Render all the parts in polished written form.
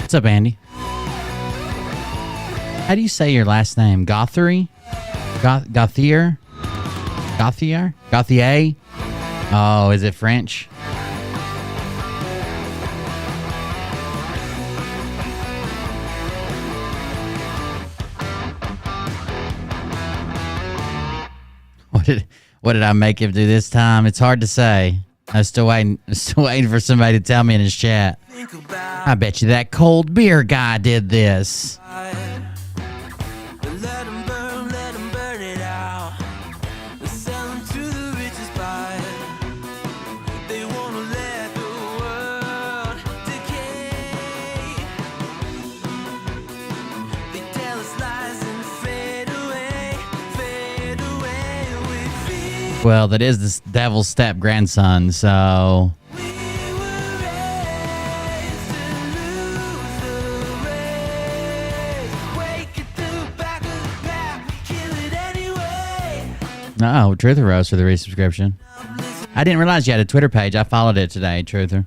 What's up, Andy? How do you say your last name? Gauthier? Gauthier? Gauthier? Gauthier? Oh, is it French? What did I make him do this time? It's hard to say. I'm still waiting for somebody to tell me in his chat. I bet you that cold beer guy did this. Well, that is this devil's step grandson, so... Oh, Truther Rose for the resubscription. I didn't realize you had a Twitter page. I followed it today, Truther.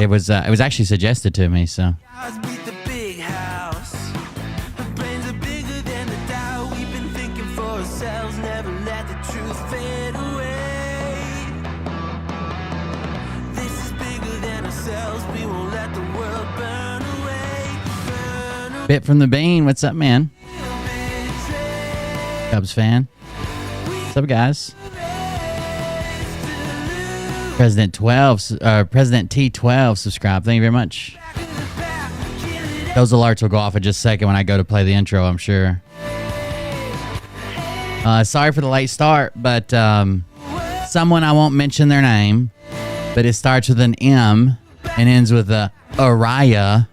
It was actually suggested to me, so... Bit from the Bean, what's up, man? Cubs fan. What's up, guys? President T12 subscribe. Thank you very much. Those alerts will go off in just a second when I go to play the intro, I'm sure. Sorry for the late start, but someone, I won't mention their name, but it starts with an M and ends with a Araya.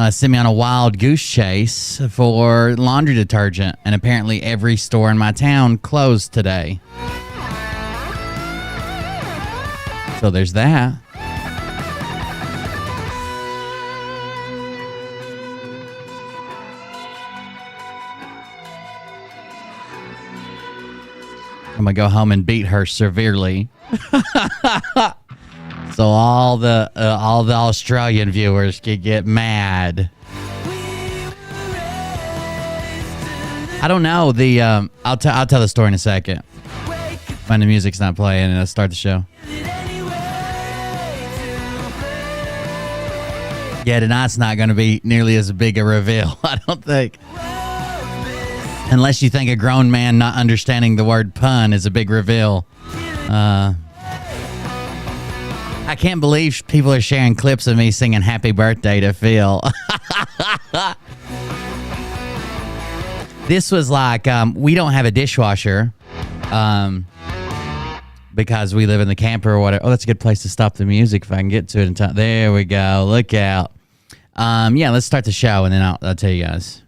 Sent me on a wild goose chase for laundry detergent, and apparently every store in my town closed today. So there's that. I'm gonna go home and beat her severely. So all the Australian viewers could get mad. I don't know. I'll tell the story in a second. When the music's not playing, and I'll start the show. Yeah, tonight's not going to be nearly as big a reveal, I don't think. Unless you think a grown man not understanding the word pun is a big reveal. I can't believe people are sharing clips of me singing happy birthday to Phil. This was like, we don't have a dishwasher because we live in the camper or whatever. Oh, that's a good place to stop the music if I can get to it in time. There we go. Look out. Yeah, let's start the show and then I'll tell you guys.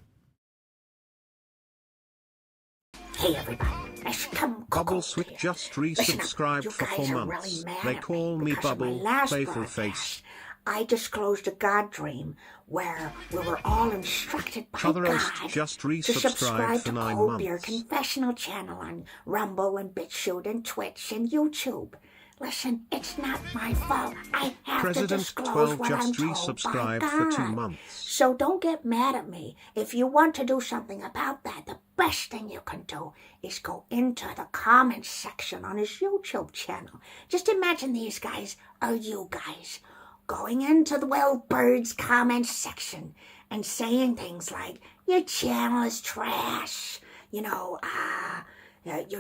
Hey everybody, it's Tom Bubbleswick just resubscribed for 4 months. They call me Bubble, playful face. I disclosed a God dream where we were all instructed by Other God host just to subscribe resubscribed for to 9 Cold Beer months. Confessional channel on Rumble and BitChute and Twitch and YouTube. Listen, it's not my fault. I have President to disclose 12 what I'm just told by resubscribed God. for 2 months. So don't get mad at me. If you want to do something about that, the best thing you can do is go into the comments section on his YouTube channel. Just imagine these guys are you guys going into the Well Birds comments section and saying things like, your channel is trash, your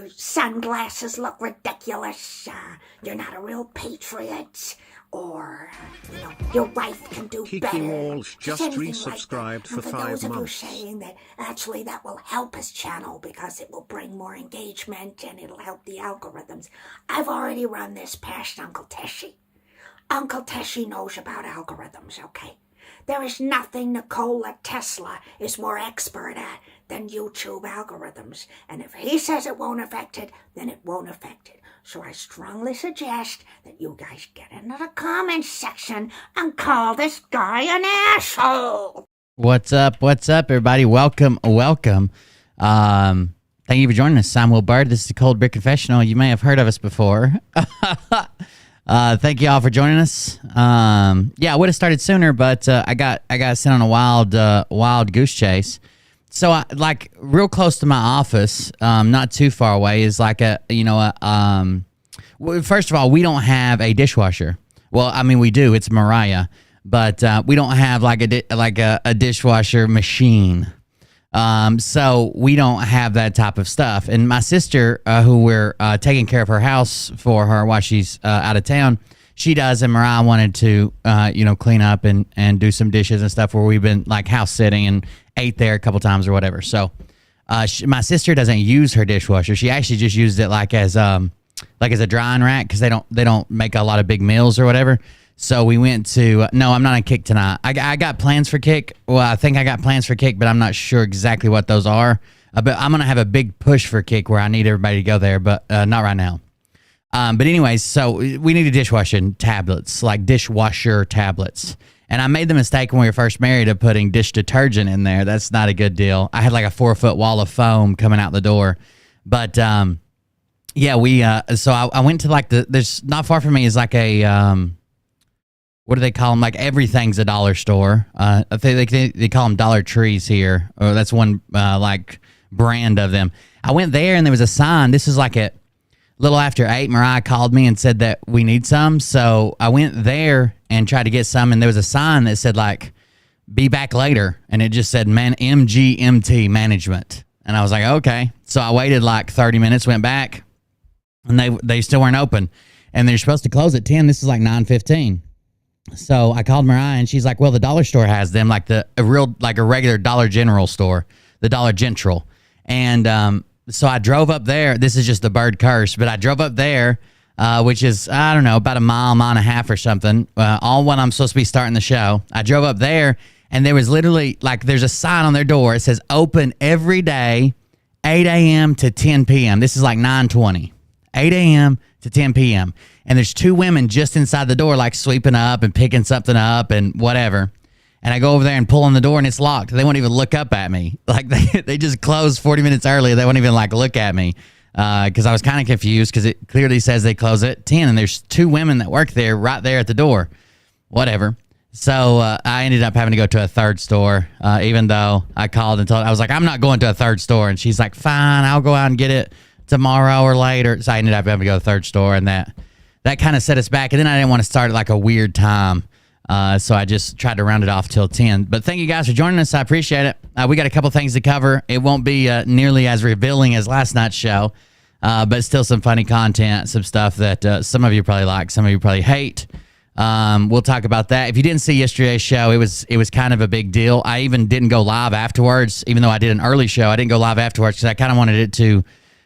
sunglasses look ridiculous, you're not a real patriot, or, your wife can do Kiki better. Walsh just anything resubscribed like that. for And 5 those of you months. saying that actually that will help his channel because it will bring more engagement and it'll help the algorithms. I've already run this past Uncle Teshy. Uncle Teshy knows about algorithms, okay? There is nothing Nikola Tesla is more expert at than YouTube algorithms. And if he says it won't affect it, then it won't affect it. So I strongly suggest that you guys get into the comments section and call this guy an asshole. What's up, everybody? Welcome. Thank you for joining us. I'm Will Bird. This is the Cold Beer Confessional. You may have heard of us before. Thank you all for joining us. Yeah, I would have started sooner, but I got sent on a wild goose chase. So, real close to my office, not too far away, is like first of all, we don't have a dishwasher. Well, I mean, we do. It's Mariah, but we don't have like a dishwasher machine. So we don't have that type of stuff. And my sister, who we're taking care of her house for her while she's out of town, she does. And Mariah wanted to, clean up and do some dishes and stuff where we've been like house sitting and ate there a couple times or whatever. So my sister doesn't use her dishwasher. She actually just used it like as a drying rack because they don't make a lot of big meals or whatever. So we went to, no, I'm not on Kick tonight. I got plans for Kick. Well, I think I got plans for Kick, but I'm not sure exactly what those are. But I'm going to have a big push for Kick where I need everybody to go there, but not right now. But anyways, so we needed dishwashing tablets, like dishwasher tablets. And I made the mistake when we were first married of putting dish detergent in there. That's not a good deal. I had like a 4-foot wall of foam coming out the door. But yeah, so I went to there's not far from me is like a, what do they call them? Like everything's a dollar store. I think they call them Dollar Trees here. Or that's one brand of them. I went there and there was a sign. This is like at little after 8. Mariah called me and said that we need some. So I went there and tried to get some. And there was a sign that said be back later. And it just said MGMT management. And I was like, okay. So I waited 30 minutes, went back and they still weren't open. And they're supposed to close at 10. This is 9:15. So I called Mariah and she's like, well, the dollar store has them, a regular Dollar General store, the Dollar General. And so I drove up there. This is just the bird curse, but I drove up there, which is, I don't know, about a mile and a half or something, all when I'm supposed to be starting the show. I drove up there and there was literally there's a sign on their door. It says open every day, 8 a.m. to 10 p.m. This is 9:20, 8 a.m. to 10 p.m. And there's 2 women just inside the door, sweeping up and picking something up and whatever. And I go over there and pull on the door and it's locked. They won't even look up at me. They just closed 40 minutes early. They won't even look at me because I was kind of confused because it clearly says they close at 10 and there's 2 women that work there right there at the door. Whatever. So I ended up having to go to a third store, even though I called and told, I was like, I'm not going to a third store. And she's like, fine, I'll go out and get it tomorrow or later. So I ended up having to go to the third store and that kind of set us back. And then I didn't want to start at a weird time So I just tried to round it off till 10. But thank you guys for joining us. I appreciate it. We got a couple things to cover. It won't be nearly as revealing as last night's show, but still some funny content, some stuff that some of you probably like, some of you probably hate. We'll talk about that. If you didn't see yesterday's show, it was kind of a big deal. I even didn't go live afterwards, even though I did an early show. I didn't go live afterwards because I kind of wanted it to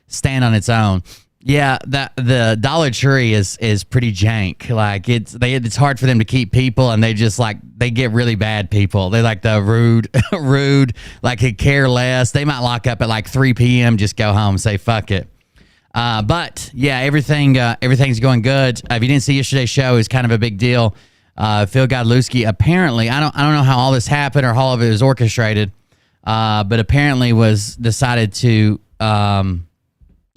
stand on its own. Yeah, the Dollar Tree is pretty jank. Like it's hard for them to keep people, and they get really bad people. They like the rude, like could care less. They might lock up at like 3 p.m. Just go home, say fuck it. But yeah, everything's going good. If you didn't see yesterday's show, it was kind of a big deal. Phil Godlewski apparently, I don't know how all this happened or how all of it was orchestrated, but apparently was decided to.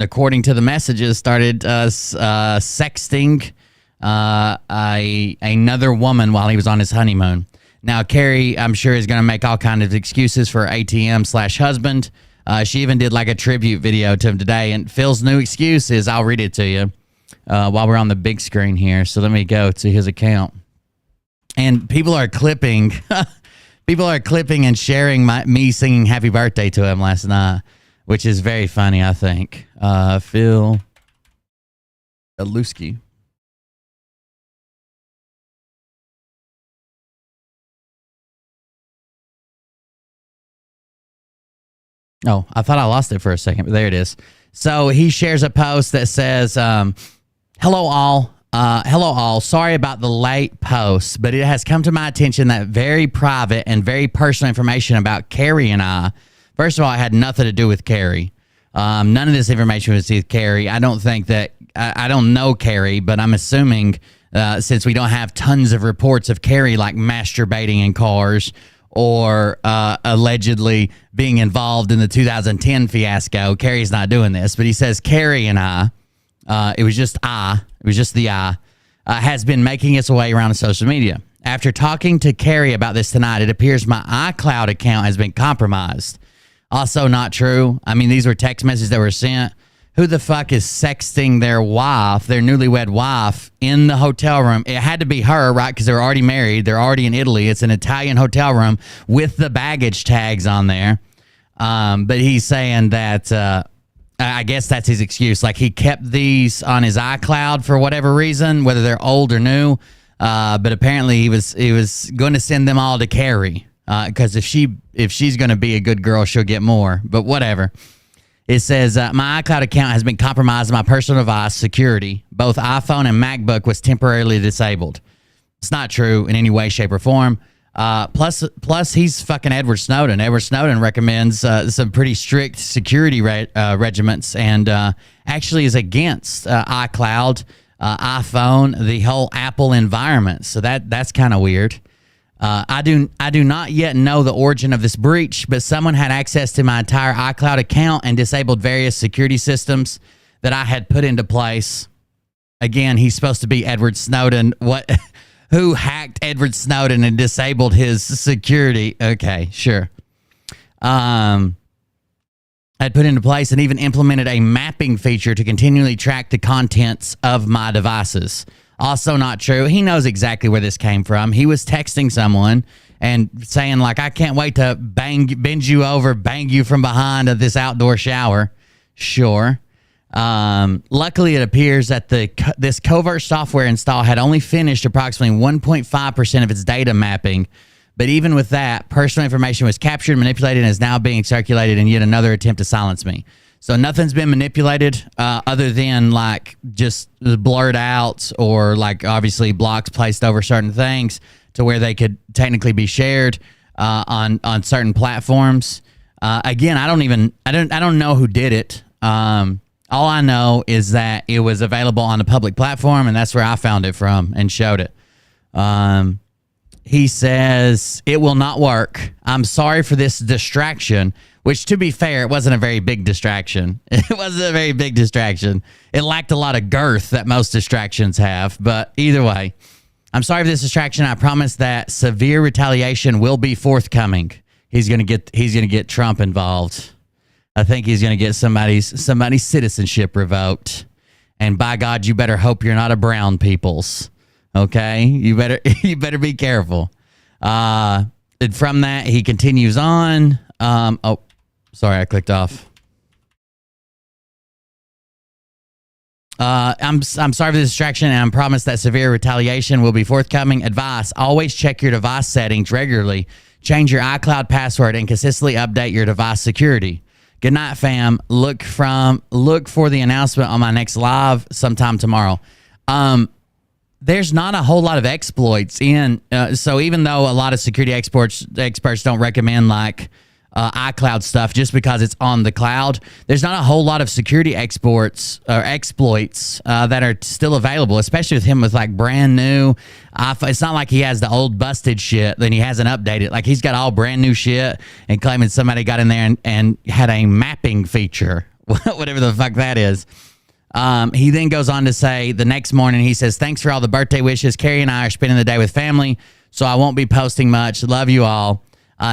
According to the messages, started sexting another woman while he was on his honeymoon. Now, Carrie, I'm sure, is going to make all kinds of excuses for ATM/husband. She even did like a tribute video to him today. And Phil's new excuse is, I'll read it to you while we're on the big screen here. So let me go to his account. And people are clipping. People are clipping and sharing me singing happy birthday to him last night, which is very funny, I think. Phil Godlewski. Oh, I thought I lost it for a second, but there it is. So he shares a post that says, hello all. Sorry about the late post, but it has come to my attention that very private and very personal information about Carrie and I. First of all, it had nothing to do with Carrie. None of this information was with Carrie. I don't think that, I don't know Carrie, but I'm assuming since we don't have tons of reports of Carrie like masturbating in cars or allegedly being involved in the 2010 fiasco, Carrie's not doing this. But he says Carrie and I, it was just the I, has been making its way around social media. After talking to Carrie about this tonight, it appears my iCloud account has been compromised. Also not true. I mean, these were text messages that were sent. Who the fuck is sexting their wife, their newlywed wife, in the hotel room? It had to be her, right? Because they're already married. They're already in Italy. It's an Italian hotel room with the baggage tags on there. But he's saying that, I guess that's his excuse. Like he kept these on his iCloud for whatever reason, whether they're old or new. But apparently he was going to send them all to Carrie. Because if she's going to be a good girl, she'll get more. But whatever. It says, my iCloud account has been compromised. My personal device security, both iPhone and MacBook, was temporarily disabled. It's not true in any way, shape, or form. Plus, he's fucking Edward Snowden. Edward Snowden recommends some pretty strict security regiments and actually is against iCloud, iPhone, the whole Apple environment. So that's kind of weird. I do not yet know the origin of this breach, but someone had access to my entire iCloud account and disabled various security systems that I had put into place. Again, he's supposed to be Edward Snowden. What? Who hacked Edward Snowden and disabled his security? Okay, sure. I'd put into place and even implemented a mapping feature to continually track the contents of my devices. Also not true. He knows exactly where this came from. He was texting someone and saying, like, I can't wait to bend you over, bang you from behind at this outdoor shower. Sure. Luckily, it appears that this covert software install had only finished approximately 1.5% of its data mapping. But even with that, personal information was captured, manipulated, and is now being circulated in yet another attempt to silence me. So nothing's been manipulated other than like just blurred out or like obviously blocks placed over certain things to where they could technically be shared on certain platforms. Again, I don't know who did it. All I know is that it was available on a public platform, and that's where I found it from and showed it. He says, it will not work. I'm sorry for this distraction, which, to be fair, it wasn't a very big distraction. It wasn't a very big distraction. It lacked a lot of girth that most distractions have. But either way, I'm sorry for this distraction. I promise that severe retaliation will be forthcoming. He's gonna get Trump involved. I think he's gonna get somebody's citizenship revoked. And by God, you better hope you're not a brown people's. Okay, you better be careful. And from that, he continues on. Oh, sorry, I clicked off. I'm sorry for the distraction, and I promise that severe retaliation will be forthcoming. Advice: always check your device settings regularly. Change your iCloud password and consistently update your device security. Good night, fam. Look for the announcement on my next live sometime tomorrow. There's not a whole lot of exploits in. So even though a lot of security experts don't recommend like iCloud stuff just because it's on the cloud, there's not a whole lot of security exploits that are still available, especially with him with like brand new iPhone. It's not like he has the old busted shit, then he hasn't updated. Like he's got all brand new shit and claiming somebody got in there and had a mapping feature, whatever the fuck that is. He then goes on to say the next morning, he says, thanks for all the birthday wishes. Carrie and I are spending the day with family, so I won't be posting much. Love you all.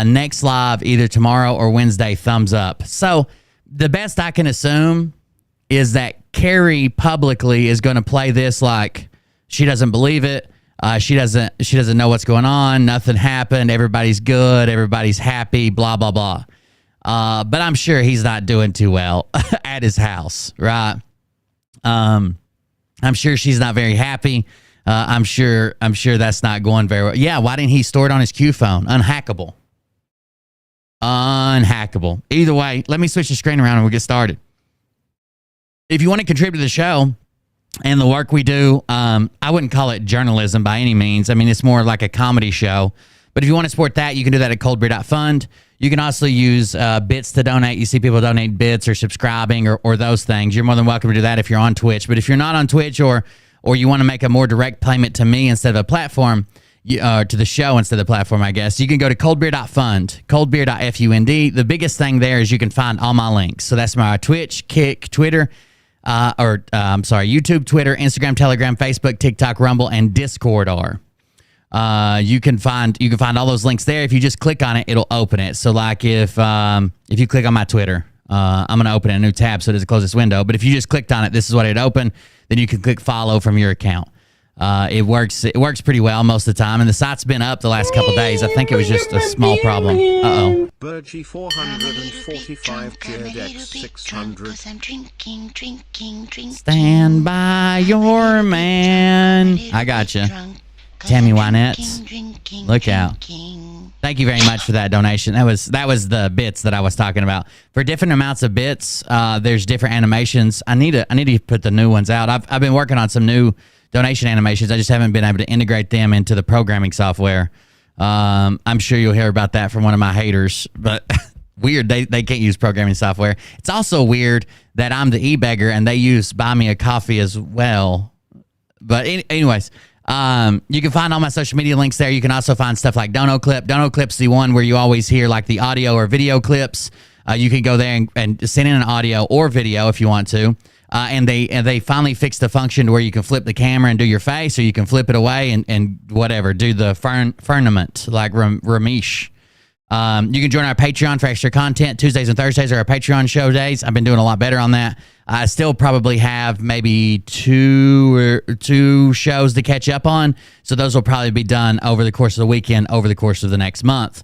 Next live either tomorrow or Wednesday, thumbs up. So the best I can assume is that Carrie publicly is going to play this like she doesn't believe it. She doesn't know what's going on. Nothing happened. Everybody's good. Everybody's happy, blah, blah, blah. But I'm sure he's not doing too well at his house, right? I'm sure she's not very happy. I'm sure that's not going very well. Yeah, why didn't he store it on his Q phone? Unhackable. Either way, let me switch the screen around and we'll get started. If you want to contribute to the show and the work we do, I wouldn't call it journalism by any means. I mean, it's more like a comedy show. But if you want to support that, you can do that at coldbeer.fund. You can also use bits to donate. You see people donate bits or subscribing or those things. You're more than welcome to do that if you're on Twitch. But if you're not on Twitch or you want to make a more direct payment to me instead of a platform, to the show instead of the platform, I guess, you can go to coldbeer.fund, coldbeer.fund. The biggest thing there is you can find all my links. So that's my Twitch, Kick, Twitter, YouTube, Twitter, Instagram, Telegram, Facebook, TikTok, Rumble, and Discord are. You can find all those links there. If you just click on it, it'll open it. So like if you click on my Twitter, I'm going to open a new tab so it doesn't close this window. But if you just clicked on it, this is what it'd open. Then you can click follow from your account. It works pretty well most of the time, and the site's been up the last couple days. I think it was just a small problem. Uh-oh. Burgie 445 Geared X 600. Stand by your man. I gotcha. Tammy Wynette. Look out. Thank you very much for that donation. That was the bits that I was talking about. For different amounts of bits, there's different animations. I need to put the new ones out. I've been working on some new donation animations. I just haven't been able to integrate them into the programming software. I'm sure you'll hear about that from one of my haters, but weird they can't use programming software. It's also weird that I'm the e-beggar and they use Buy Me a Coffee as well. But anyways, you can find all my social media links there. You can also find stuff like Dono Clip. Dono Clip's the one where you always hear like the audio or video clips. You can go there and send in an audio or video if you want to. And they finally fixed the function to where you can flip the camera and do your face, or you can flip it away and whatever, do the firmament like Ramesh. You can join our Patreon for extra content. Tuesdays and Thursdays are our Patreon show days. I've been doing a lot better on that. I still probably have maybe two shows to catch up on. So those will probably be done over the course of the weekend, over the course of the next month.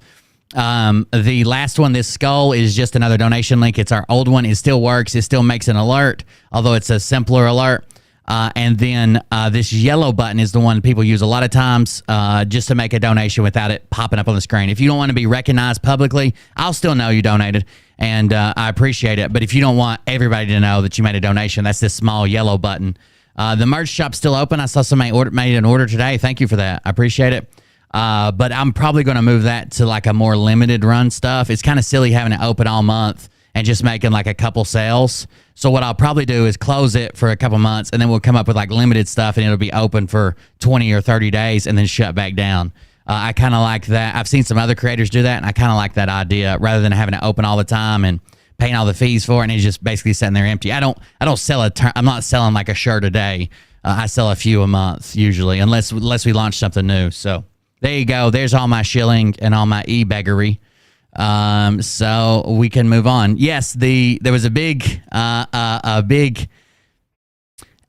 The last one, this skull, is just another donation link. It's our old one. It still works. It still makes an alert, although it's a simpler alert. And then this yellow button is the one people use a lot of times just to make a donation without it popping up on the screen. If you don't want to be recognized publicly, I'll still know you donated, and I appreciate it. But if you don't want everybody to know that you made a donation, that's this small yellow button. The merch shop's still open. I saw somebody made an order today. Thank you for that. I appreciate it. But I'm probably going to move that to like a more limited run stuff. It's kind of silly having it open all month and just making like a couple sales. So what I'll probably do is close it for a couple months, and then we'll come up with like limited stuff, and it'll be open for 20 or 30 days and then shut back down. I kind of like that. I've seen some other creators do that, and I kind of like that idea rather than having it open all the time and paying all the fees for it, and it's just basically sitting there empty. I don't sell I'm not selling like a shirt a day. I sell a few a month usually, unless we launch something new. So there you go. There's all my shilling and all my e-beggery. So we can move on. Yes, there was a big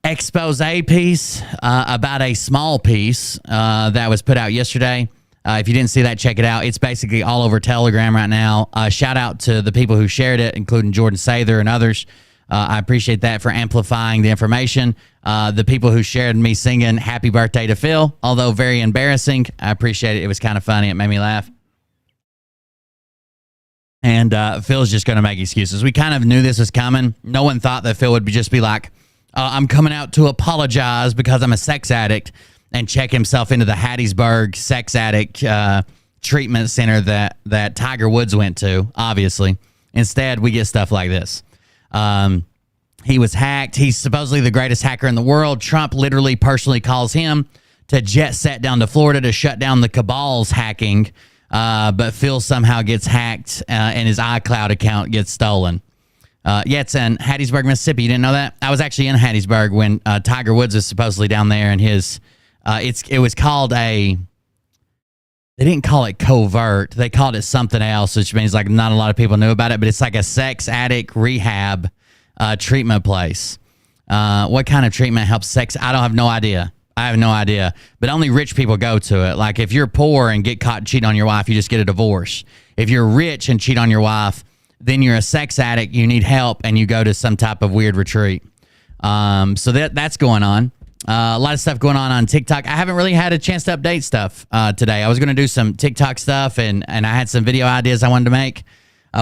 expose piece about a small piece that was put out yesterday. If you didn't see that, check it out. It's basically all over Telegram right now. Shout out to the people who shared it, including Jordan Sather and others. I appreciate that for amplifying the information. The people who shared me singing Happy Birthday to Phil, although very embarrassing, I appreciate it. It was kind of funny. It made me laugh. And Phil's just going to make excuses. We kind of knew this was coming. No one thought that Phil would just be like, I'm coming out to apologize because I'm a sex addict, and check himself into the Hattiesburg sex addict treatment center that Tiger Woods went to, obviously. Instead, we get stuff like this. He was hacked. He's supposedly the greatest hacker in the world. Trump literally personally calls him to jet set down to Florida to shut down the cabal's hacking. But Phil somehow gets hacked and his iCloud account gets stolen. Yeah, it's in Hattiesburg, Mississippi. You didn't know that? I was actually in Hattiesburg when Tiger Woods was supposedly down there, and his it was called a. They didn't call it covert. They called it something else, which means like not a lot of people knew about it. But it's like a sex addict rehab treatment place. What kind of treatment helps sex? I don't have no idea. I have no idea. But only rich people go to it. Like if you're poor and get caught cheating on your wife, you just get a divorce. If you're rich and cheat on your wife, then you're a sex addict. You need help, and you go to some type of weird retreat. So that's going on. A lot of stuff going on TikTok. I haven't really had a chance to update stuff today. I was going to do some TikTok stuff, and I had some video ideas I wanted to make,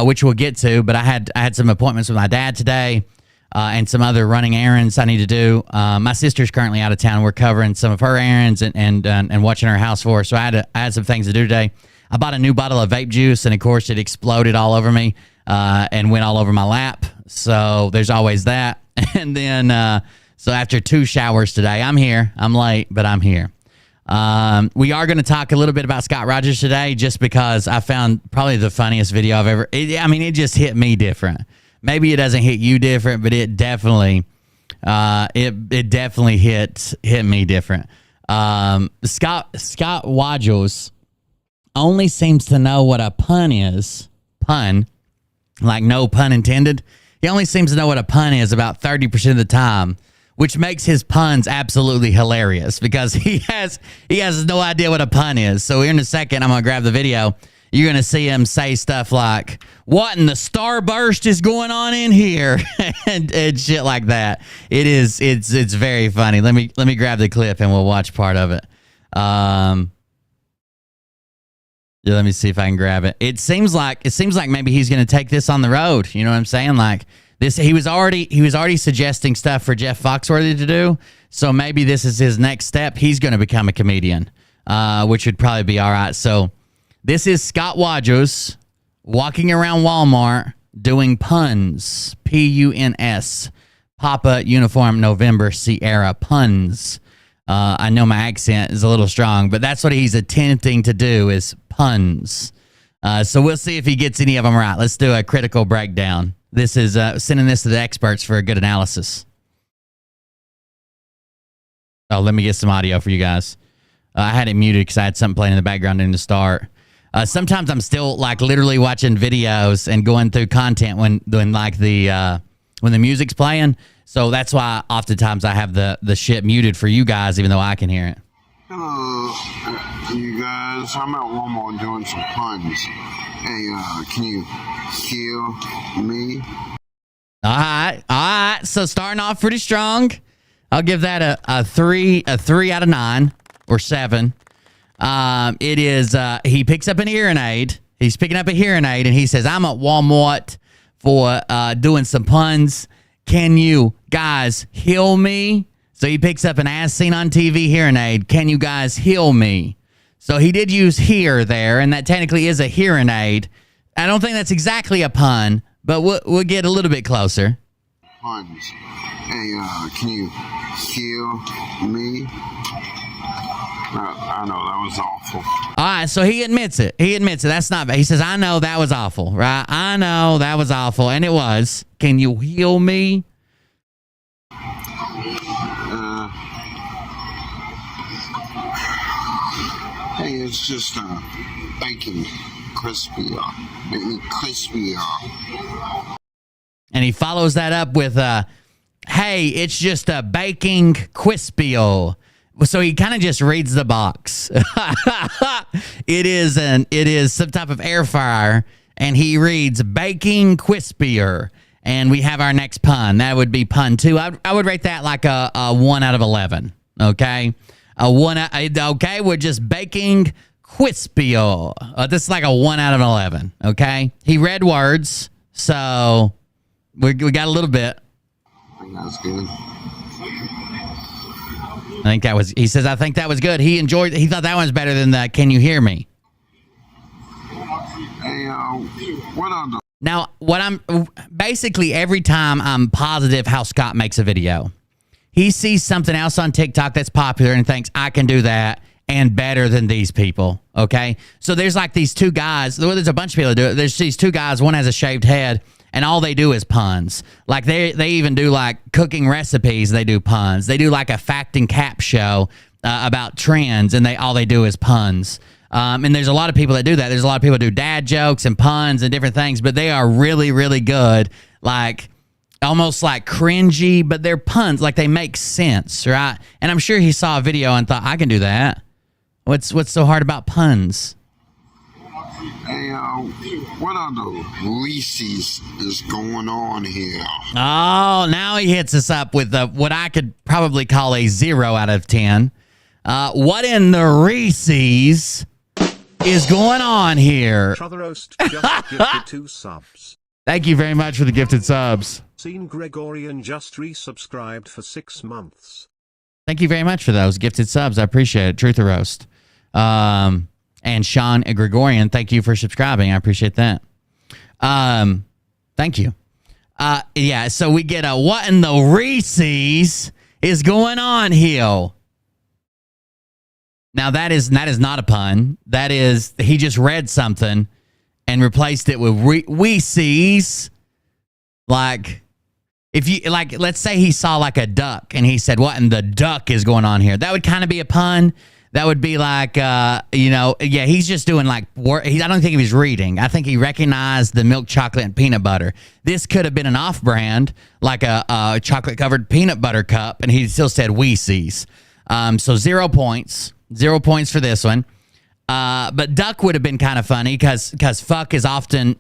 which we'll get to. But I had some appointments with my dad today, and some other running errands I need to do. My sister's currently out of town. We're covering some of her errands and watching her house for her. So I had some things to do today. I bought a new bottle of vape juice, and of course it exploded all over me and went all over my lap. So there's always that. And then so after 2 showers today, I'm here. I'm late, but I'm here. We are going to talk a little bit about Scott Rogers today, just because I found probably the funniest video I've ever. It just hit me different. Maybe it doesn't hit you different, but it definitely, it definitely hit me different. Scott Rogers only seems to know what a pun is. Pun, like no pun intended. He only seems to know what a pun is about 30% of the time, which makes his puns absolutely hilarious because he has no idea what a pun is. So here in a second, I'm going to grab the video. You're going to see him say stuff like, what in the starburst is going on in here? and shit like that. It's very funny. Let me grab the clip and we'll watch part of it. Yeah, let me see if I can grab it. It seems like maybe he's going to take this on the road. You know what I'm saying? Like this, he was already suggesting stuff for Jeff Foxworthy to do. So maybe this is his next step. He's going to become a comedian, which would probably be all right. So this is Scott Rogers walking around Walmart doing puns. Puns. Papa Uniform November Sierra puns. I know my accent is a little strong, but that's what he's attempting to do is puns. So we'll see if he gets any of them right. Let's do a critical breakdown. This is sending this to the experts for a good analysis. Oh, let me get some audio for you guys. I had it muted because I had something playing in the background in the start. Sometimes I'm still like literally watching videos and going through content when the music's playing. So that's why oftentimes I have the shit muted for you guys, even though I can hear it. Hello, you guys. I'm at Walmart doing some puns. Hey, can you heal me? All right. So starting off pretty strong. I'll give that a 3 out of 9 or 7. It is he picks up an hearing aid. He's picking up a hearing aid and he says, I'm at Walmart for doing some puns. Can you guys heal me? So he picks up an as seen on TV hearing aid. Can you guys heal me? So he did use hear there, and that technically is a hearing aid. I don't think that's exactly a pun, but we'll get a little bit closer. Puns. Hey, can you heal me? I know that was awful. All right, so he admits it. That's not bad. He says, I know that was awful, right? I know that was awful, and it was. Can you heal me? Hey, it's just bacon crispy. Make me crispy. And he follows that up with hey, it's just a baking quispiel. So he kind of just reads the box. It is some type of air fryer, and he reads baking quispier. And we have our next pun. That would be pun 2. I would rate that like a 1 out of 11. Okay, okay, we're just baking quispier. This is like a 1 out of 11. Okay, he read words, so we got a little bit. I think that's good. I think that was. He says, I think that was good. He enjoyed. He thought that one's better than the "Can you hear me?" Hey, what are the... Now, what I'm basically every time I'm positive how Scott makes a video, he sees something else on TikTok that's popular and thinks I can do that and better than these people. Okay, so there's like these two guys. Well, there's a bunch of people that do it. There's these two guys. One has a shaved head, and all they do is puns. Like they even do like cooking recipes. They do puns. They do like a fact and cap show about trends, and all they do is puns. And there's a lot of people that do that. There's a lot of people that do dad jokes and puns and different things, but they are really, really good. Like almost like cringy, but they're puns. Like they make sense, right? And I'm sure he saw a video and thought, I can do that. What's so hard about puns? Hey, what are the Reese's is going on here? Oh, now he hits us up with what I could probably call a 0 out of 10. What in the Reese's is going on here? Roast just gifted 2 subs. Thank you very much for the gifted subs. Seen Gregorian just resubscribed for 6 months. Thank you very much for those gifted subs. I appreciate it. Truth or Roast. And Sean Gregorian, thank you for subscribing. I appreciate that. Thank you. Yeah, so we get a what in the Reese's is going on here? Now that is not a pun. That is, he just read something and replaced it with Reese's. Like, if you like, let's say he saw like a duck and he said, "What in the duck is going on here?" That would kind of be a pun. That would be like, yeah, he's just doing like, I don't think he was reading. I think he recognized the milk chocolate and peanut butter. This could have been an off-brand, like a chocolate-covered peanut butter cup, and he still said Reese's. So 0 points. 0 points for this one. But duck would have been kind of funny because fuck is often,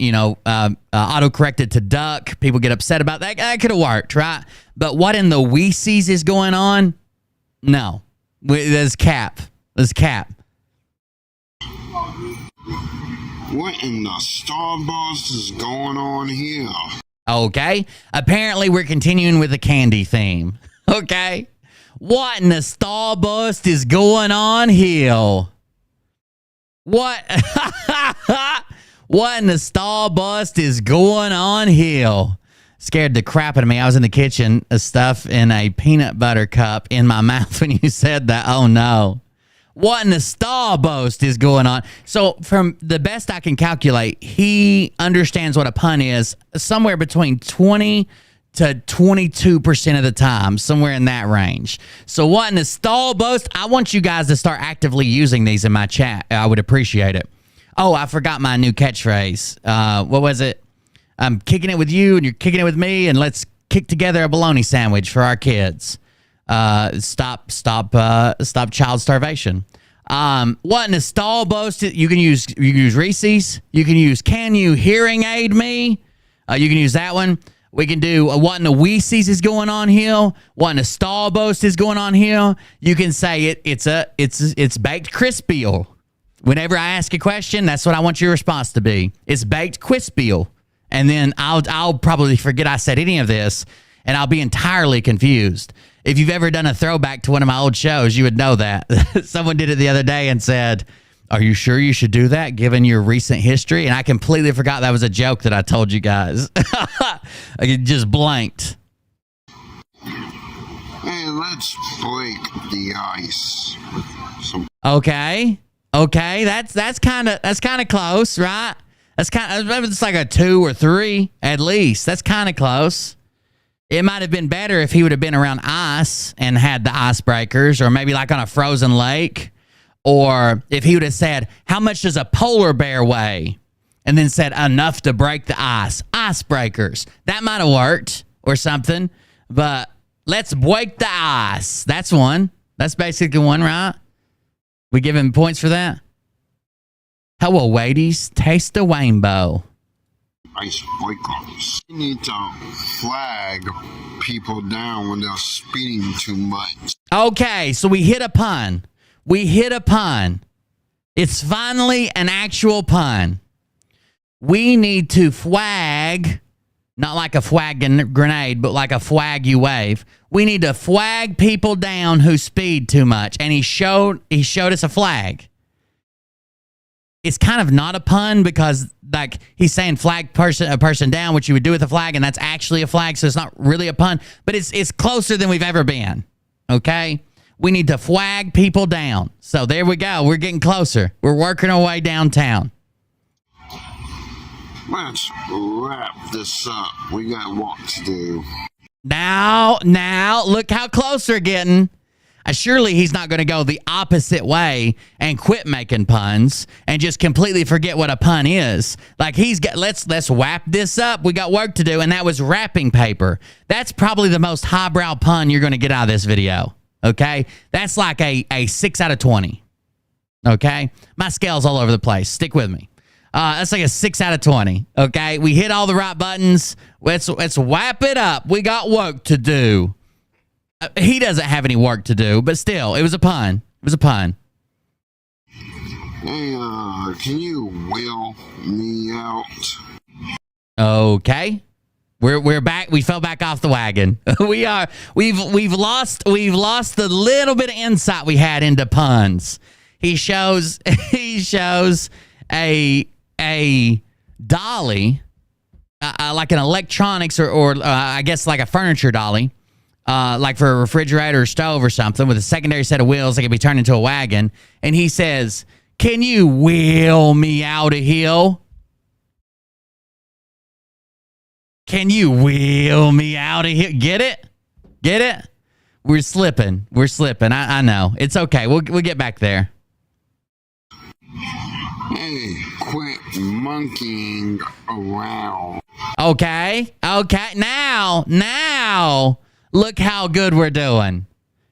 auto-corrected to duck. People get upset about that. That could have worked, right? But what in the Reese's is going on? No. There's cap. There's cap. What in the Starburst is going on here? Okay. Apparently, we're continuing with the candy theme. Okay. What in the Starburst is going on here? What? What in the Starburst is going on here? Scared the crap out of me. I was in the kitchen, stuff in a peanut butter cup in my mouth when you said that. Oh, no. What in the Starburst is going on? So from the best I can calculate, he understands what a pun is somewhere between 20 to 22% of the time, somewhere in that range. So what in the Starburst? I want you guys to start actively using these in my chat. I would appreciate it. Oh, I forgot my new catchphrase. What was it? I'm kicking it with you and you're kicking it with me, and let's kick together a bologna sandwich for our kids. Stop child starvation. What in the Starburst? You can use Reese's. You can use Can You Hearing Aid Me? You can use that one. We can do what in the Reese's is going on here. What in the Starburst is going on here. You can say it's baked crispy. Whenever I ask a question, that's what I want your response to be. It's baked crispy. And then I'll probably forget I said any of this, and I'll be entirely confused. If you've ever done a throwback to one of my old shows, you would know that. Someone did it the other day and said, "Are you sure you should do that given your recent history?" And I completely forgot that was a joke that I told you guys. I just blanked. Hey, let's break the ice with some... Okay, that's kind of close, right? That's kind of, it's like a 2 or 3 at least. That's kind of close. It might have been better if he would have been around ice and had the icebreakers, or maybe like on a frozen lake, or if he would have said, "How much does a polar bear weigh?" and then said enough to break the ice. Icebreakers. That might have worked or something. But let's break the ice. That's one. That's basically one, right? We give him points for that. Hello, ladies. Taste the rainbow. Icebreakers. You need to flag people down when they're speeding too much. Okay, so we hit a pun. We hit a pun. It's finally an actual pun. We need to flag, not like a flag grenade, but like a flag you wave. We need to flag people down who speed too much. And he showed us a flag. It's kind of not a pun because like he's saying flag a person down, which you would do with a flag, and that's actually a flag, so it's not really a pun, but it's closer than we've ever been. Okay? We need to flag people down. So there we go. We're getting closer. We're working our way downtown. Let's wrap this up. We got work to do. Now, look how close we're getting. Surely he's not going to go the opposite way and quit making puns and just completely forget what a pun is. Like he's got, let's wrap this up. We got work to do, and that was wrapping paper. That's probably the most highbrow pun you're going to get out of this video. Okay, that's like a 6 out of 20. Okay, my scale's all over the place. Stick with me. That's like a 6 out of 20. Okay, we hit all the right buttons. Let's wrap it up. We got work to do. He doesn't have any work to do, but still, it was a pun. It was a pun. Hey, can you wheel me out? Okay. We're back. We fell back off the wagon. We've lost the little bit of insight we had into puns. He shows a dolly, like an electronics or I guess like a furniture dolly. Like for a refrigerator or stove or something with a secondary set of wheels that can be turned into a wagon. And he says, can you wheel me out of here? Can you wheel me out of here? Get it? Get it? We're slipping. We're slipping. I know. It's okay. We'll get back there. Hey, quit monkeying around. Okay. Now. Look how good we're doing.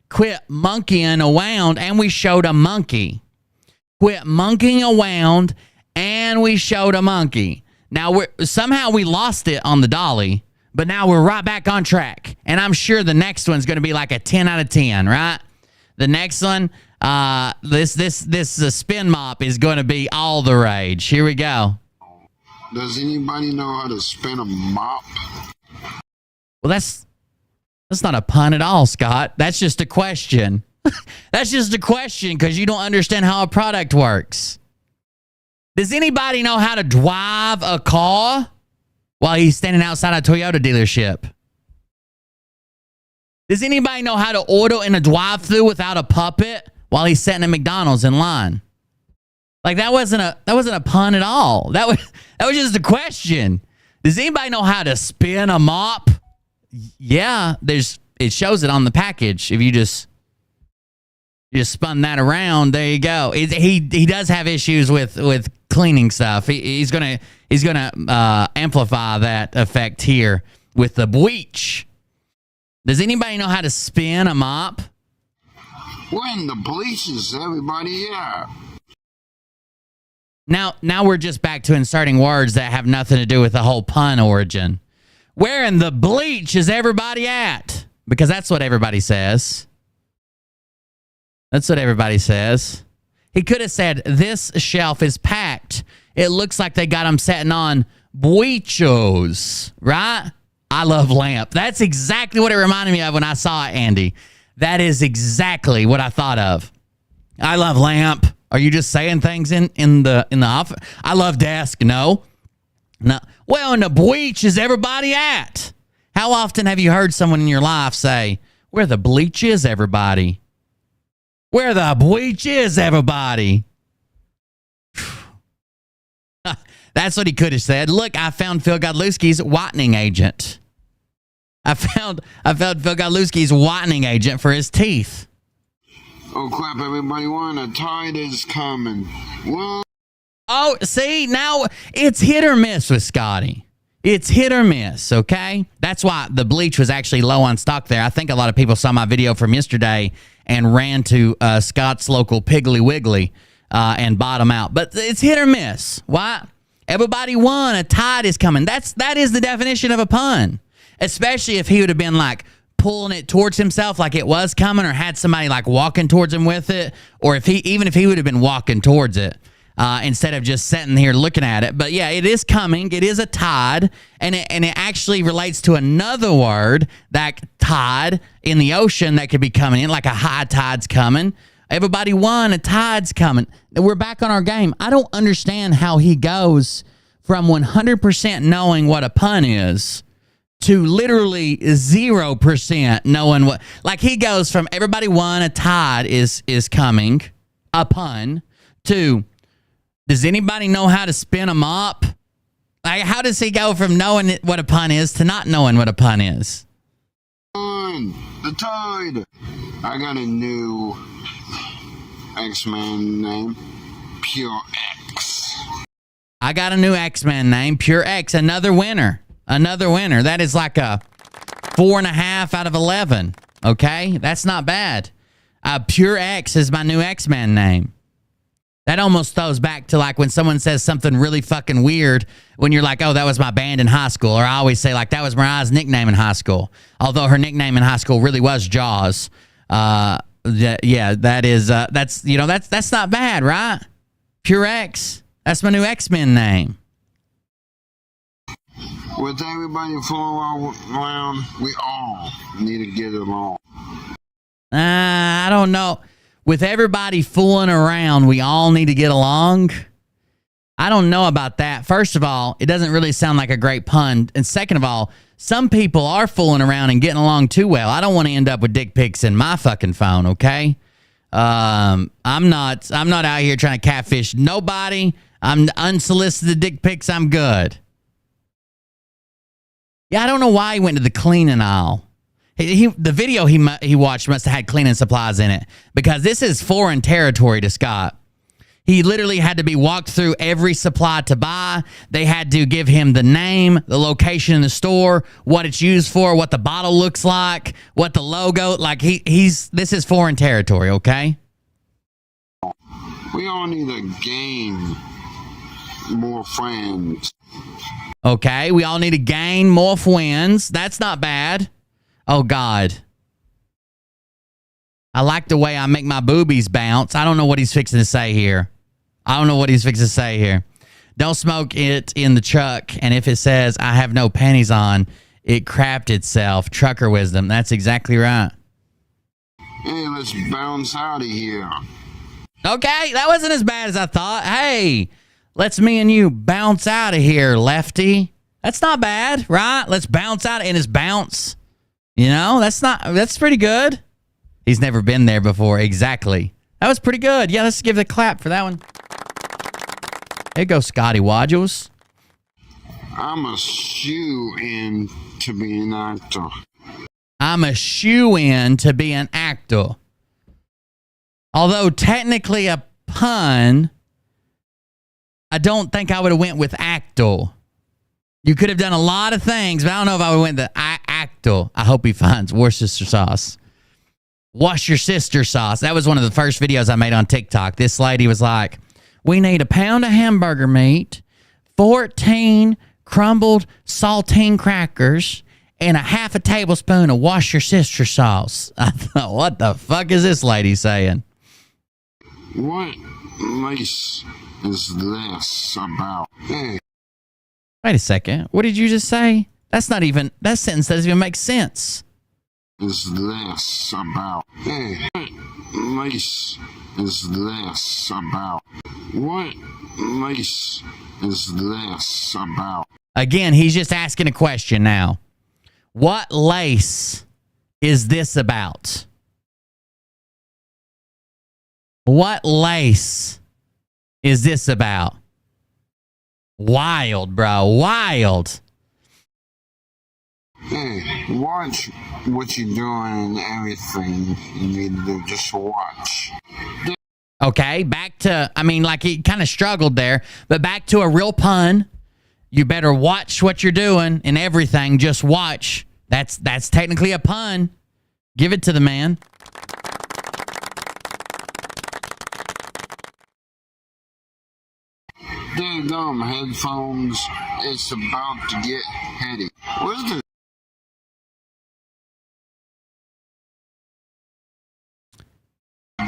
Quit monkeying around, and we showed a monkey. Quit monkeying around, and we showed a monkey. Now, somehow we lost it on the dolly, but now we're right back on track. And I'm sure the next one's going to be like a 10 out of 10, right? The next one, this spin mop is going to be all the rage. Here we go. Does anybody know how to spin a mop? Well, that's not a pun at all, Scott. That's just a question. That's just a question because you don't understand how a product works. Does anybody know how to drive a car while he's standing outside a Toyota dealership? Does anybody know how to order in a drive-thru without a puppet while he's sitting at McDonald's in line? Like that wasn't a pun at all. That was just a question. Does anybody know how to spin a mop? Yeah, it shows it on the package. If you just spun that around, there you go. He does have issues with cleaning stuff. He's gonna amplify that effect here with the bleach. Does anybody know how to spin a mop? When the bleach is everybody here. Now we're just back to inserting words that have nothing to do with the whole pun origin. Where in the bleach is everybody at? Because that's what everybody says. That's what everybody says. He could have said, this shelf is packed. It looks like they got them sitting on bleachos, right? I love lamp. That's exactly what it reminded me of when I saw it, Andy. That is exactly what I thought of. I love lamp. Are you just saying things in the office? I love desk. No. Well, in the bleach is everybody at? How often have you heard someone in your life say, where the bleach is everybody? Where the bleach is everybody? That's what he could have said. Look, I found Phil Godlewski's whitening agent. I found Phil Godlewski's whitening agent for his teeth. Oh crap, everybody, the tide is coming. Well, oh, see, now it's hit or miss with Scotty. It's hit or miss, okay? That's why the bleach was actually low on stock there. I think a lot of people saw my video from yesterday and ran to Scott's local Piggly Wiggly and bought them out. But it's hit or miss. Why? Everybody won. A tide is coming. That is the definition of a pun. Especially if he would have been like pulling it towards himself like it was coming, or had somebody like walking towards him with it, or if he would have been walking towards it instead of just sitting here looking at it. But yeah, it is coming. It is a tide, and it actually relates to another word, that tide in the ocean that could be coming in, like a high tide's coming. Everybody won. A tide's coming. We're back on our game. I don't understand how he goes from 100% knowing what a pun is to literally 0% knowing what. Like, he goes from everybody won, a tide is coming, a pun, to does anybody know how to spin a mop? Like, how does he go from knowing what a pun is to not knowing what a pun is? The tide. I got a new X-Men name, Pure X. I got a new X-Men name, Pure X. Another winner. Another winner. That is like a 4.5 out of 11. Okay? That's not bad. Pure X is my new X-Men name. That almost throws back to like when someone says something really fucking weird when you're like, oh, that was my band in high school. Or I always say like, that was Mariah's nickname in high school. Although her nickname in high school really was Jaws. Yeah, that is, that's not bad, right? Pure X. That's my new X-Men name. With everybody fooling around, we all need to get along. I don't know. With everybody fooling around, we all need to get along. I don't know about that. First of all, it doesn't really sound like a great pun. And second of all, some people are fooling around and getting along too well. I don't want to end up with dick pics in my fucking phone, okay? I'm not out here trying to catfish nobody. I'm unsolicited dick pics. I'm good. Yeah, I don't know why he went to the cleaning aisle. The video he watched must have had cleaning supplies in it, because this is foreign territory to Scott. He literally had to be walked through every supply to buy. They had to give him the name, the location in the store, what it's used for, what the bottle looks like, what the logo, like this is foreign territory, okay? We all need to gain more friends. Okay, we all need to gain more friends. That's not bad. Oh, God. I like the way I make my boobies bounce. I don't know what he's fixing to say here. Don't smoke it in the truck. And if it says, I have no panties on, it crapped itself. Trucker wisdom. That's exactly right. Hey, let's bounce out of here. Okay, that wasn't as bad as I thought. Hey, let's me and you bounce out of here, lefty. That's not bad, right? Let's bounce out in his bounce. You know, that's pretty good. He's never been there before. Exactly. That was pretty good. Yeah, let's give it a clap for that one. There you go, Scotty Wadgles. I'm a shoe-in to be an actor. I'm a shoe-in to be an actor. Although technically a pun, I don't think I would have went with actor. You could have done a lot of things, but I don't know if I would have went the actor. I hope he finds Worcestershire sauce. Wash your sister sauce. That was one of the first videos I made on TikTok. This lady was like, we need a pound of hamburger meat, 14 crumbled saltine crackers, and a half a tablespoon of wash your sister sauce. I thought, what the fuck is this lady saying? What race is this about? Hey. Wait a second. What did you just say? That sentence doesn't even make sense. Is this about? Hey, what race is this about? What race is this about? Again, he's just asking a question now. What lace is this about? What lace is this about? Wild, bro. Wild. Hey, watch what you're doing and everything you need to do. Just watch. Okay, back to, I mean, like he kind of struggled there, but back to a real pun. You better watch what you're doing and everything. Just watch. That's technically a pun. Give it to the man. Dadgum headphones. It's about to get heady. Where's the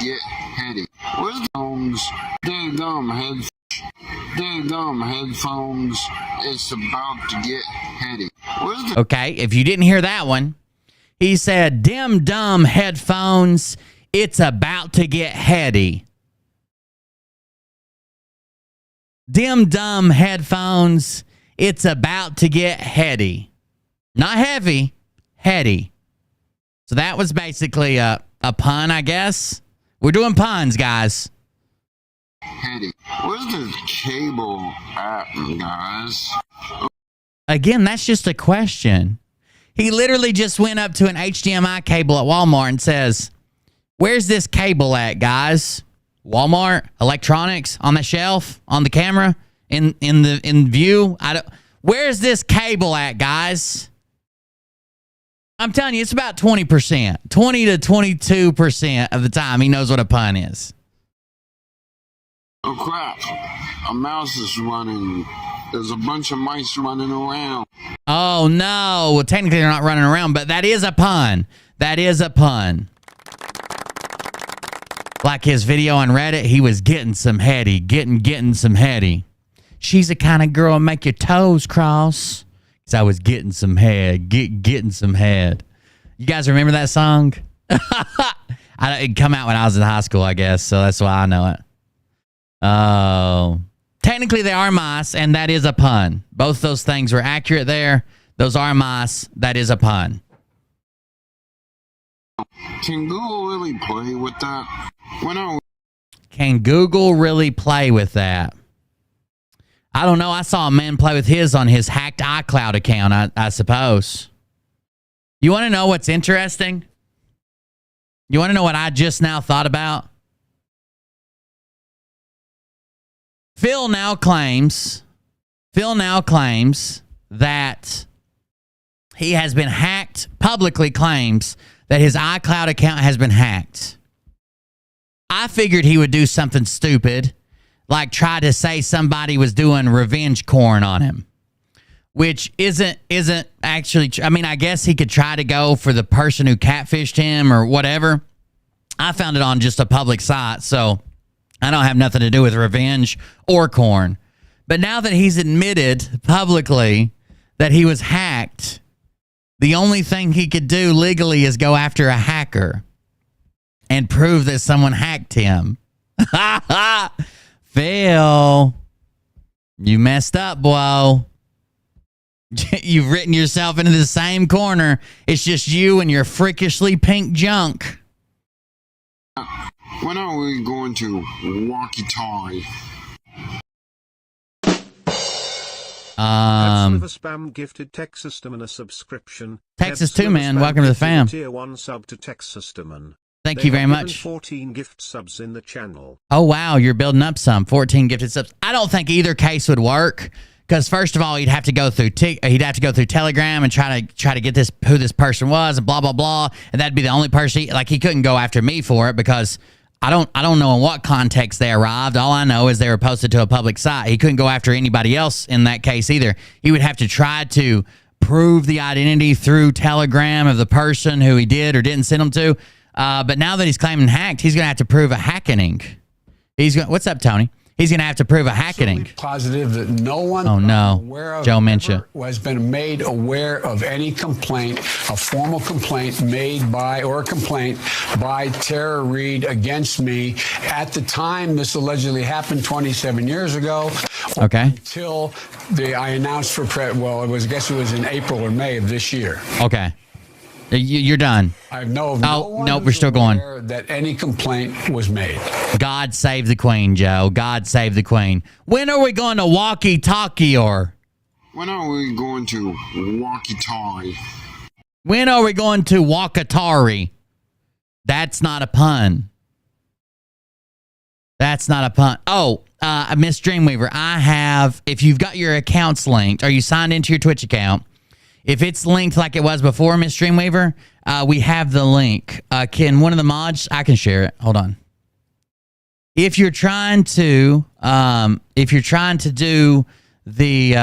get heady? Where's the phones? Dadgum headphones. It's about to get heady. Where's the Okay, if you didn't hear that one, he said, dim dumb headphones. It's about to get heady. Dim dumb headphones. It's about to get heady. Not heavy, heady. So that was basically a pun, I guess. We're doing puns, guys. heady? Where's the cable at, guys? Again, that's just a question. He literally just went up to an HDMI cable at Walmart and says, where's this cable at, guys? Walmart, electronics, on the shelf, on the camera, in view. Where's this cable at, guys? I'm telling you, it's about 20%. 20 to 22% of the time he knows what a pun is. Oh crap, a mouse is running. There's a bunch of mice running around. Oh no, well technically they're not running around, but that is a pun. That is a pun. Like his video on Reddit, he was getting some heady, getting some heady. She's the kind of girl make your toes cross. Cause I was getting some head, getting some head. You guys remember that song? It come out when I was in high school, I guess, so that's why I know it. Oh, technically they are mice, and that is a pun. Both those things were accurate there. Those are mice. That is a pun. Can Google really play with that? Can Google really play with that? I don't know. I saw a man play with his on his hacked iCloud account, I suppose. You want to know what's interesting? You want to know what I just now thought about? Phil now claims that he has been hacked, publicly claims that his iCloud account has been hacked. I figured he would do something stupid, like try to say somebody was doing revenge porn on him, which isn't actually, I mean, I guess he could try to go for the person who catfished him or whatever. I found it on just a public site, so I don't have nothing to do with revenge or corn. But now that he's admitted publicly that he was hacked, the only thing he could do legally is go after a hacker and prove that someone hacked him. Phil, you messed up, boy. You've written yourself into the same corner. It's just you and your freakishly pink junk. When are we going to walkie-talkie? With a spam gifted Tech System and a subscription. Texas too, man. Welcome to the fam. Tier 1 sub to Tech System. Thank you very much. 14 gift subs in the channel. Oh wow, you're building up some 14 gifted subs. I don't think either case would work because first of all, he'd have to go through Telegram and try to get this who this person was and blah blah blah, and that'd be the only person. Like he couldn't go after me for it because I don't know in what context they arrived. All I know is they were posted to a public site. He couldn't go after anybody else in that case either. He would have to try to prove the identity through Telegram of the person who he did or didn't send them to. But now that he's claiming hacked, he's going to have to prove a hackening. What's up, Tony? He's going to have to prove a hackening. Positive that no one aware of Joe Minshew has been made aware of any complaint, a formal complaint made by or a complaint by Tara Reid against me at the time this allegedly happened 27 years ago. Okay. Until I announced for I guess it was in April or May of this year. Okay. You're done. I know. Nope, we're still going. That any complaint was made. God save the Queen, Joe. God save the Queen. When are we going to walkie-talkie or? When are we going to walkie-talkie? When are we going to walk-atari? That's not a pun. That's not a pun. Oh, Miss Dreamweaver, I have, if you've got your accounts linked, or you signed into your Twitch account, if it's linked like it was before, Miss Dreamweaver, we have the link. Can one of the mods, I can share it. Hold on. If you're trying to do the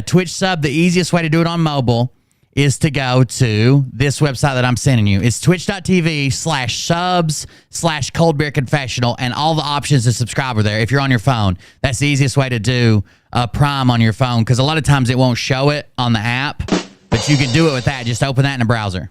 Twitch sub, the easiest way to do it on mobile is to go to this website that I'm sending you. It's twitch.tv/subs/coldbeerconfessional, and all the options to subscribe are there. If you're on your phone, that's the easiest way to do Prime on your phone, because a lot of times it won't show it on the app, but you can do it with that. Just open that in a browser.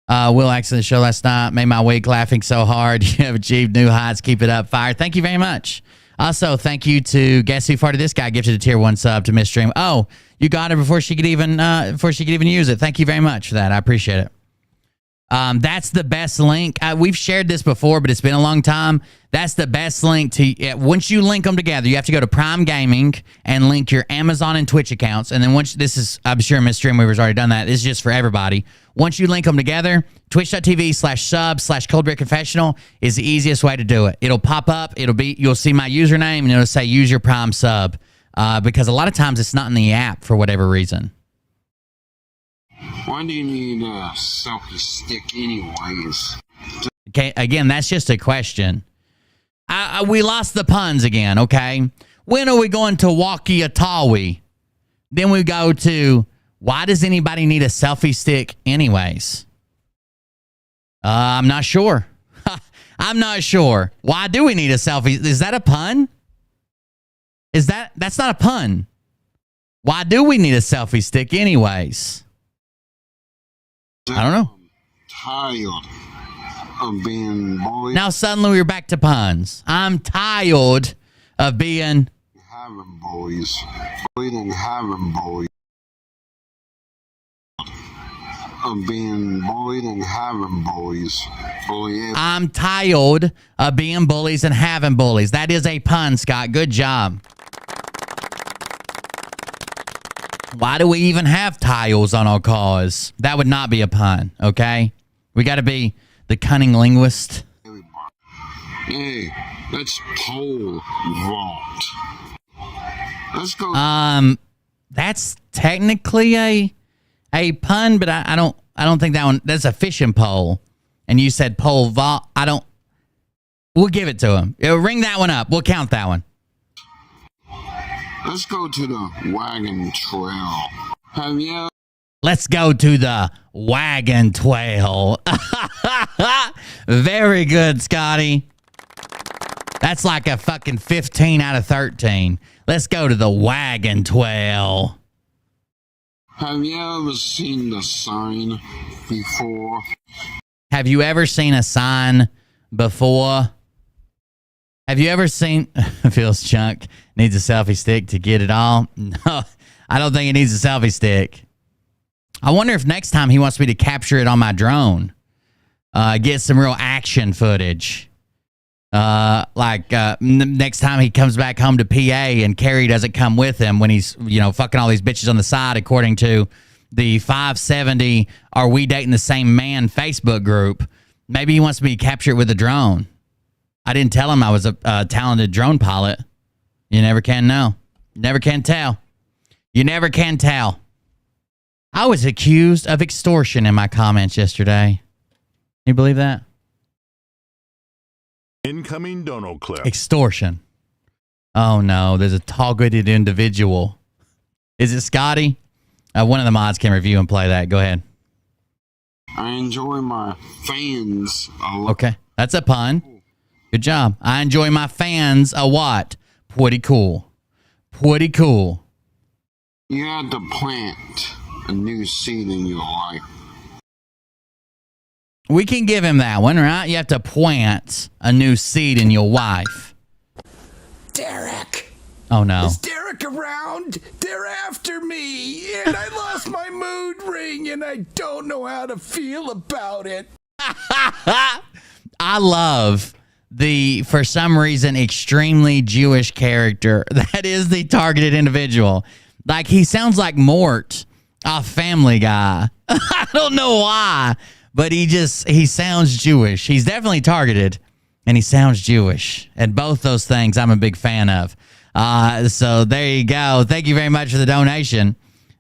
Will actually the show last night made my week laughing so hard. You have achieved new heights. Keep it up, fire. Thank you very much. Also, thank you to Guess Who Farted This Guy, gifted a tier 1 sub to Miss Dream. Oh, you got her before she could even use it. Thank you very much for that. I appreciate it. That's the best link. We've shared this before, but it's been a long time. That's the best link to. Once you link them together, you have to go to Prime Gaming and link your Amazon and Twitch accounts. And then once this is, I'm sure Miss Dreamweaver's already done that. This is just for everybody. Once you link them together, twitch.tv/sub/coldbeerconfessional is the easiest way to do it. It'll pop up. You'll see my username and it'll say use your Prime sub. Because a lot of times it's not in the app for whatever reason. Why do you need a selfie stick anyways? Okay, again, that's just a question. We lost the puns again, okay? When are we going to Walkie-a-Tawi? Then we go to, why does anybody need a selfie stick anyways? I'm not sure. I'm not sure. Why do we need a selfie? Is that a pun? That's not a pun. Why do we need a selfie stick anyways? I don't know. Tired of being bullied. Now suddenly we're back to puns. I'm tired of being having bullies. Bullied and having bullies. Of being bullied and having bullies. I'm tired of being bullies and having bullies. That is a pun, Scott. Good job. Why do we even have tiles on our cars? That would not be a pun, okay? We got to be the cunning linguist. Hey, that's pole vault. Let's go. That's technically a pun, but I don't think that one. That's a fishing pole, and you said pole vault. We'll give it to him. Ring that one up. We'll count that one. Let's go to the wagon trail. Let's go to the wagon trail. Very good, Scotty. That's like a fucking 15 out of 13. Let's go to the wagon trail. Have you ever seen the sign before? Have you ever seen a sign before? Have you ever seen Phil's Chunk needs a selfie stick to get it all? No, I don't think it needs a selfie stick. I wonder if next time he wants me to capture it on my drone. Get some real action footage. Next time he comes back home to PA and Carrie doesn't come with him when he's, fucking all these bitches on the side, according to the 570 Are We Dating the Same Man Facebook group. Maybe he wants me to capture it with a drone. I didn't tell him I was a talented drone pilot. You never can know. Never can tell. You never can tell. I was accused of extortion in my comments yesterday. You believe that? Incoming dono clip. Extortion. Oh no, there's a targeted individual. Is it Scotty? One of the mods can review and play that. Go ahead. I enjoy my fans a lot. Okay, that's a pun. Good job. I enjoy my fans a what? Pretty cool. Pretty cool. You had to plant a new seed in your life. We can give him that one, right? You have to plant a new seed in your wife. Derek. Oh, no. Is Derek around? They're after me, and I lost my mood ring, and I don't know how to feel about it. I love the, for some reason, extremely Jewish character that is the targeted individual. Like, he sounds like Mort, a Family Guy. I don't know why, but he sounds Jewish. He's definitely targeted, and he sounds Jewish. And both those things I'm a big fan of. So there you go. Thank you very much for the donation.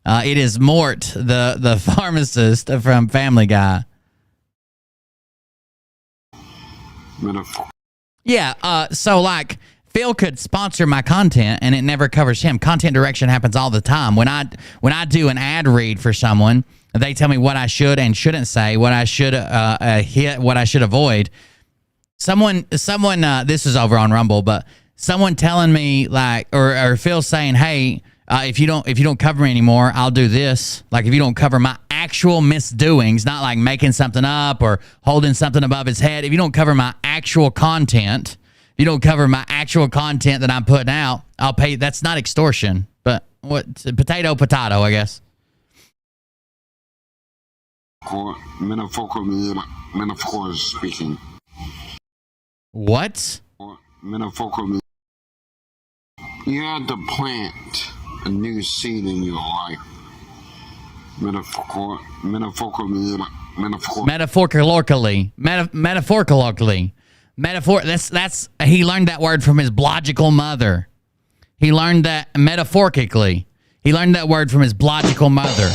It is Mort, the pharmacist from Family Guy. Yeah, so like Phil could sponsor my content and it never covers him. Content direction happens all the time. When I do an ad read for someone, they tell me what I should and shouldn't say, what I should hit, what I should avoid. Someone this is over on Rumble, but someone telling me like or Phil saying, "Hey, if you don't cover me anymore, I'll do this." Like if you don't cover my actual misdoings, not like making something up or holding something above his head. If you don't cover my actual content, if you don't cover my actual content that I'm putting out, I'll pay. That's not extortion, but what? Potato, I guess. Metaphorically speaking. What? Metaphorically, you had to plant a new seed in your life. Metaphorically. That's he learned that word from his blogical mother. He learned that metaphorically. He learned that word from his blogical mother.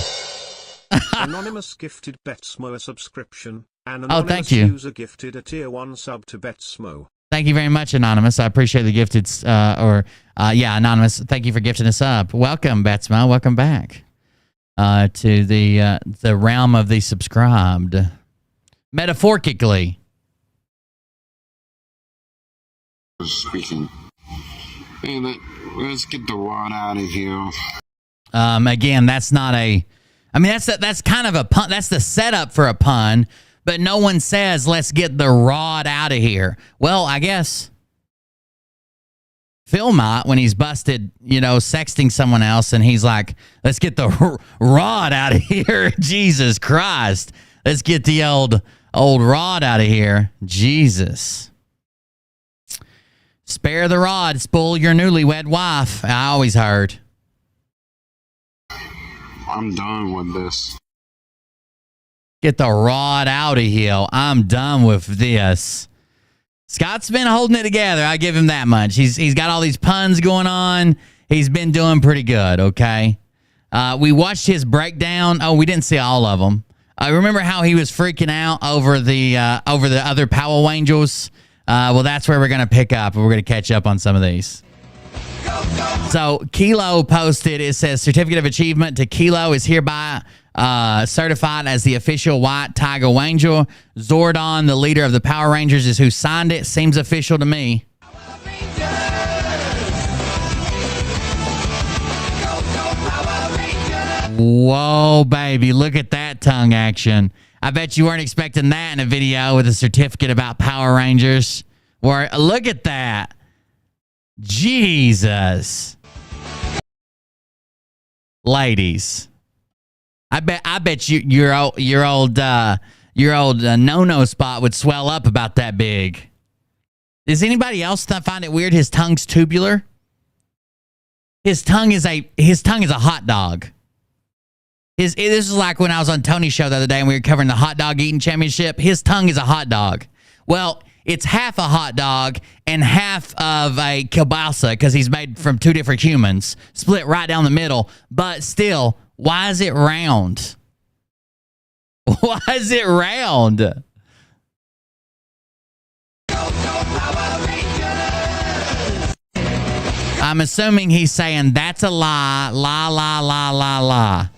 Anonymous gifted Betsmo a subscription. An anonymous thank you. user gifted a tier 1 sub to Betsmo. Thank you very much, Anonymous. I appreciate the gifted, Anonymous. Thank you for gifting us up. Welcome, Betsmo. Welcome back to the realm of the subscribed. Metaphorically. Speaking. Hey, let's get the rod out of here. Again, that's not a... I mean, that's kind of a pun. That's the setup for a pun, but no one says, let's get the rod out of here. Well, I guess Phil might when he's busted, sexting someone else, and he's like, let's get the rod out of here. Jesus Christ. Let's get the old rod out of here. Jesus. Spare the rod, spoil your newlywed wife. I always heard. I'm done with this. Get the rod out of here. I'm done with this. Scott's been holding it together. I give him that much. He's got all these puns going on. He's been doing pretty good, okay? We watched his breakdown. Oh, we didn't see all of them. I remember how he was freaking out over the other Power Angels. Well, that's where we're going to pick up, and we're going to catch up on some of these. So Kilo posted, it says, Certificate of Achievement to Kilo is hereby certified as the official White Tiger Angel. Zordon, the leader of the Power Rangers, is who signed it. Seems official to me. Whoa, baby. Look at that tongue action. I bet you weren't expecting that in a video with a certificate about Power Rangers. Look at that. Jesus. Ladies. I bet your old no-no spot would swell up about that big. Does anybody else find it weird his tongue's tubular? His tongue is a hot dog. This is like when I was on Tony's show the other day and we were covering the hot dog eating championship. His tongue is a hot dog. Well, it's half a hot dog and half of a kielbasa because he's made from two different humans, split right down the middle. But still, why is it round? Why is it round? I'm assuming he's saying that's a lie, la, la, la, la, la.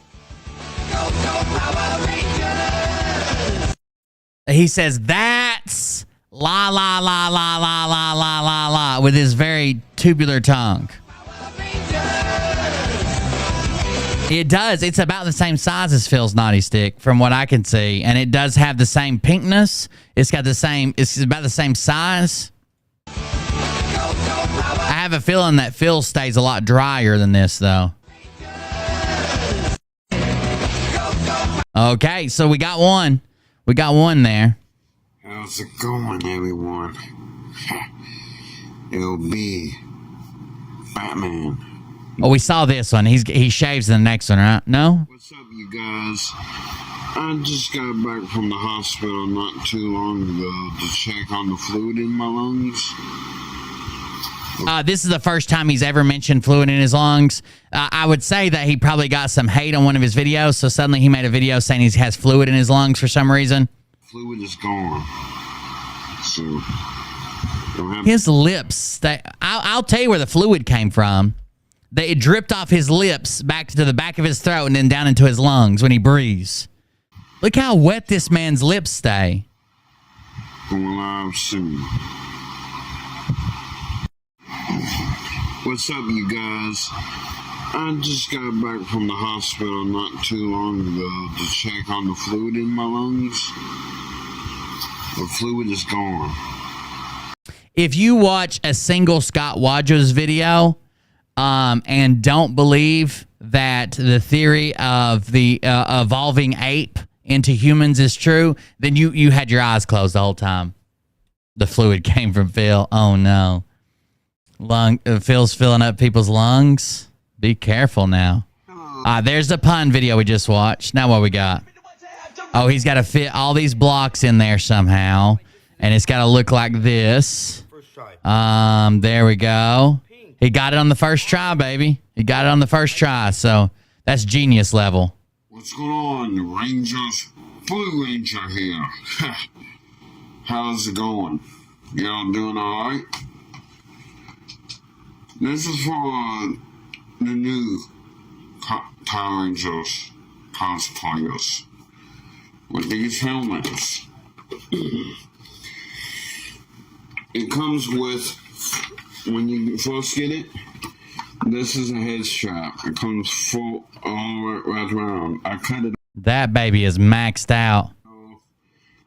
He says that's la, la, la, la, la, la, la, la, la, with his very tubular tongue. It does. It's about the same size as Phil's Naughty Stick, from what I can see. And it does have the same pinkness. It's about the same size. I have a feeling that Phil stays a lot drier than this, though. Okay, so we got one. We got one there. How's it going, everyone? It'll be Batman. Oh, we saw this one. He shaves in the next one, right? No? What's up, you guys? I just got back from the hospital not too long ago to check on the fluid in my lungs. This is the first time he's ever mentioned fluid in his lungs. I would say that he probably got some hate on one of his videos, so suddenly he made a video saying he has fluid in his lungs for some reason. Fluid is gone. So, his lips, I'll tell you where the fluid came from. It dripped off his lips back to the back of his throat and then down into his lungs when he breathes. Look how wet this man's lips stay. Going live soon. What's up, you guys? I just got back from the hospital not too long ago to check on the fluid in my lungs. The fluid is gone. If you watch a single Scott Wadjo's video and don't believe that the theory of the evolving ape into humans is true, then you had your eyes closed the whole time. The fluid came from Phil. Oh, no. Phil's filling up people's lungs. Be careful now. There's the pun video we just watched. Now what we got? Oh, he's got to fit all these blocks in there somehow. And it's got to look like this. There we go. He got it on the first try, baby. He got it on the first try. So that's genius level. What's going on, Rangers? Blue Ranger here. How's it going? Y'all doing all right? This is for the new Power Rangers cosplayers with these helmets. It comes with, when you first get it, this is a head strap. It comes full all right around. I cut it. That baby is maxed out.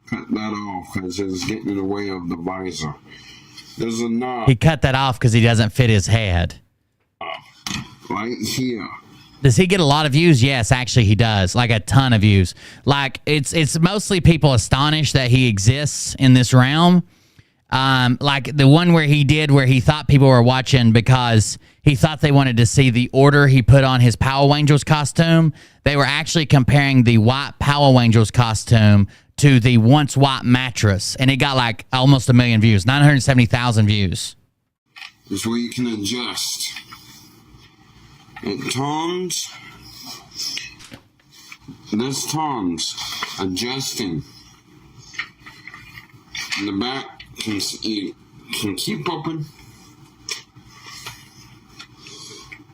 Cut that off because it's getting in the way of the visor. There's a knob. He cut that off because he doesn't fit his head. Right here. Does he get a lot of views? Yes, actually he does. Like a ton of views. Like it's mostly people astonished that he exists in this realm. Like the one where he thought people were watching because he thought they wanted to see the order he put on his Power Rangers costume. They were actually comparing the white Power Rangers costume to the once white mattress, and it got like almost 1 million views, 970,000 views. This is where you can adjust. It turns. This turns. Adjusting. In the back, you can keep open.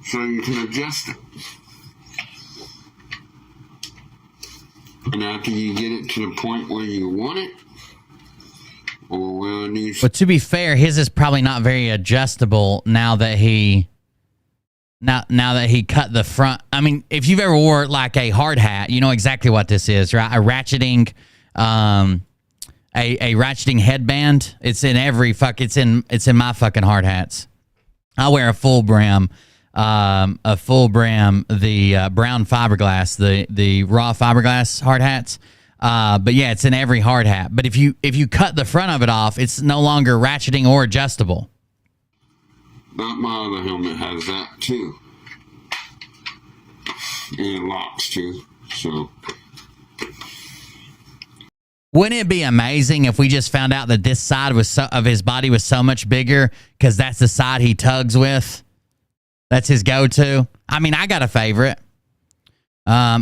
So you can adjust it. And after you get it to the point where you want it, or where it needs. But to be fair, his is probably not very adjustable now that he cut the front. I mean, if you've ever wore like a hard hat, you know exactly what this is, right? A ratcheting, a ratcheting headband. It's in every it's in my fucking hard hats. I wear a full brim. The brown fiberglass, the raw fiberglass hard hats. But yeah, it's in every hard hat. But if you cut the front of it off, it's no longer ratcheting or adjustable. That my other helmet has that too. And it locks too, so. Wouldn't it be amazing if we just found out that this side of his body was so much bigger because that's the side he tugs with? That's his go-to. I mean, I got a favorite. I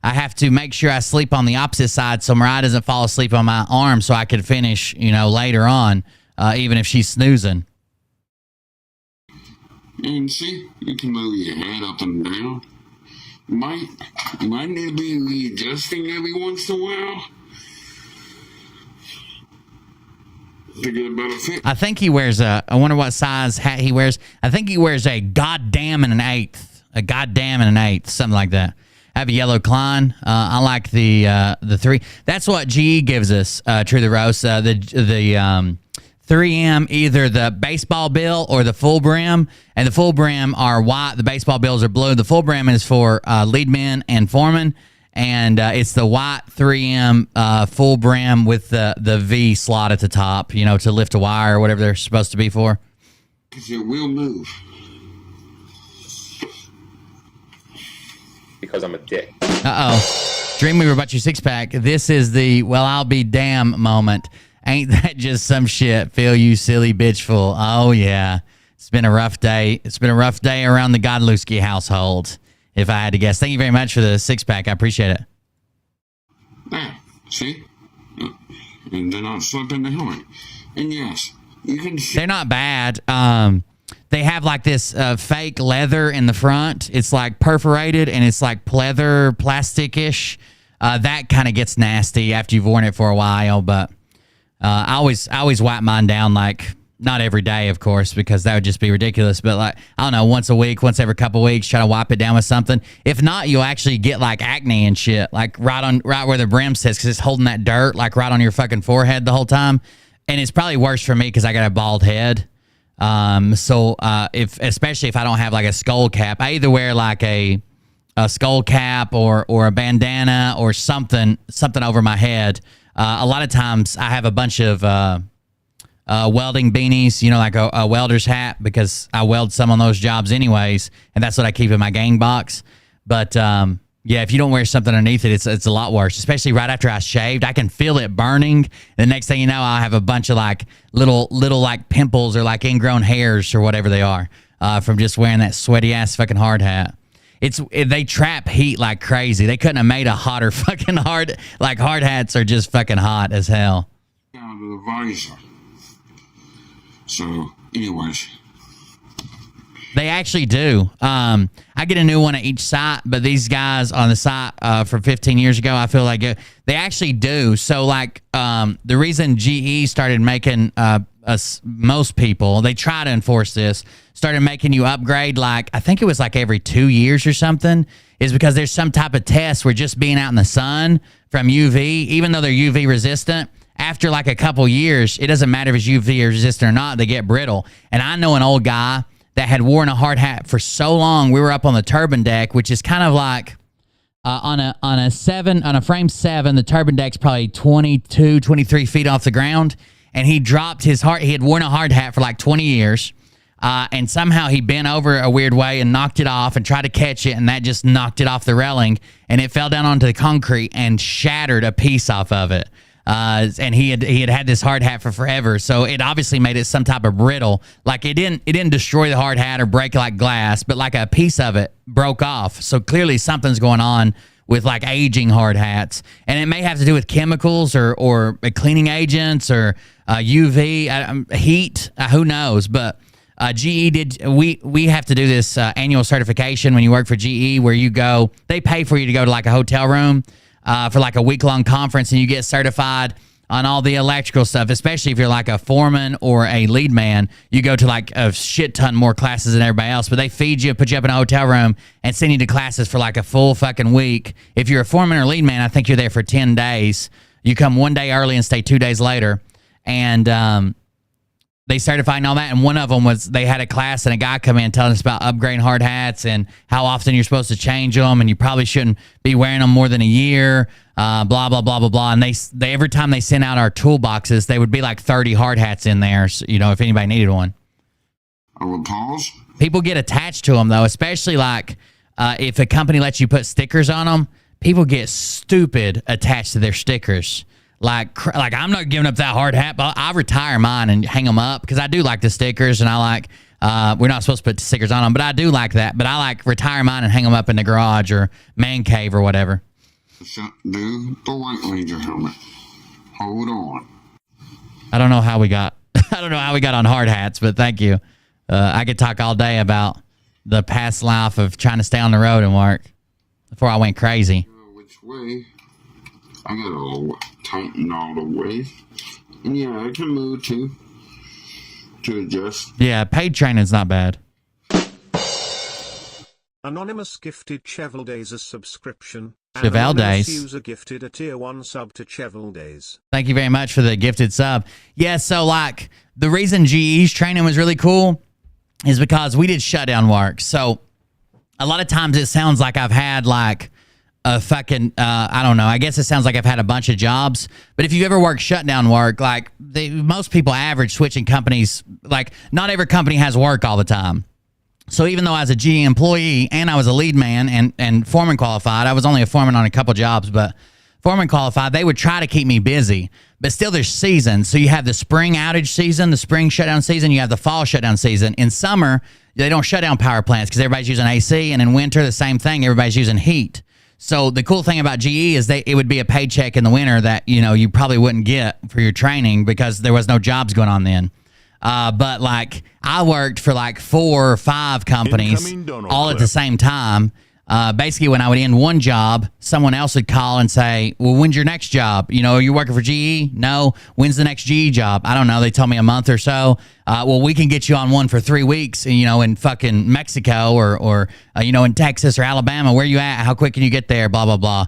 have to make sure I sleep on the opposite side so Mariah doesn't fall asleep on my arm so I could finish, later on, even if she's snoozing. And see, you can move your head up and down. You might need to be readjusting every once in a while to get a better fit. I think he wears I wonder what size hat he wears. I think he wears a goddamn and an eighth. A goddamn and an eighth, something like that. I have a yellow Klein. I like the 3. That's what GE gives us, True the Roast. The 3M, either the baseball bill or the full brim. And the full brim are white. The baseball bills are blue. The full brim is for lead men and foremen. And it's the white 3M full brim with the V slot at the top, to lift a wire or whatever they're supposed to be for. Because it will move. Because I'm a dick. Uh-oh. Dreamweaver about your six pack. This is the well, I'll be damn moment. Ain't that just some shit? Feel you silly bitch fool. Oh yeah. It's been a rough day. It's been a rough day around the Godlewski household, if I had to guess. Thank you very much for the six pack. I appreciate it. There, see? And they're not slipping the helmet. And yes, you can see. They're not bad. They have like this fake leather in the front. It's like perforated and it's like pleather, plastic-ish. That kind of gets nasty after you've worn it for a while. But I always wipe mine down, like not every day, of course, because that would just be ridiculous. But like, I don't know, once a week, once every couple weeks, try to wipe it down with something. If not, you'll actually get like acne and shit, like right where the brim sits, because it's holding that dirt like right on your fucking forehead the whole time. And it's probably worse for me because I got a bald head. Especially if I don't have like a skull cap, I either wear like a skull cap or a bandana or something over my head. A lot of times I have a bunch of welding beanies, you know, like a welder's hat, because I weld some on those jobs anyways, and that's what I keep in my gang box. But yeah, if you don't wear something underneath it, it's a lot worse, especially right after I shaved. I can feel it burning. The next thing you know, I'll have a bunch of like little like pimples or like ingrown hairs or whatever they are from just wearing that sweaty ass fucking hard hat. They trap heat like crazy. They couldn't have made a hotter fucking hard hats are just fucking hot as hell. Down to the visor. So, anyways. They actually do. I get a new one at each site, but these guys on the site from 15 years ago, I feel like they actually do. So, like, the reason GE started making most people, they try to enforce this, started making you upgrade, like, I think it was like every 2 years or something, is because there's some type of test where just being out in the sun from UV, even though they're UV resistant, after like a couple years, it doesn't matter if it's UV resistant or not, they get brittle. And I know an old guy that had worn a hard hat for so long. We were up on the turbine deck, which is kind of like on a frame 7, the turbine deck's probably 22, 23 feet off the ground. And he dropped his he had worn a hard hat for like 20 years. And somehow he bent over a weird way and knocked it off and tried to catch it. And that just knocked it off the railing. And it fell down onto the concrete and shattered a piece off of it. And he had this hard hat for forever, so it obviously made it some type of brittle. Like it didn't destroy the hard hat or break it like glass, but like a piece of it broke off. So clearly something's going on with like aging hard hats, and it may have to do with chemicals or cleaning agents or UV heat. Who knows? But GE did. We have to do this annual certification when you work for GE, where you go. They pay for you to go to like a hotel room. For like a week-long conference, and you get certified on all the electrical stuff, especially if you're like a foreman or a lead man. You go to like a shit ton more classes than everybody else, but they feed you, put you up in a hotel room, and send you to classes for like a full fucking week. If you're a foreman or lead man, I think you're there for 10 days. You come one day early and stay 2 days later, and they certified and all that. And one of them was they had a class and a guy come in telling us about upgrading hard hats and how often you're supposed to change them, and you probably shouldn't be wearing them more than a year, blah, blah, blah, blah, blah. And they every time they sent out our toolboxes, they would be like 30 hard hats in there, so, you know, if anybody needed one. I will pause. People get attached to them, though, especially like if a company lets you put stickers on them, people get stupid attached to their stickers. Like I'm not giving up that hard hat, but I retire mine and hang them up because I do like the stickers, and I like we're not supposed to put stickers on them, but I do like that. But I like retire mine and hang them up in the garage or man cave or whatever. Do the White Ranger helmet. Hold on. I don't know how we got on hard hats, but thank you. I could talk all day about the past life of trying to stay on the road and work before I went crazy. Which way? I got a little tighten all the way. And yeah, I can move to adjust. Yeah, paid training's not bad. Anonymous gifted Cheval Days a subscription. Cheval Days. User gifted a tier 1 sub to Cheval Days. Thank you very much for the gifted sub. Yeah, so like the reason GE's training was really cool is because we did shutdown work. So a lot of times it sounds like I've had like a fucking, I don't know, I guess it sounds like I've had a bunch of jobs. But if you've ever worked shutdown work, like most people average switching companies, like not every company has work all the time. So even though I was a GE employee and I was a lead man and foreman qualified, I was only a foreman on a couple jobs, but foreman qualified, they would try to keep me busy. But still, there's seasons. So you have the spring outage season, the spring shutdown season, you have the fall shutdown season. In summer, they don't shut down power plants because everybody's using AC, and in winter, the same thing, everybody's using heat. So the cool thing about GE is it would be a paycheck in the winter that, you know, you probably wouldn't get for your training because there was no jobs going on then. But like I worked for like 4 or 5 companies all at the same time. Basically, when I would end one job, someone else would call and say, well, when's your next job? You know, are you working for GE? No. When's the next GE job? I don't know. They told me a month or so. Well, we can get you on one for 3 weeks, you know, in fucking Mexico or you know, in Texas or Alabama. Where you at? How quick can you get there? Blah, blah, blah.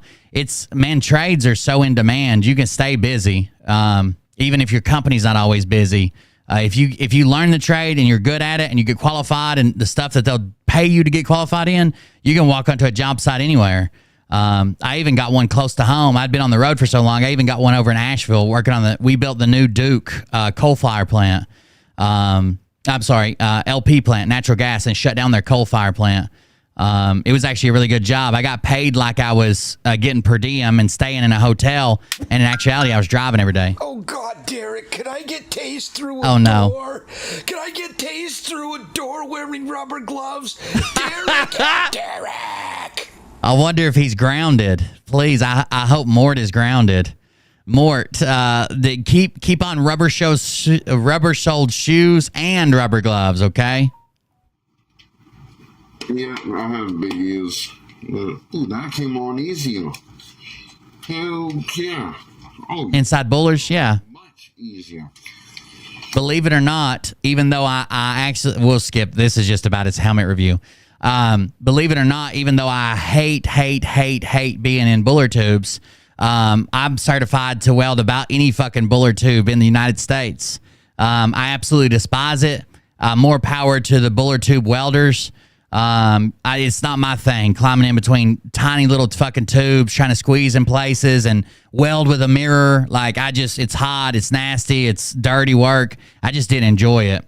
Man, trades are so in demand. You can stay busy, even if your company's not always busy. If you learn the trade and you're good at it and you get qualified and the stuff that they'll pay you to get qualified in, you can walk onto a job site anywhere. I even got one close to home. I'd been on the road for so long. I even got one over in Asheville working on we built the new Duke coal fire plant. LP plant, natural gas, and shut down their coal fire plant. It was actually a really good job. I got paid like I was getting per diem and staying in a hotel. And in actuality, I was driving every day. Oh, God, Derek, can I get tased through a door? No. Can I get tased through a door wearing rubber gloves? Derek! Derek! I wonder if he's grounded. Please, I hope Mort is grounded. Mort, keep on rubber-soled shoes and rubber gloves, okay? Yeah, I have big ears. Ooh, that came on easier. Hell yeah. Oh, inside bullers, yeah. Much easier. Believe it or not, even though I actually... We'll skip. This is just about his helmet review. Believe it or not, even though I hate being in buller tubes, I'm certified to weld about any fucking buller tube in the United States. I absolutely despise it. More power to the buller tube welders. It's not my thing, climbing in between tiny little fucking tubes, trying to squeeze in places and weld with a mirror. Like, it's hot, it's nasty, it's dirty work. I just didn't enjoy it.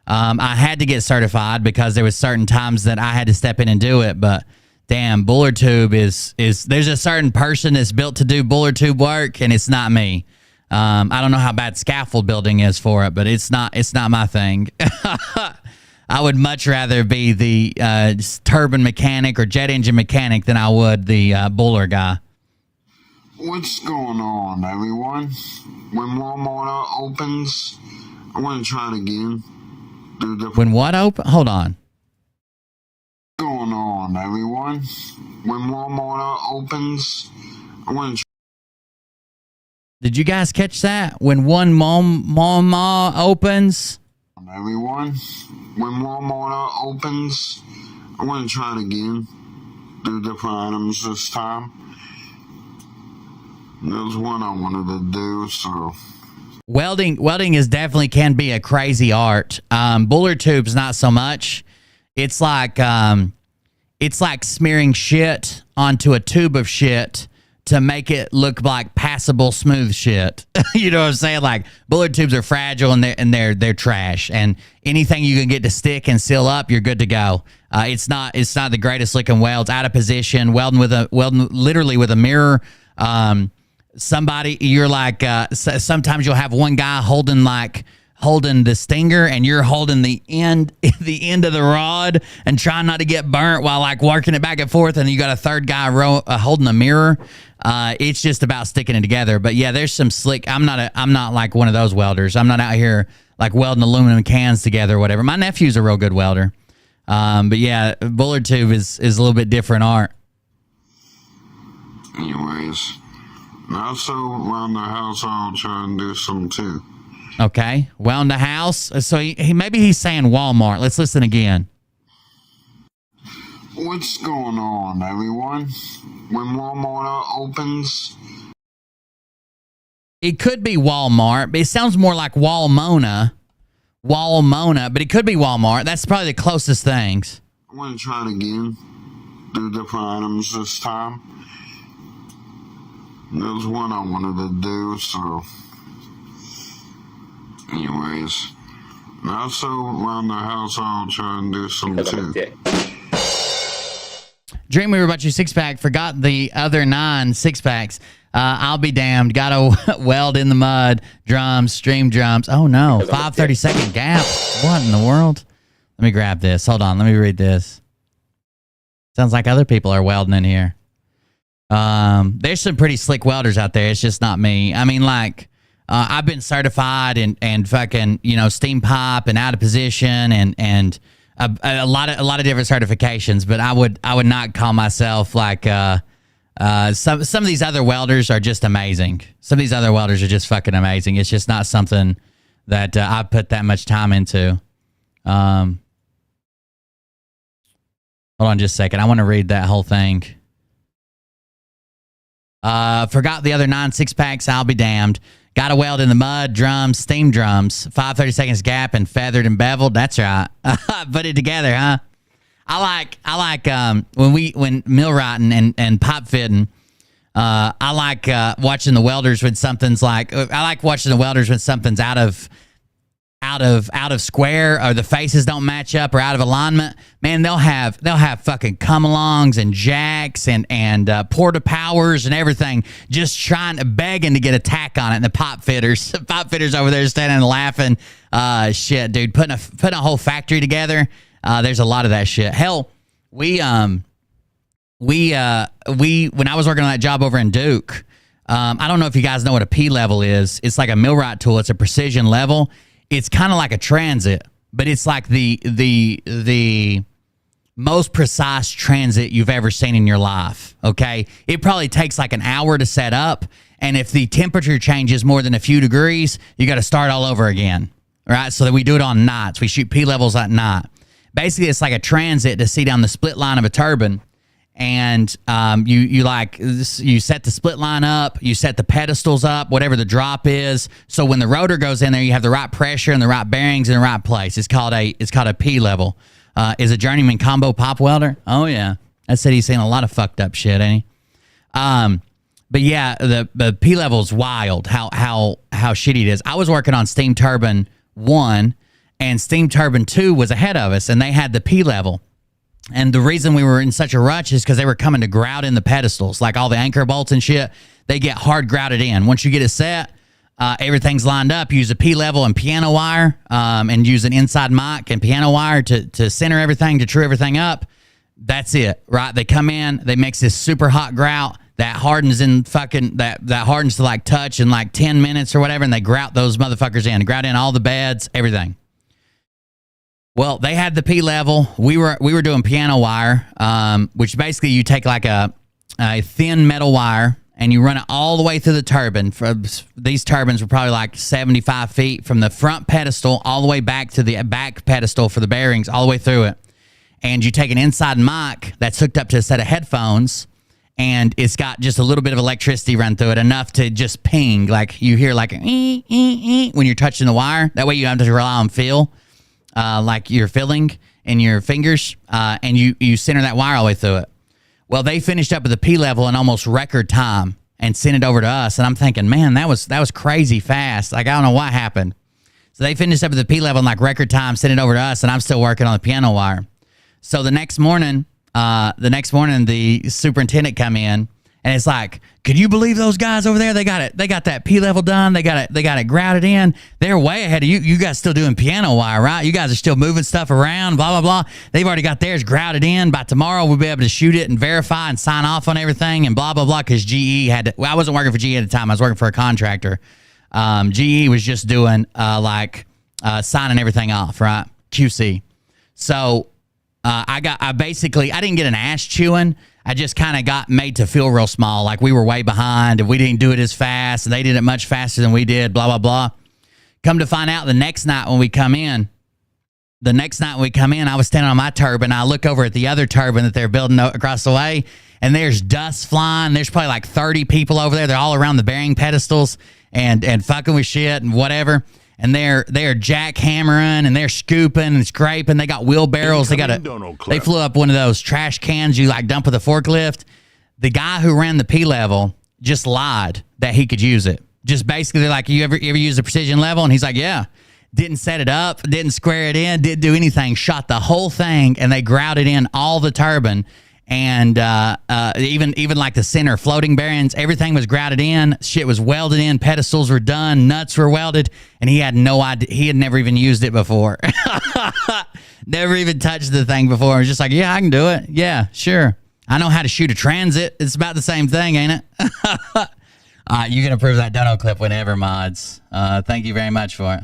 I had to get certified because there was certain times that I had to step in and do it, but damn, buller tube is there's a certain person that's built to do buller tube work, and it's not me. I don't know how bad scaffold building is for it, but it's not my thing. I would much rather be the turbine mechanic or jet engine mechanic than I would the buller guy. What's going on, everyone? When Walmart opens, I want to try it again. When what open? Hold on. What's going on, everyone? When Walmart opens, I want to. Did you guys catch that? When one mall opens. Everyone, when Walmart opens, I want to try it again. Do different items this time. There's one I wanted to do, so. Welding is definitely can be a crazy art. Buller tubes, not so much. It's like smearing shit onto a tube of shit to make it look like passable, smooth shit. You know what I'm saying? Like, buller tubes are fragile and they're trash. And anything you can get to stick and seal up, you're good to go. It's not the greatest looking welds, out of position, welding literally with a mirror. You're like, sometimes you'll have one guy holding the stinger and you're holding the end of the rod and trying not to get burnt while like working it back and forth, and you got a third guy holding a mirror. It's just about sticking it together. But yeah, there's some slick. I'm not like one of those welders. I'm not out here like welding aluminum cans together or whatever. My nephew's a real good welder. But yeah, buller tube is a little bit different art. Anyways, also around the house I'll try and do some too. Okay, well in the house. So maybe he's saying Walmart. Let's listen again. What's going on, everyone? When Walmart opens, it could be Walmart, but it sounds more like Walmona, but it could be Walmart. That's probably the closest things. I want to try it again. Do different items this time. There's one I wanted to do, so. Anyways, I also around the house, I'll try and do some too. Dream we were about your 6-pack. Forgot the other 9 6-packs. I'll be damned. Gotta weld in the mud. Drums, stream drums. Oh no. 5:30-second gap. What in the world? Let me grab this. Hold on. Let me read this. Sounds like other people are welding in here. There's some pretty slick welders out there. It's just not me. I mean, like, I've been certified and fucking, you know, steam pipe and out of position and a lot of different certifications, but I would not call myself like some of these other welders are just amazing. Some of these other welders are just fucking amazing. It's just not something that I put that much time into. Hold on just a second. I want to read that whole thing. Forgot the other 9 6-packs. I'll be damned. Got to weld in the mud, drums, steam drums, 5:30 seconds gap, and feathered and beveled. That's right. Put it together, huh? I like when millwrighting and pipe fitting. I like watching the welders when something's like. I like watching the welders when something's out of square, or the faces don't match up, or out of alignment. Man, they'll have fucking come-alongs and jacks and porta powers and everything, just begging to get a tack on it. And the pipe fitters over there standing and laughing. Shit, dude, putting a whole factory together. There's a lot of that shit. Hell, when I was working on that job over in Duke, I don't know if you guys know what a P level is. It's like a millwright tool. It's a precision level. It's kind of like a transit, but it's like the most precise transit you've ever seen in your life, okay? It probably takes like an hour to set up, and if the temperature changes more than a few degrees, you got to start all over again, right? So that we do it on nights. We shoot P levels at night. Basically, it's like a transit to see down the split line of a turbine. And you set the split line up, you set the pedestals up, whatever the drop is. So when the rotor goes in there, you have the right pressure and the right bearings in the right place. It's called a P level. Is a journeyman combo pop welder? Oh yeah, I said he's seen a lot of fucked up shit, ain't he? But yeah, the P level's wild. How shitty it is. I was working on steam turbine 1, and steam turbine 2 was ahead of us, and they had the P level. And the reason we were in such a rush is because they were coming to grout in the pedestals, like all the anchor bolts and shit. They get hard grouted in. Once you get it set, everything's lined up. Use a P level and piano wire, and use an inside mic and piano wire to center everything, to true everything up. That's it, right? They come in, they mix this super hot grout that hardens in fucking that hardens to like touch in like 10 minutes or whatever, and they grout those motherfuckers in. Grout in all the beds, everything. Well, they had the P level. We were doing piano wire, which basically you take like a thin metal wire and you run it all the way through the turbine. These turbines were probably like 75 feet from the front pedestal all the way back to the back pedestal for the bearings, all the way through it. And you take an inside mic that's hooked up to a set of headphones, and it's got just a little bit of electricity run through it, enough to just ping, like you hear like when you're touching the wire. That way you don't have to rely on feel. Like you're filling in your fingers, and you center that wire all the way through it. Well, they finished up with the P level in almost record time and sent it over to us. And I'm thinking, man, that was crazy fast. Like, I don't know what happened. So they finished up with the P level in like record time, sent it over to us, and I'm still working on the piano wire. So the next morning, the superintendent come in, and it's like, could you believe those guys over there? They got it. They got that P level done. They got it grouted in. They're way ahead of you. You guys still doing piano wire, right? You guys are still moving stuff around, blah, blah, blah. They've already got theirs grouted in. By tomorrow, we'll be able to shoot it and verify and sign off on everything and blah, blah, blah. Because GE had to, well, I wasn't working for GE at the time. I was working for a contractor. GE was just doing signing everything off, right? QC. So I didn't get an ass chewing. I just kind of got made to feel real small, like we were way behind and we didn't do it as fast and they did it much faster than we did, blah, blah, blah. Come to find out the next night when we come in, I was standing on my turbine. I look over at the other turbine that they're building across the way, and there's dust flying. There's probably like 30 people over there. They're all around the bearing pedestals and fucking with shit and whatever. And they're jackhammering and they're scooping and scraping. They got wheelbarrows. They flew up one of those trash cans you like dump with a forklift. The guy who ran the P level just lied that he could use it. Just basically, they're like, you ever use a precision level? And he's like, yeah. didn't set it up, didn't square it in, didn't do anything, shot the whole thing, and they grouted in all the turbine. And even like the center floating bearings, everything was grouted in. Shit was welded in. Pedestals were done. Nuts were welded. And he had no idea. He had never even used it before. Never even touched the thing before. He was just like, yeah, I can do it. Yeah, sure. I know how to shoot a transit. It's about the same thing, ain't it? You can approve that dono clip whenever, mods. Thank you very much for it.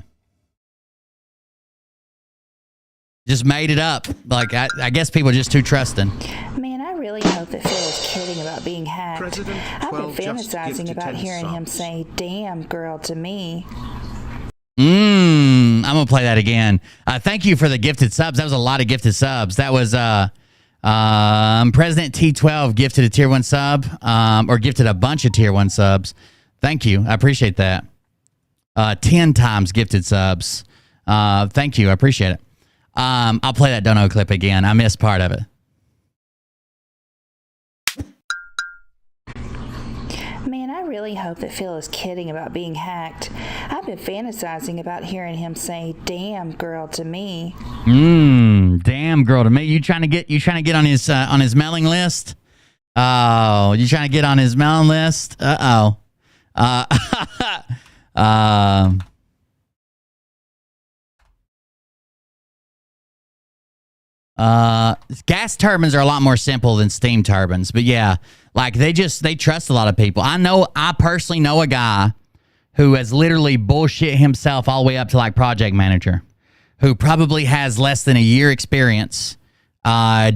Just made it up. Like, I guess people are just too trusting. Man, I really hope that Phil is kidding about being hacked. I've been fantasizing about hearing him say, damn girl to me. I'm going to play that again. Thank you for the gifted subs. That was a lot of gifted subs. That was President T12 gifted a tier 1 sub, or gifted a bunch of tier 1 subs. Thank you. I appreciate that. 10 times gifted subs. Thank you. I appreciate it. I'll play that dono clip again. I missed part of it. Man, I really hope that Phil is kidding about being hacked. I've been fantasizing about hearing him say, damn girl to me. Damn girl to me. You trying to get on his mailing list? Oh, you trying to get on his mailing list? Gas turbines are a lot more simple than steam turbines, but yeah, like they trust a lot of people. I personally know a guy who has literally bullshit himself all the way up to like project manager, who probably has less than a year experience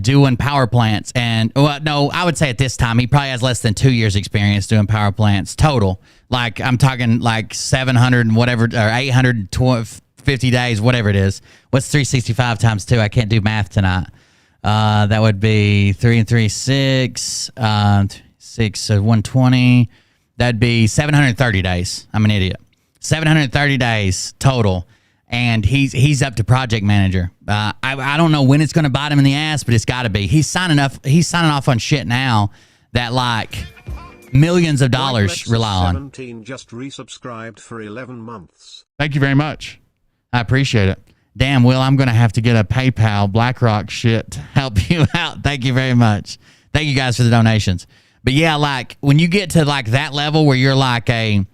doing power plants. And no, I would say at this time he probably has less than 2 years experience doing power plants total. Like I'm talking like 700 and whatever, or 850 days, whatever it is. What's 365 times 2? I can't do math tonight. That would be 3 and 3, 6. 6, so 120. That'd be 730 days. I'm an idiot. 730 days total. And he's up to project manager. I don't know when it's going to bite him in the ass, but it's got to be. He's signing off on shit now that like millions of dollars rely on. 17 just resubscribed for 11 months. Thank you very much. I appreciate it. Damn, Will, I'm going to have to get a PayPal BlackRock shit to help you out. Thank you very much. Thank you guys for the donations. But yeah, like when you get to like that level where you're like a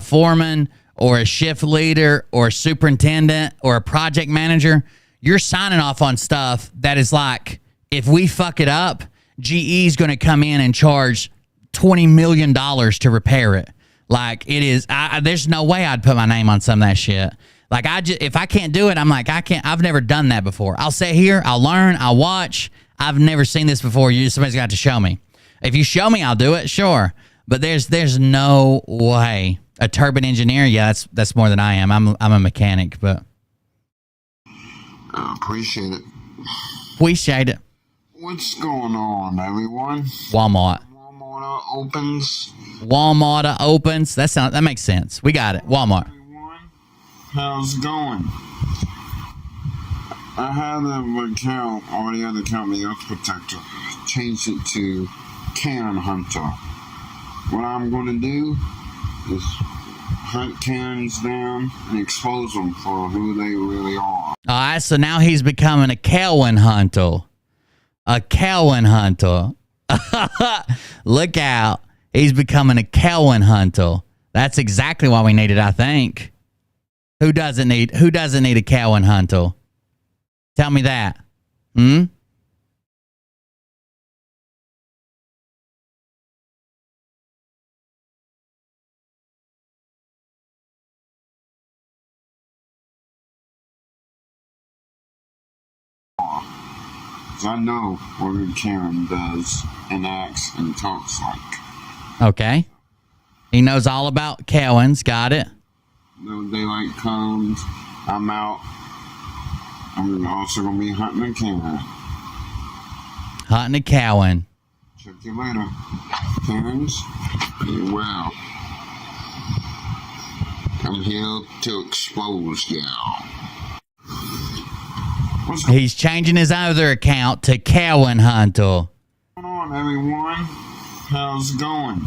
foreman or a shift leader or a superintendent or a project manager, you're signing off on stuff that is like, if we fuck it up, GE is going to come in and charge $20 million to repair it. Like it is, there's no way I'd put my name on some of that shit. Like if I can't do it, I'm like, I've never done that before. I'll sit here, I'll learn, I'll watch. I've never seen this before. Somebody's got to show me. If you show me, I'll do it, sure. But there's no way. A turbine engineer, yeah, that's more than I am. I'm a mechanic, but appreciate it. Appreciate it. What's going on, everyone? Walmart opens. Walmart opens. That makes sense. We got it. Walmart. How's it going? I had an account, already had an account with the Earth Protector. Changed it to Can Hunter. What I'm going to do is hunt cans down and expose them for who they really are. All right, so now he's becoming a Kelvin hunter. A Kelvin hunter. Look out. He's becoming a Kelvin hunter. That's exactly what we needed, I think. Who doesn't need a Kelvin hunter? Tell me that. I know what Karen does and acts and talks like. Okay. He knows all about Kelvins. Got it. No daylight comes. I'm out. I'm also going to be hunting a Karen. Hunting a Kelvin. Check you later. Karens, be well. I'm here to expose y'all. He's changing his other account to Kelvin Hunter. What's going on, everyone? How's it going?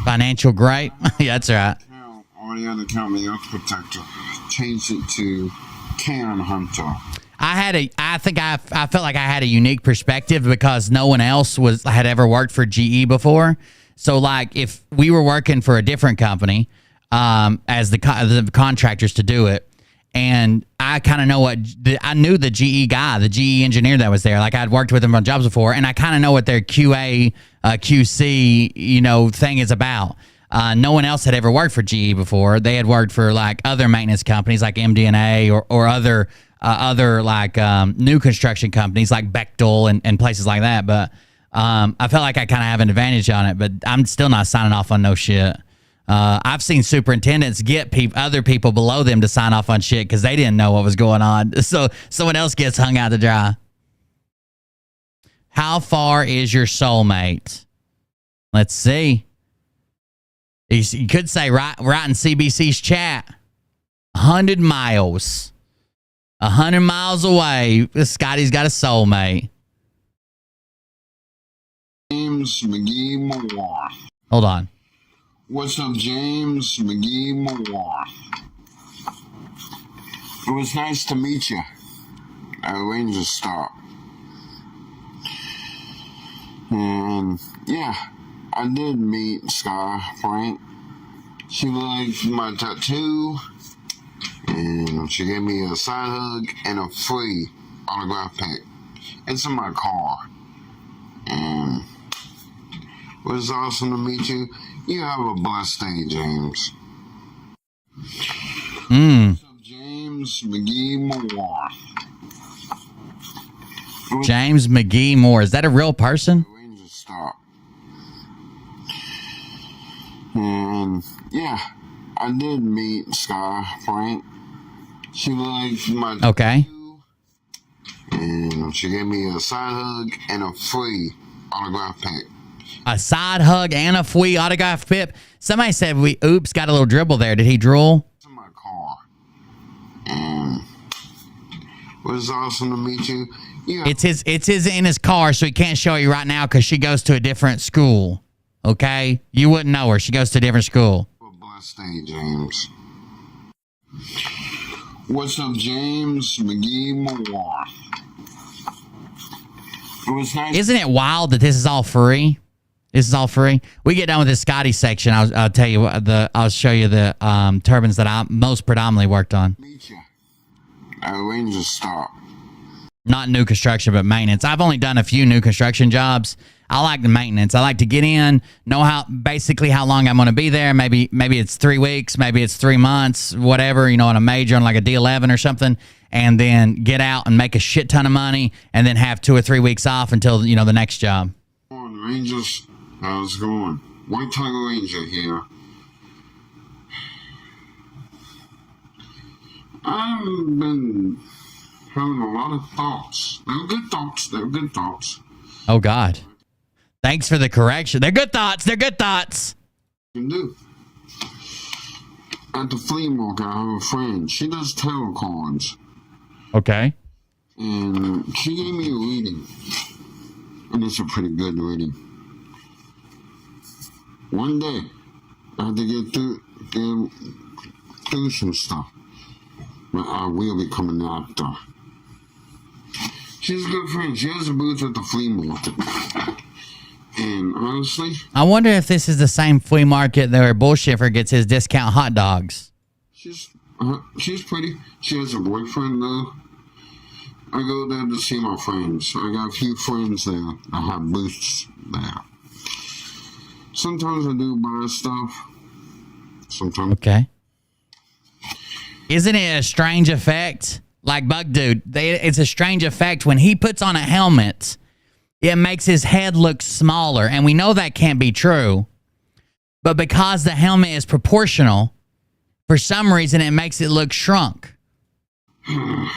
Financial great? Yeah, that's right. Already had an account with the Earth Protector. changed it to can hunter. I felt like I had a unique perspective because no one else had ever worked for GE before. So like if we were working for a different company, as the contractors to do it, and I kind of know I knew the GE guy, the GE engineer that was there. Like I'd worked with him on jobs before, and I kind of know what their QA, QC, thing is about. No one else had ever worked for GE before. They had worked for like other maintenance companies like MD&A or other like new construction companies like Bechtel and places like that. But I felt like I kind of have an advantage on it, but I'm still not signing off on no shit. I've seen superintendents get other people below them to sign off on shit because they didn't know what was going on. So someone else gets hung out to dry. How far is your soulmate? Let's see. You could say right in CBC's chat, 100 miles. 100 miles away, Scotty's got a soulmate. James McGee Moore. Hold on. What's up, James McGee Moore? It was nice to meet you at Ranger Stop. And yeah, I did meet Sky Frank. She liked my tattoo, and she gave me a side hug and a free autograph pic. It's in my car. And it was awesome to meet you. You have a blessed day, James. What's up, James McGee Moore? James McGee Moore. Is that a real person? Ranger Stop. And yeah, I did meet Sky Frank. She liked my tattoo, and she gave me a side hug and a free autograph pic. A side hug and a free autograph pic. Somebody said got a little dribble there. Did he drool? It's in my car. And it was awesome to meet you. It's his in his car, so he can't show you right now because she goes to a different school. Okay? You wouldn't know her. She goes to a different school. Have a blessed day, James. What's up, James McGee Moore? It was nice. Isn't it wild that this is all free? This is all free. We get done with this Scotty section. I'll tell you I'll show you the turbines that I most predominantly worked on. Meet you at Ranger Stop. Not new construction, but maintenance. I've only done a few new construction jobs. I like the maintenance. I like to get in, know basically how long I'm going to be there. Maybe it's 3 weeks, maybe it's 3 months, whatever. On a major on like a D11 or something, and then get out and make a shit ton of money, and then have 2 or 3 weeks off until the next job. Come on, Rangers. How's it going? White Tiger Ranger here. I've been having a lot of thoughts. They're good thoughts. They're good thoughts. Oh, God. Thanks for the correction. They're good thoughts. They're good thoughts. You do. At the flea market, I have a friend. She does tarot cards. Okay. And she gave me a reading. And it's a pretty good reading. One day, I had to get through some stuff. But I will be coming after. She's a good friend. She has a booth at the flea market. And honestly, I wonder if this is the same flea market where Bullshiffer gets his discount hot dogs. She's pretty. She has a boyfriend though. I go there to see my friends. I got a few friends there. I have booths there. Sometimes I do buy stuff. Sometimes. Okay. Isn't it a strange effect? Like Bug Dude, it's a strange effect when he puts on a helmet. It makes his head look smaller, and we know that can't be true. But because the helmet is proportional, for some reason it makes it look shrunk. I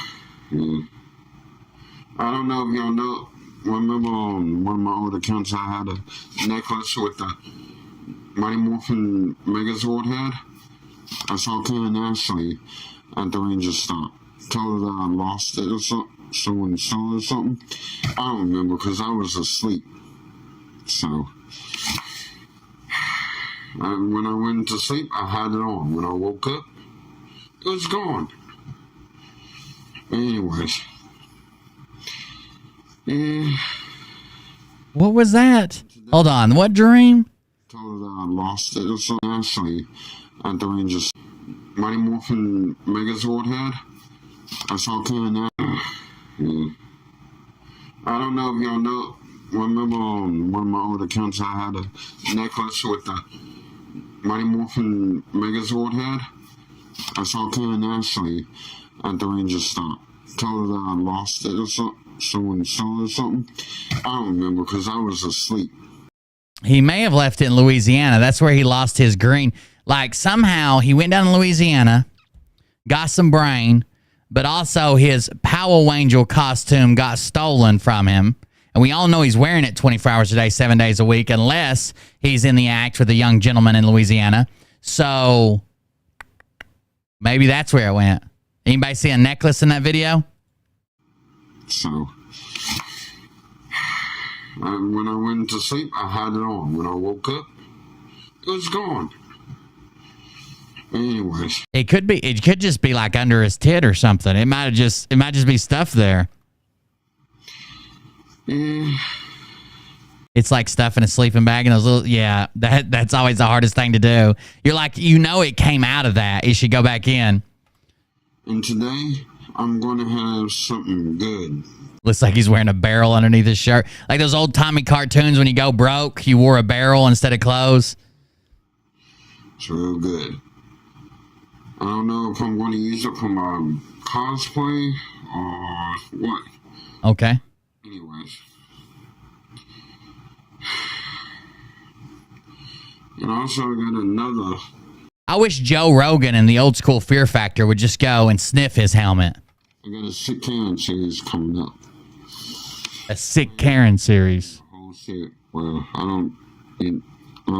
don't know if y'all know. Remember on one of my old accounts I had a necklace with the Mighty Morphin Megazord head? I saw Karen Ashley at the Ranger Stop. Told her that I lost it or something. Someone stole it or something. I don't remember because I was asleep. So, when I went to sleep, I had it on. When I woke up, It was gone. Anyways. Yeah. What was that? Hold on. What dream? Told her that I lost it or something. Actually, at the Rangers. Mighty Morphin Megazord had. I saw killing that. Yeah. I don't know if y'all know. Remember on one of my old accounts I had a necklace with the Mighty Morphin Megazord had. I saw Karen Ashley at the Ranger stop. Told her that I lost it or something. Someone stole it or something. I don't remember because I was asleep. He may have left it in Louisiana. That's where he lost his green. Like somehow he went down to Louisiana, got some brain, but also his Power Angel costume got stolen from him. And we all know he's wearing it 24 hours a day, 7 days a week, unless he's in the act with a young gentleman in Louisiana. So maybe that's where it went. Anybody see a necklace in that video? So, when I went to sleep, I had it on. When I woke up, it was gone. Anyways. It could just be like under his tit or something. It might just be stuff there. Yeah. It's like stuff in a sleeping bag and those little, yeah, that's always the hardest thing to do. You're like, it came out of that. It should go back in. And today, I'm going to have something good. Looks like he's wearing a barrel underneath his shirt. Like those old Tommy cartoons when you go broke, you wore a barrel instead of clothes. It's real good. I don't know if I'm going to use it for my cosplay or what. Okay. Anyways. And also I got another. I wish Joe Rogan and the old school Fear Factor would just go and sniff his helmet. I got a Sick Karen series coming up. A Sick Karen series. Whole shit. Well, I don't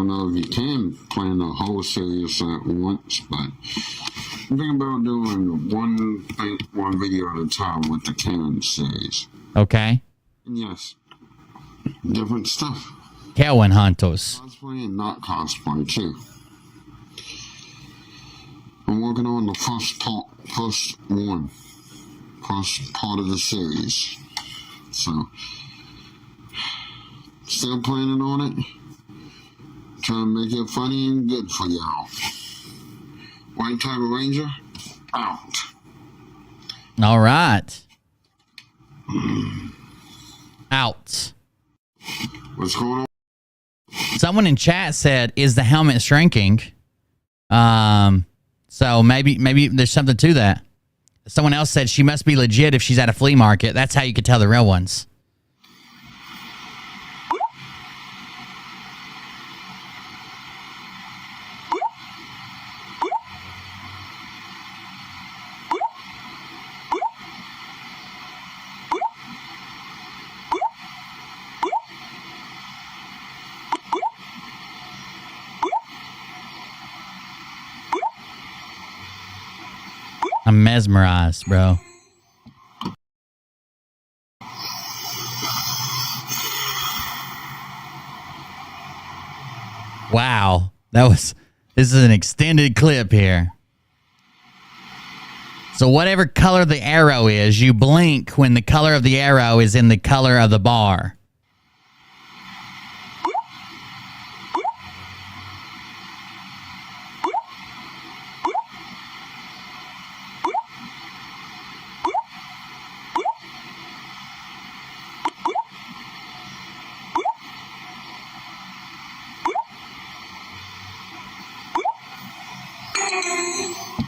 know if you can plan a whole series at once, but I'm thinking about doing one video at a time with the Karen series. Okay. And yes, different stuff. Kelwin Hunters. Cosplay and not cosplay too. I'm working on the first part of the series. So, still planning on it. Trying to make it funny and good for y'all. White Tiger Ranger, out. All right. Out. What's going on? Someone in chat said, "Is the helmet shrinking?" So maybe there's something to that. Someone else said she must be legit if she's at a flea market. That's how you could tell the real ones. I'm mesmerized, bro. Wow. This is an extended clip here. So whatever color the arrow is, you blink when the color of the arrow is in the color of the bar.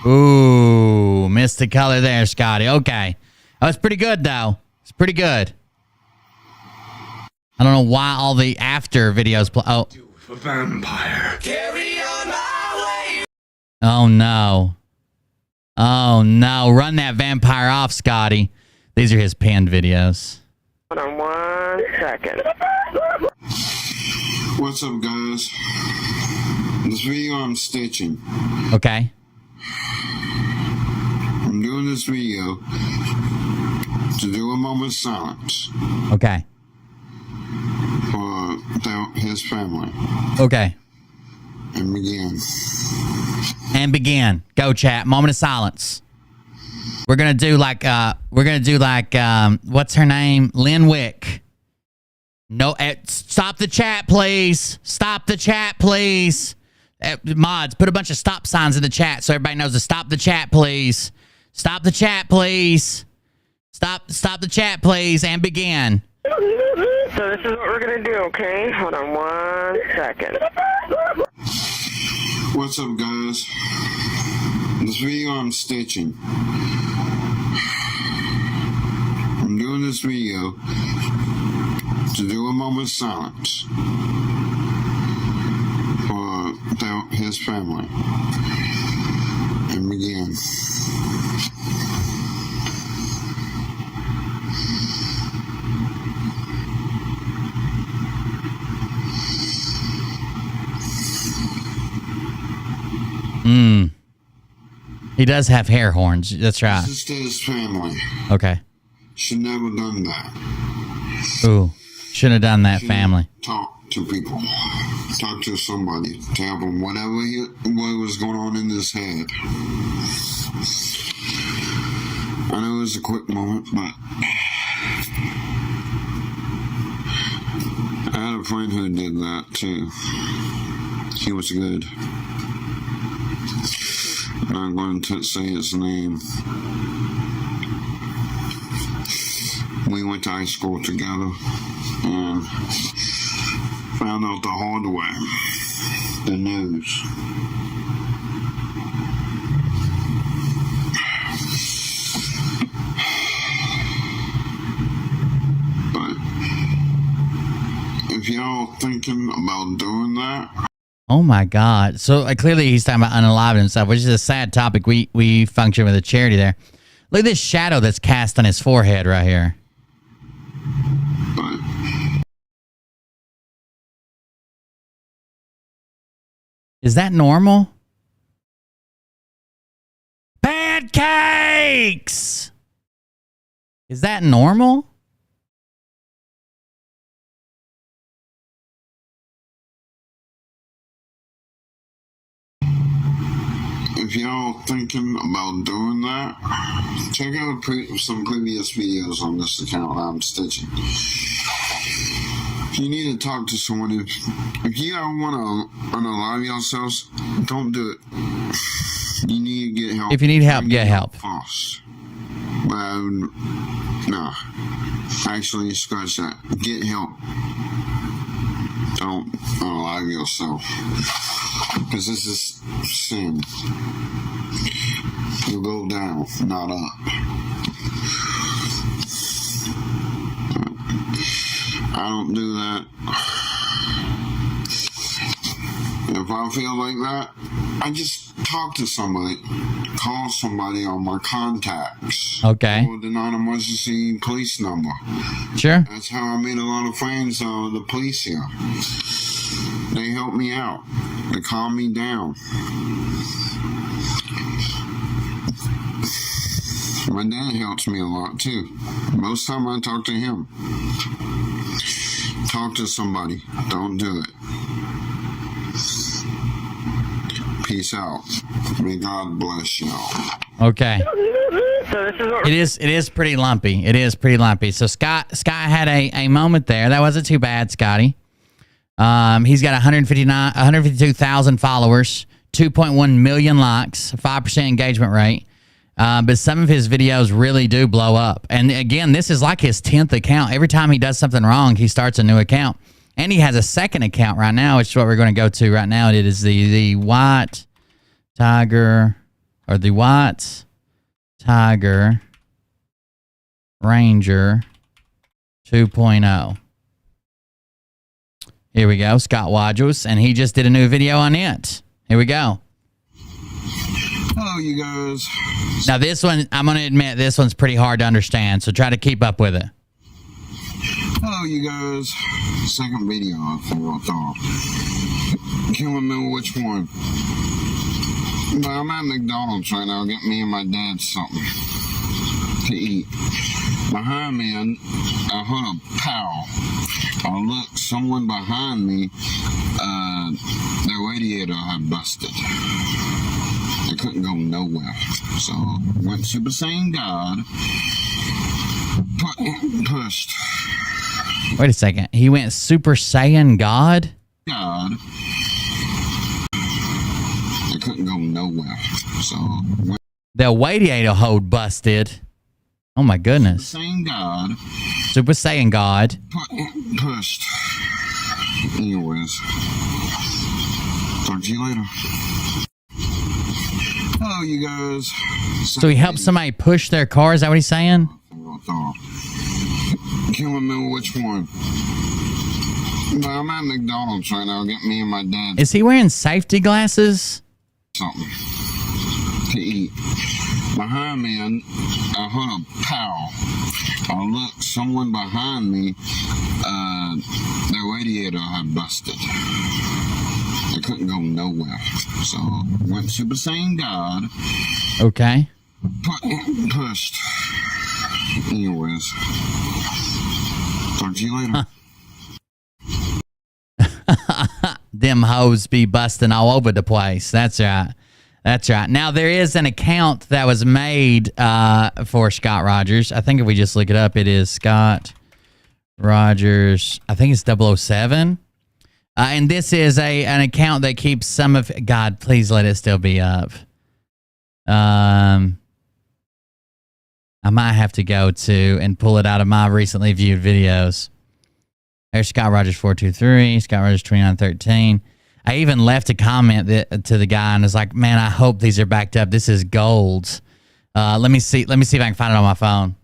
Ooh, missed the color there, Scotty. Okay. That was pretty good, though. It's pretty good. I don't know why all the after videos play. Oh. Vampire. Carry on my way. Oh, no. Oh, no. Run that vampire off, Scotty. These are his pinned videos. Hold on 1 second. What's up, guys? This video I'm stitching. Okay. I'm doing this video to do a moment of silence Okay. for his family. Okay. And begin. And begin. Go, chat. Moment of silence. We're gonna do like what's her name? Lynn Wick. No, stop the chat, please. Stop the chat, please. Mods, put a bunch of stop signs in the chat so everybody knows to stop the chat, please. Stop the chat, please. Stop the chat, please, and begin. So this is what we're gonna do, okay? Hold on 1 second. What's up, guys? This video I'm stitching. I'm doing this video to do a moment of silence for his family. And begin. He does have hair horns. That's right. This is to his family. Okay. Should never done that. Ooh. Shouldn't have done that, family. Talk to people. Talk to somebody. Tell them what was going on in his head. I know it was a quick moment, but I had a friend who did that too. He was good. I'm not going to say his name. We went to high school together and found out the hard way, the news. But if y'all thinking about doing that, Oh my God. So clearly he's talking about unaliving himself, which is a sad topic. We function with a charity there. Look at this shadow that's cast on his forehead right here. Is that normal? Pancakes! Is that normal? if y'all thinking about doing that, check out some previous videos on this account I'm stitching. If you need to talk to someone, if you don't want to unalive yourselves, don't do it. You need to get help. If you need help, get help. Fast. No. Actually, scratch that. Get help. Don't unalive yourself. Because this is sin. You go down, not up. I don't do that. If I feel like that, I just talk to somebody, call somebody on my contacts. Okay. Or the non-emergency police number. Sure. That's how I made a lot of friends, the police here. They help me out. They calm me down. My dad helps me a lot too. Most time I talk to him. Talk to somebody. Don't do it. Peace out. May God bless y'all. Okay. It is pretty lumpy. It is pretty lumpy. So Scott had a moment there. That wasn't too bad, Scotty. He's got 152,000 followers, 2.1 million likes, 5% engagement rate. But some of his videos really do blow up. And again, this is like his 10th account. Every time he does something wrong, he starts a new account. And he has a second account right now, which is what we're going to go to right now. It is the White Tiger, or the White Tiger Ranger 2.0. Here we go, Scott Wadros, and he just did a new video on it. Here we go. Hello, you guys. Now this one, I'm going to admit, this one's pretty hard to understand, so try to keep up with it. Hello, you guys. Second video I thought. Can't remember which one. But I'm at McDonald's right now, getting me and my dad something to eat. Behind me, I heard a pow. I looked, someone behind me their radiator had busted. They couldn't go nowhere. So went Super Saiyan God, pushed. Wait a second. He went Super Saiyan God? God. They couldn't go nowhere. So the radiator hold busted. Oh my goodness. Super Saiyan God. Super Saiyan God. Pushed. Anyways. Talk to you later. Hello, you guys. So he helped somebody push their car? Is that what he's saying? Can't remember which one. But I'm at McDonald's right now getting me and my dad Is he wearing safety glasses? something to eat. Behind me, I heard a pow. I looked, someone behind me, their radiator had busted. They couldn't go nowhere. So went Super Saiyan God. Okay. Pushed. Anyways. Talk to you later. Them hoes be busting all over the place. That's right. That's right. Now, there is an account that was made for Scott Rogers. I think if we just look it up, it is Scott Rogers. I think it's 007. And this is an account that keeps some of... God, please let it still be up. I might have to go to and pull it out of my recently viewed videos. There's Scott Rogers 423, Scott Rogers 2913. I even left a comment to the guy and was like, "Man, I hope these are backed up. This is gold." Let me see if I can find it on my phone.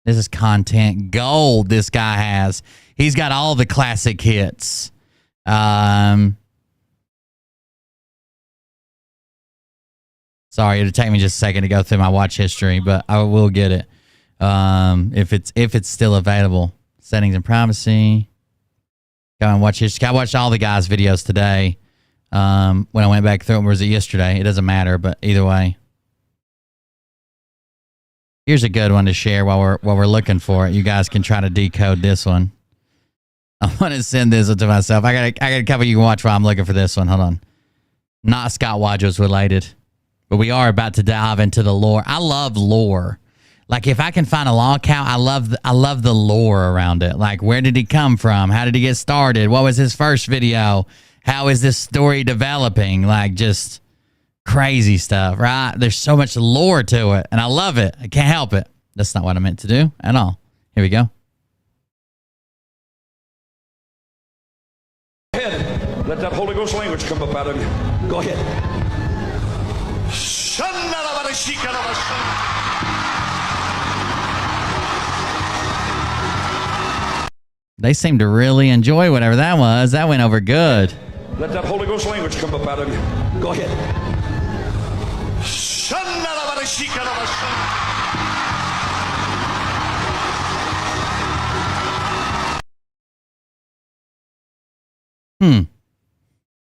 This is content gold. This guy has. He's got all the classic hits. Sorry, it'll take me just a second to go through my watch history, but I will get it. If it's still available. Settings and privacy. Go and watch history. I watched all the guys' videos today. When I went back through them, or was it yesterday? It doesn't matter, but either way. Here's a good one to share while we're looking for it. You guys can try to decode this one. I want to send this to myself. I got a couple you can watch while I'm looking for this one. Hold on. Not Scott Rogers related, but we are about to dive into the lore. I love lore. Like, if I can find a law account, I love the lore around it. Like, where did he come from? How did he get started? What was his first video? How is this story developing? Like, just crazy stuff, right? There's so much lore to it, and I love it. I can't help it. That's not what I meant to do at all. Here we go. Go ahead. Let that Holy Ghost language come up out of you. Go ahead. They seem to really enjoy whatever that was. That went over good. Let that Holy Ghost language come up out of you. Go ahead.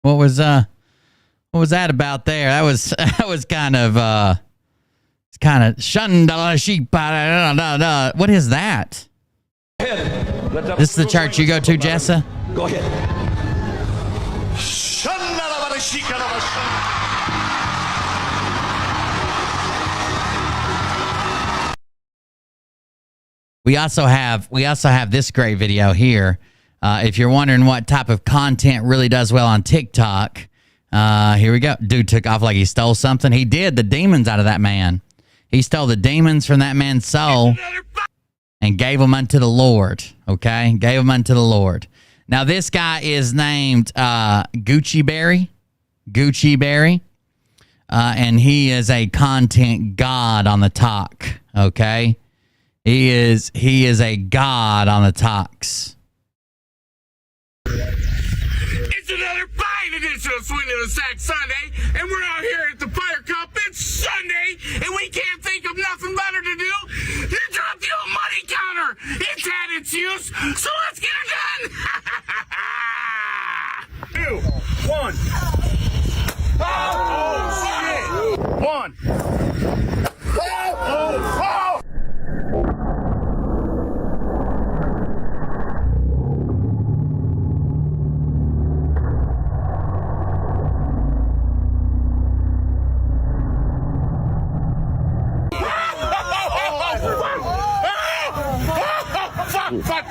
What was that about there? That was kind of it's kind of shundala sheep. What is that? This is the church you go to, Jessa? Go ahead. We also have this great video here. If you're wondering what type of content really does well on TikTok, here we go. Dude took off like he stole something. He did. The demons out of that man. He stole the demons from that man's soul and gave them unto the Lord. Okay? Gave them unto the Lord. Now, this guy is named Gucci Berry. Gucci Berry. And he is a content god on the talk. Okay? He is a god on the talks. It's another fine edition of Swing in the Sack Sunday, and we're out here at the fire cup. It's Sunday, and we can't think of nothing better to do than drop the old money counter. It's had its use, so let's get it done. 2, 1. Oh, shit. 1. Oh. Fuck!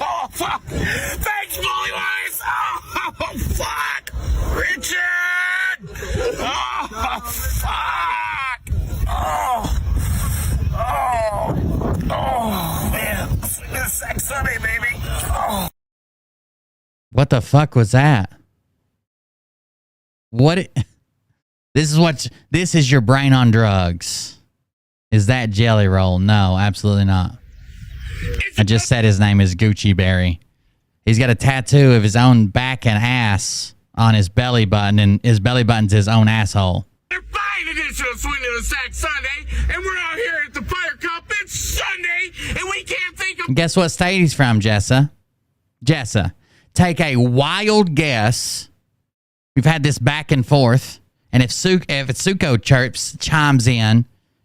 Oh, fuck! Thanks, Bully Wise! Oh, fuck! Richard! Oh, fuck! Oh, man. It's Sex Sunday, baby. Oh. What the fuck was that? This is your brain on drugs. Is that Jelly Roll? No, absolutely not. I just said his name is Gucci Berry. He's got a tattoo of his own back and ass on his belly button, and his belly button's his own asshole. They're fine edition of Swing to the Sack Sunday, and we're out here at the Fire Cup. It's Sunday, and we can't think of... And guess what state he's from, Jessa? Jessa, take a wild guess. We've had this back and forth, and if Suko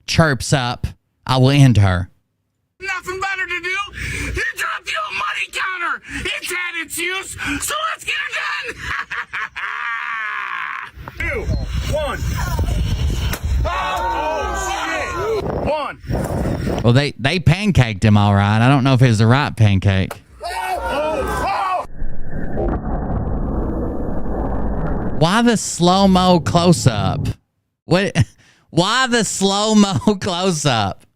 chirps up, I will end her. Nothing better to do than drop the old money counter. It's had its use, so let's get it done. 2, 1. Oh, shit. 1. Well, they pancaked him all right. I don't know if it was the right pancake. Why the slow-mo close-up? What? Why the slow-mo close-up?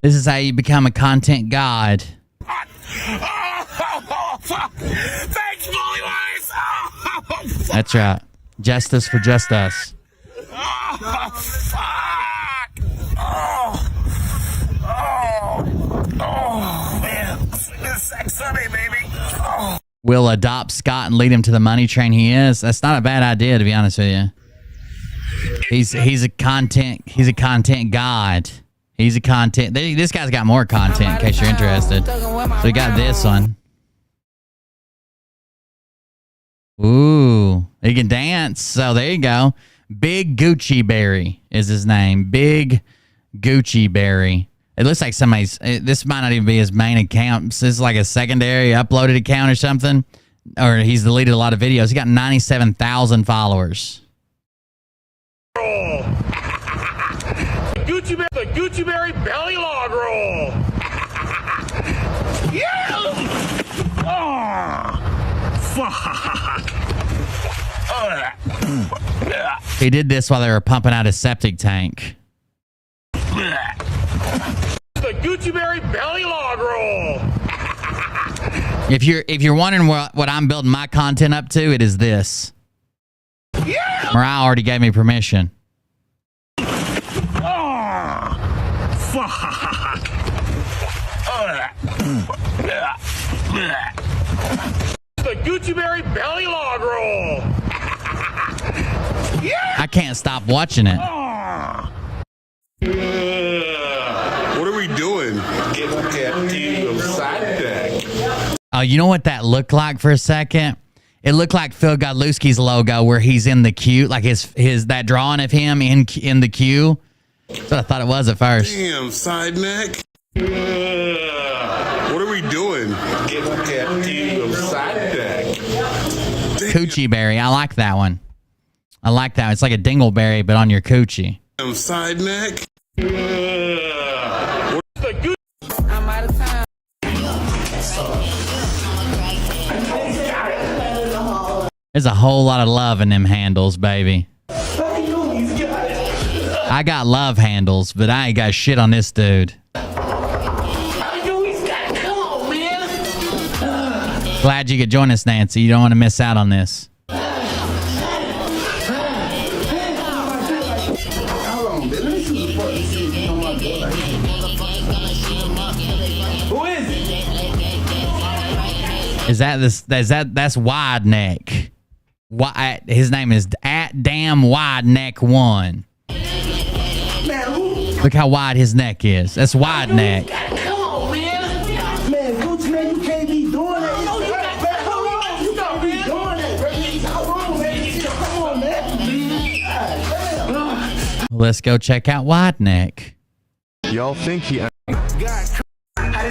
This is how you become a content god. Thanks, Bully Wise. That's right. Justice for just us. Fuck. Man. It's Sex Sunday, baby. Will adopt Scott and lead him to the money train he is. That's not a bad idea, to be honest with you. He's a content god. He's a content. This guy's got more content in case you're interested. So we got this one. Ooh, he can dance. So there you go. Big Gucci Berry is his name. Big Gucci Berry. It looks like somebody's. This might not even be his main account. This is like a secondary uploaded account or something. Or he's deleted a lot of videos. He got 97,000 followers. The Gucci Berry belly log roll. Yeah. Oh, fuck. He did this while they were pumping out his septic tank. The Gucci Berry belly log roll. If you're wondering what I'm building my content up to, it is this. Yeah. Mariah already gave me permission. The Gucci Berry belly log roll. Yeah. I can't stop watching it. What are we doing? Get to side deck. Oh, you know what that looked like for a second? It looked like Phil Godlewski's logo where he's in the queue, like his that drawing of him in the queue. That's what I thought it was at first. Damn, side neck. What are we doing? Get to side deck. Coochie berry. I like that one. I like that one. It's like a dingleberry, but on your coochie. Damn, side neck. I'm out of time. There's a whole lot of love in them handles, baby. I got love handles, but I ain't got shit on this dude. Glad you could join us, Nancy. You don't want to miss out on this. That's Wide Neck. His name is @damn Wide Neck 1. Look how wide his neck is. That's Wide Neck. Come on, man. Man, Gucci, man, you can't be doing that. You can't be doing that, bro. Hold on, man. Come on, man. Let's go check out Wide Neck. Y'all think he...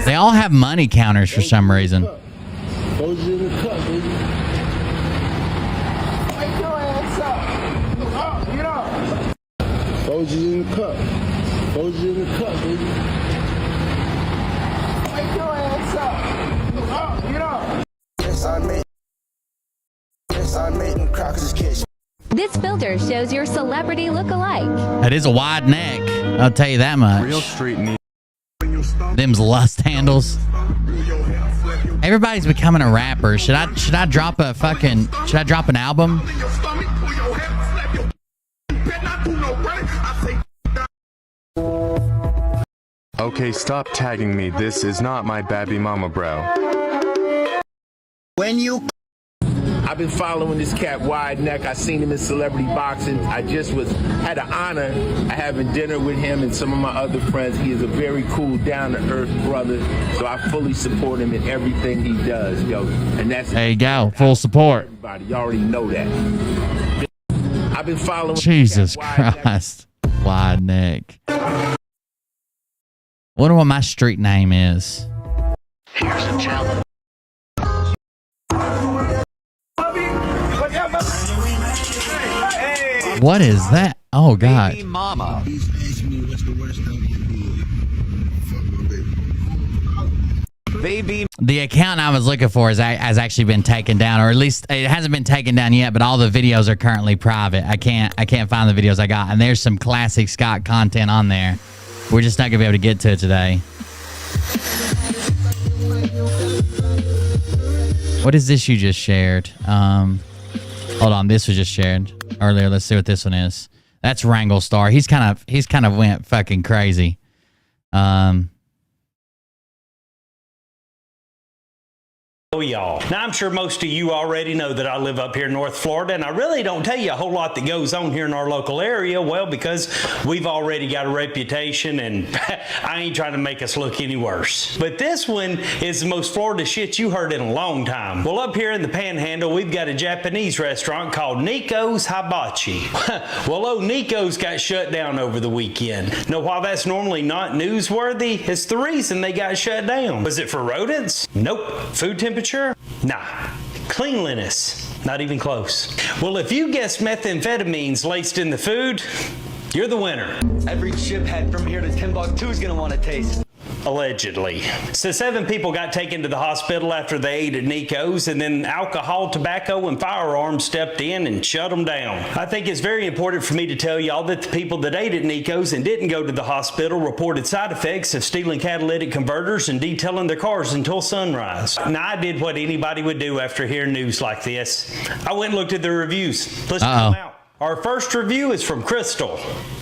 They all have money counters for some reason. Hold you in the cup, baby. Wake your ass up. Get up. Hold you in the cup. Hold you in the cup, baby. Wake your ass up. Get up. Yes, I made them crackers kitchen. This filter shows your celebrity look-alike. That is a wide neck. I'll tell you that much. Real street needs... Them's lust handles. Everybody's becoming a rapper. Should I drop a fucking... Should I drop an album? Okay, stop tagging me. This is not my baby mama, bro. When you... I've been following this cat Wide Neck. I seen him in celebrity boxing. I just had an honor of having dinner with him and some of my other friends. He is a very cool, down-to-earth brother, so I fully support him in everything he does, yo. And that's there you go, full support. Everybody, you already know that. I've been following Jesus Christ, Wide Neck. Wonder what my street name is. Here's a challenge. What is that? Oh God. Baby mama. Baby. The account I was looking for has actually been taken down, or at least it hasn't been taken down yet, but all the videos are currently private. I can't find the videos I got, and there's some classic Scott content on there. We're just not gonna be able to get to it today. What is this you just shared? Hold on, this was just shared earlier. Let's see what this one is. That's Wrangle Star. He's kind of went fucking crazy. Y'all. Now, I'm sure most of you already know that I live up here in North Florida, and I really don't tell you a whole lot that goes on here in our local area. Well, because we've already got a reputation, and I ain't trying to make us look any worse. But this one is the most Florida shit you heard in a long time. Well, up here in the Panhandle, we've got a Japanese restaurant called Nico's Hibachi. Well, old Nico's got shut down over the weekend. Now, while that's normally not newsworthy, it's the reason they got shut down. Was it for rodents? Nope. Food temperature? Nah. Cleanliness? Not even close. Well, if you guessed methamphetamines laced in the food, you're the winner. Every chiphead from here to Timbuktu is gonna want to taste. Allegedly. So 7 people got taken to the hospital after they ate at Nico's, and then alcohol, tobacco, and firearms stepped in and shut them down. I think it's very important for me to tell y'all that the people that ate at Nico's and didn't go to the hospital reported side effects of stealing catalytic converters and detailing their cars until sunrise. Now, I did what anybody would do after hearing news like this. I went and looked at the reviews. Let's check them out. Our first review is from Crystal.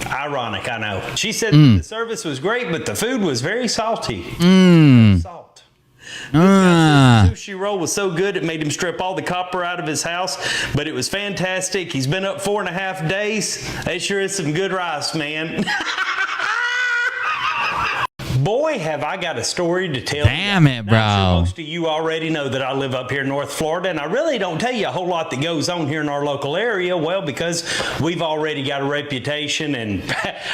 Ironic, I know. She said the service was great, but the food was very salty. Salt. This guy's sushi roll was so good it made him strip all the copper out of his house, but it was fantastic. He's been up 4.5 days. That sure is some good rice, man. Boy, have I got a story to tell. Damn it, bro. I'm sure most of you already know that I live up here in North Florida, and I really don't tell you a whole lot that goes on here in our local area. Well, because we've already got a reputation, and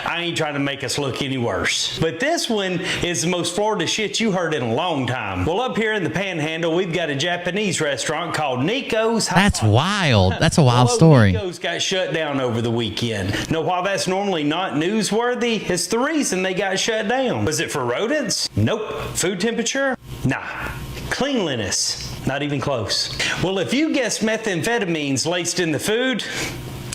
I ain't trying to make us look any worse. But this one is the most Florida shit you heard in a long time. Well, up here in the Panhandle, we've got a Japanese restaurant called Nico's Hibachi. That's wild. That's a wild story. Nico's got shut down over the weekend. Now, while that's normally not newsworthy, it's the reason they got shut down. Was it for rodents? Nope. Food temperature? Nah. Cleanliness? Not even close. Well, if you guessed methamphetamines laced in the food,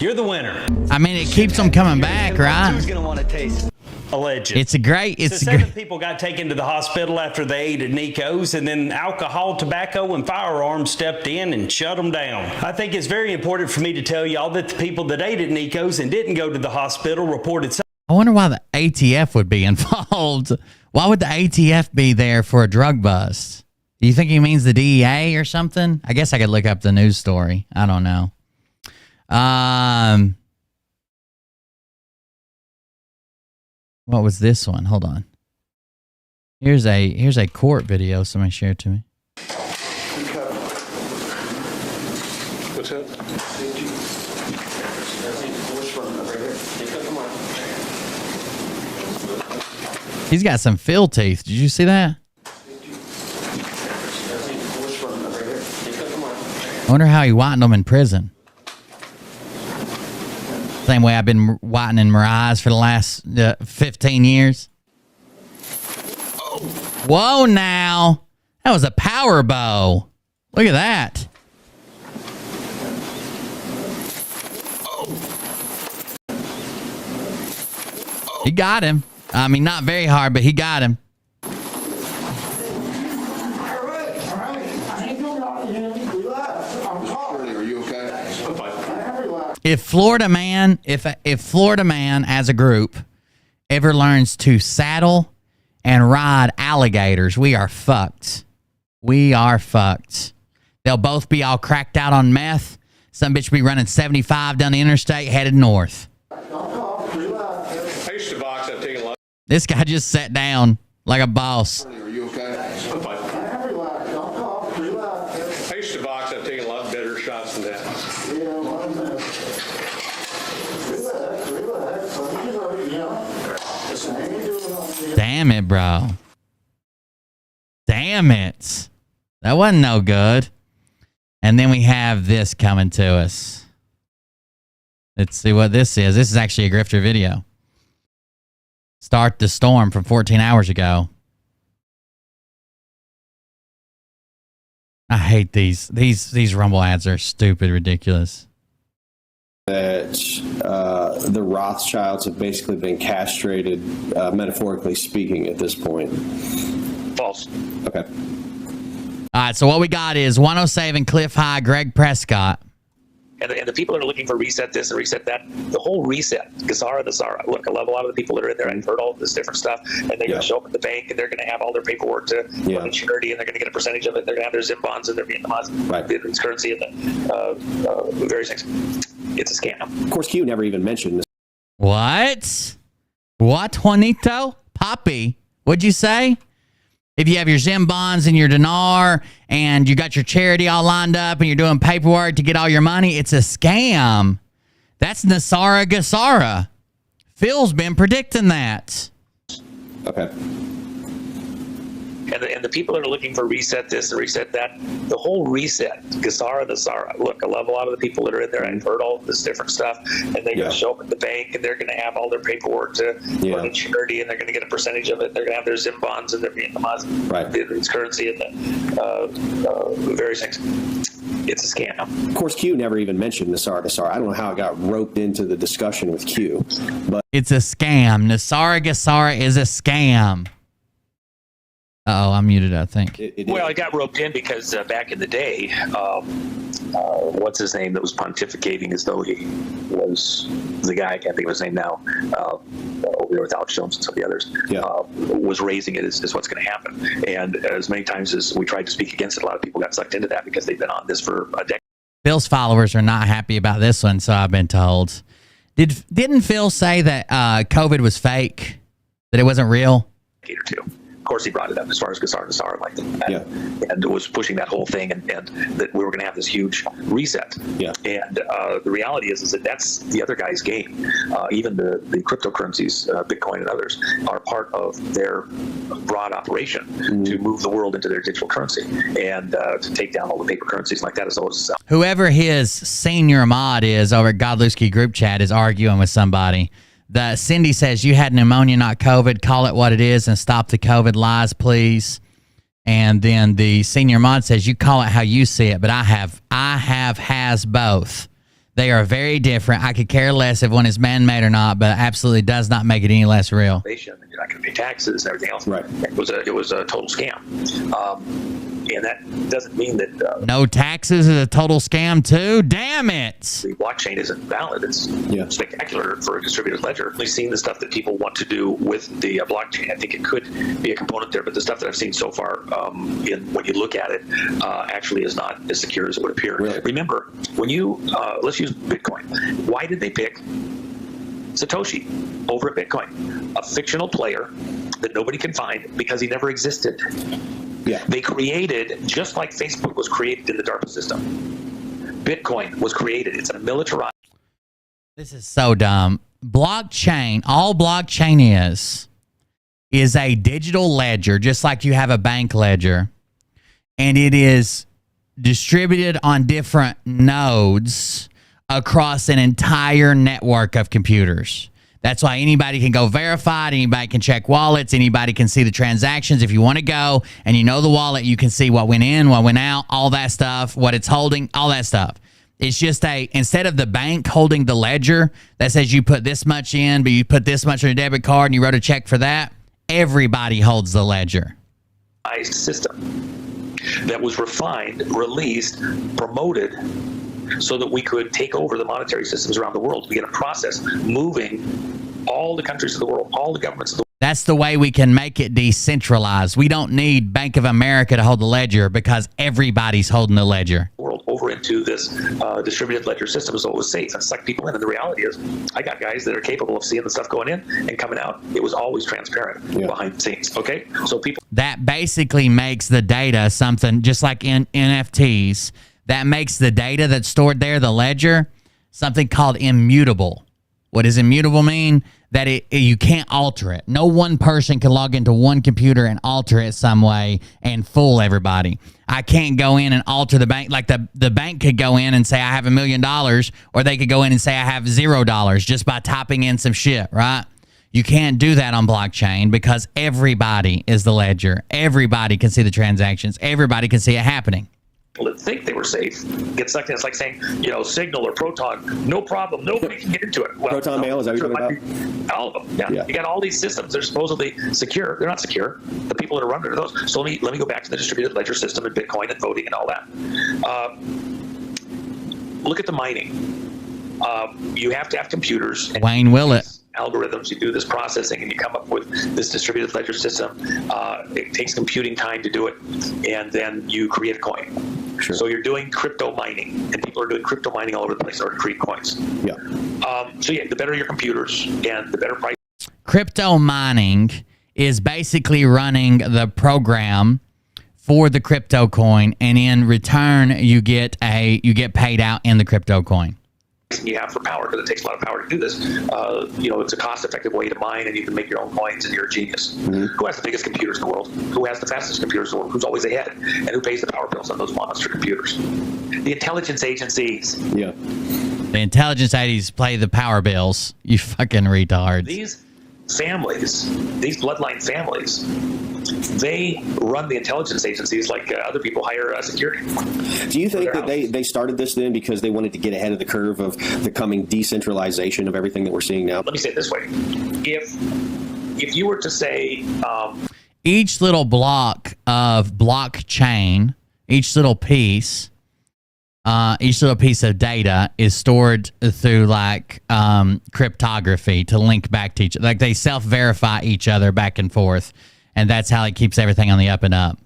you're the winner. I mean, it keeps them coming back, right? Who's gonna want to taste? Alleged. It's a great. So 7 people got taken to the hospital after they ate at Nico's, and then alcohol, tobacco, and firearms stepped in and shut them down. I think it's very important for me to tell y'all that the people that ate at Nico's and didn't go to the hospital reported. I wonder why the ATF would be involved. Why would the ATF be there for a drug bust? Do you think he means the DEA or something? I guess I could look up the news story. I don't know. What was this one? Hold on. Here's a court video somebody shared to me. What's that? He's got some fill teeth. Did you see that? I wonder how he whitened them in prison. Same way I've been whitening my eyes for the last 15 years. Whoa, now. That was a power bow. Look at that. He got him. I mean, not very hard, but he got him. If Florida Man as a group ever learns to saddle and ride alligators, we are fucked. We are fucked. They'll both be all cracked out on meth. Some bitch will be running 75 down the interstate headed north. This guy just sat down like a boss. Are you okay? I'm fine. I used to box. I've taken a lot better shots than that. Damn it, bro. Damn it. That wasn't no good. And then we have this coming to us. Let's see what this is. This is actually a grifter video. Start the storm from 14 hours ago. I hate these. These Rumble ads are stupid, ridiculous. That the Rothschilds have basically been castrated, metaphorically speaking, at this point. False. Okay. All right, so what we got is 107 Cliff High, Greg Prescott. And the people that are looking for reset this and reset that, the whole reset, Gesara, Nesara. Look, a lot of the people that are in there, I've heard all this different stuff, and they're going to show up at the bank, and they're going to have all their paperwork to run charity, and they're going to get a percentage of it. They're going to have their zip bonds and their Vietnamese currency and the various things. It's a scam. Of course, Q never even mentioned this. What? What, Juanito? Poppy, what'd you say? If you have your Zim bonds and your dinar and you got your charity all lined up and you're doing paperwork to get all your money, it's a scam. That's Nesara Gesara. Phil's been predicting that. Okay. And the people that are looking for reset this and reset that, the whole reset, Gesara, Nesara. Look, a lot of the people that are in there, I've heard all this different stuff, and they're going to show up at the bank, and they're going to have all their paperwork to run a charity, and they're going to get a percentage of it. They're going to have their zip bonds and their Vietnamese currency and the various things. It's a scam. Of course, Q never even mentioned Nesara. I don't know how it got roped into the discussion with Q, but it's a scam. Nesara Gesara is a scam. Uh-oh, I'm muted, I think. Well, it got roped in because back in the day, what's his name that was pontificating as though he was the guy, I can't think of his name now, over there with Alex Jones and some of the others, was raising it as what's going to happen. And as many times as we tried to speak against it, a lot of people got sucked into that because they've been on this for a decade. Phil's followers are not happy about this one, so I've been told. Didn't Phil say that COVID was fake? That it wasn't real? Or two. Of course, he brought it up as far as Gesara like that, and was pushing that whole thing, and that we were going to have this huge reset. And the reality is that that's the other guy's game. Even the cryptocurrencies, Bitcoin and others, are part of their broad operation to move the world into their digital currency and to take down all the paper currencies like that. As always, whoever his senior mod is over at Godlewski group chat is arguing with somebody. Cindy says, you had pneumonia, not COVID. Call it what it is and stop the COVID lies, please. And then the senior mod says, you call it how you see it, but I has both. They are very different. I could care less if one is man-made or not, but it absolutely does not make it any less real. You're not going to pay taxes and everything else. Right. It was a total scam. And that doesn't mean that... no taxes is a total scam, too? Damn it! The blockchain isn't valid. It's spectacular for a distributed ledger. We've seen the stuff that people want to do with the blockchain. I think it could be a component there, but the stuff that I've seen so far, when you look at it, actually is not as secure as it would appear. Really? Remember, when you... let's use Bitcoin. Why did they pick Satoshi over at Bitcoin? A fictional player that nobody can find because he never existed. They created, just like Facebook was created in the DARPA system, Bitcoin was created. It's a militarized This is so dumb. Blockchain, all blockchain is a digital ledger, just like you have a bank ledger. And it is distributed on different nodes across an entire network of computers. That's why anybody can go verify it. Anybody can check wallets. Anybody can see the transactions. If you want to go and you know the wallet, you can see what went in, what went out, all that stuff, what it's holding, all that stuff. It's just instead of the bank holding the ledger that says you put this much in, but you put this much on your debit card and you wrote a check for that, everybody holds the ledger. System that was refined, released, promoted, so that we could take over the monetary systems around the world. We get a process moving all the countries of the world, all the governments of the world. That's the way we can make it decentralized. We don't need Bank of America to hold the ledger because everybody's holding the ledger. World over into this distributed ledger system so it was safe and suck people in. And the reality is, I got guys that are capable of seeing the stuff going in and coming out. It was always transparent behind the scenes. Okay, so people. That basically makes the data something just like in NFTs. That makes the data that's stored there, the ledger, something called immutable. What does immutable mean? That you can't alter it. No one person can log into one computer and alter it some way and fool everybody. I can't go in and alter the bank. Like the bank could go in and say I have $1 million, or they could go in and say I have $0 just by typing in some shit, right? You can't do that on blockchain because everybody is the ledger. Everybody can see the transactions. Everybody can see it happening. People that think they were safe get sucked in. It's like saying, Signal or Proton, no problem. Nobody can get into it. Well, Proton Mail, is that what you're talking about? All of them, yeah. You got all these systems. They're supposedly secure. They're not secure. The people that are running those. So let me go back to the distributed ledger system and Bitcoin and voting and all that. Look at the mining. You have to have computers. And Wayne Willett. Algorithms, you do this processing and you come up with this distributed ledger system. It takes computing time to do it, and then you create a coin. Sure. So you're doing crypto mining, and people are doing crypto mining all over the place in order to create coins. Yeah. The better your computers and the better price. Crypto mining is basically running the program for the crypto coin, and in return you get paid out in the crypto coin. You have for power, because it takes a lot of power to do this. It's a cost-effective way to mine, and you can make your own coins, and you're a genius. Mm-hmm. Who has the biggest computers in the world? Who has the fastest computers in the world? Who's always ahead? And who pays the power bills on those monster computers? The intelligence agencies. Yeah. The intelligence agencies pay the power bills. You fucking retards. These families, these bloodline families, they run the intelligence agencies like other people hire security. Do you think that they started this then because they wanted to get ahead of the curve of the coming decentralization of everything that we're seeing now? Let me say it this way. If you were to say... each little block of blockchain, each little piece of data is stored through cryptography to link back to each other. Like they self-verify each other back and forth. And that's how it keeps everything on the up and up.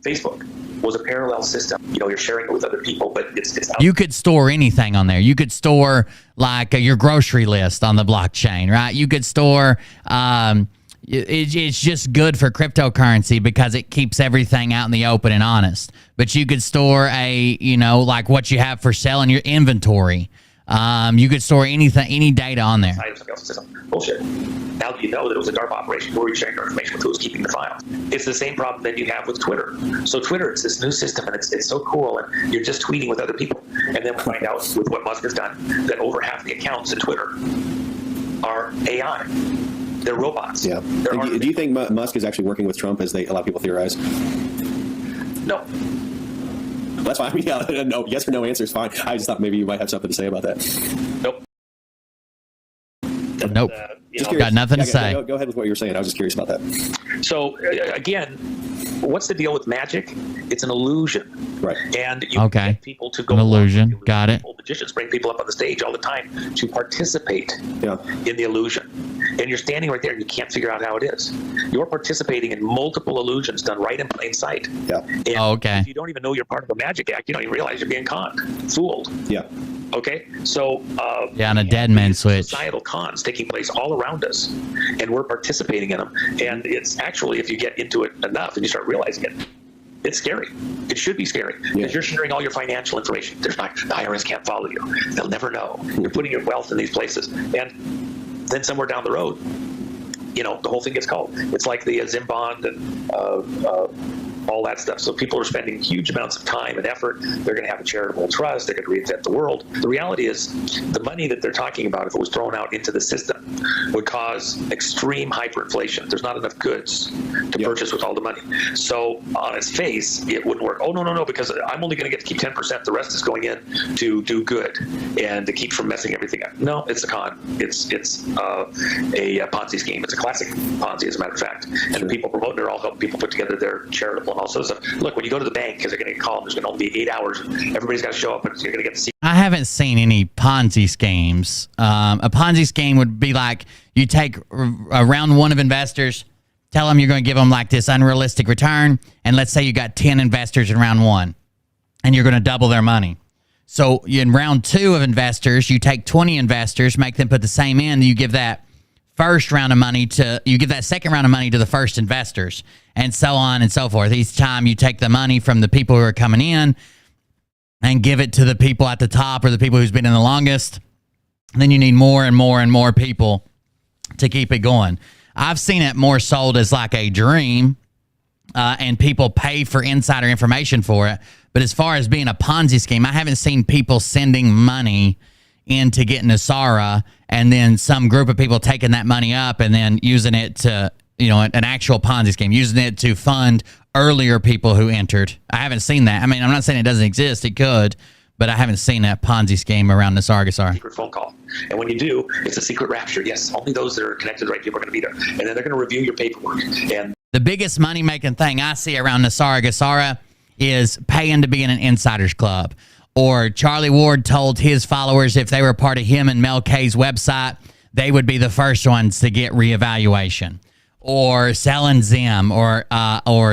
Facebook was a parallel system. You're sharing it with other people, but it's out. You could store anything on there. You could store your grocery list on the blockchain, right? You could store. It's just good for cryptocurrency because it keeps everything out in the open and honest. But you could store what you have for sale in your inventory. You could store anything, any data on there. Bullshit. How do you know that it was a DARPA operation? Who were you sharing your information with? Who was keeping the file? It's the same problem that you have with Twitter. So Twitter, it's this new system, and it's so cool, and you're just tweeting with other people. And then we find out with what Musk has done that over half the accounts in Twitter are AI. They're robots. Yeah. Do you think Musk is actually working with Trump, as a lot of people theorize? No. That's fine. Yeah, no, yes or no answer is fine. I just thought maybe you might have something to say about that. Nope. Nope. Got nothing to say. Go ahead with what you were saying. I was just curious about that. So, again, what's the deal with magic? It's an illusion. Right. And you get people to go... An illusion. Got it. Magicians bring people up on the stage all the time to participate in the illusion. And you're standing right there and you can't figure out how it is. You're participating in multiple illusions done right in plain sight. Yeah. And if you don't even know you're part of a magic act, you don't even realize you're being conned, fooled. Yeah. Okay? So... on a dead man switch. Societal cons taking place all around us, and we're participating in them. And it's actually, if you get into it enough and you start realizing it, It's scary. It should be scary because you're sharing all your financial information. The IRS can't follow you. They'll never know. You're putting your wealth in these places. And then somewhere down the road, the whole thing gets called. It's like the Zim bond and all that stuff. So people are spending huge amounts of time and effort. They're going to have a charitable trust. They're going to reinvent the world. The reality is the money that they're talking about, if it was thrown out into the system, would cause extreme hyperinflation. There's not enough goods to purchase with all the money. So on its face, it wouldn't work. Oh, no, because I'm only going to get to keep 10%. The rest is going in to do good and to keep from messing everything up. No, it's a con. It's a Ponzi scheme. It's a classic Ponzi, as a matter of fact. And the people promoting it are all helping people put together their charitable and all sorts of stuff. Look, when you go to the bank, because they're going to call, there's going to only be 8 hours, and everybody's got to show up, and you're going to get to see. I haven't seen any Ponzi schemes. A Ponzi scheme would be like you take a round one of investors, tell them you're going to give them like this unrealistic return, and let's say you got 10 investors in round one, and you're going to double their money. So in round two of investors, you take 20 investors, make them put the same in, you give that second round of money to the first investors, and so on and so forth. Each time you take the money from the people who are coming in and give it to the people at the top or the people who's been in the longest. Then you need more and more and more people to keep it going. I've seen it more sold as like a dream, and people pay for insider information for it. But as far as being a Ponzi scheme, I haven't seen people sending money in to get Nesara and then some group of people taking that money up and then using it to, an actual Ponzi scheme, using it to fund earlier people who entered. I haven't seen that. I mean, I'm not saying it doesn't exist. It could, but I haven't seen that Ponzi scheme around Gesara. Secret phone call. And when you do, it's a secret rapture. Yes, only those that are connected to the right people are going to be there. And then they're going to review your paperwork. And the biggest money-making thing I see around Gesara is paying to be in an insiders club. Or Charlie Ward told his followers if they were part of him and Mel K's website, they would be the first ones to get reevaluation. Or selling Zim or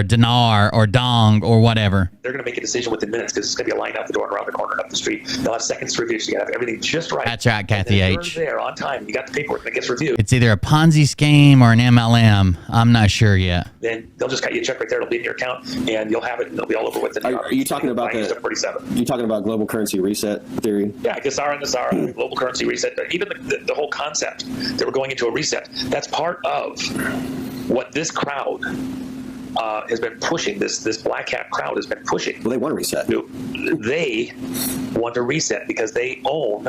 Dinar or Dong or whatever. They're going to make a decision within minutes because it's going to be a line out the door and around the corner and up the street. They'll have seconds to review, so you got to have everything just right. That's right, Kathy H. You're there on time. You got the paperwork that gets reviewed. It's either a Ponzi scheme or an MLM. I'm not sure yet. Then they'll just cut you a check right there. It'll be in your account, and you'll have it, and it'll be all over with it. Are you talking about you talking about global currency reset theory? Yeah, Gesara and Nesara, global currency reset. Even the whole concept that we're going into a reset. That's part of what this crowd has been pushing, this black hat crowd has been pushing. Well, they want to reset. They want to reset because they own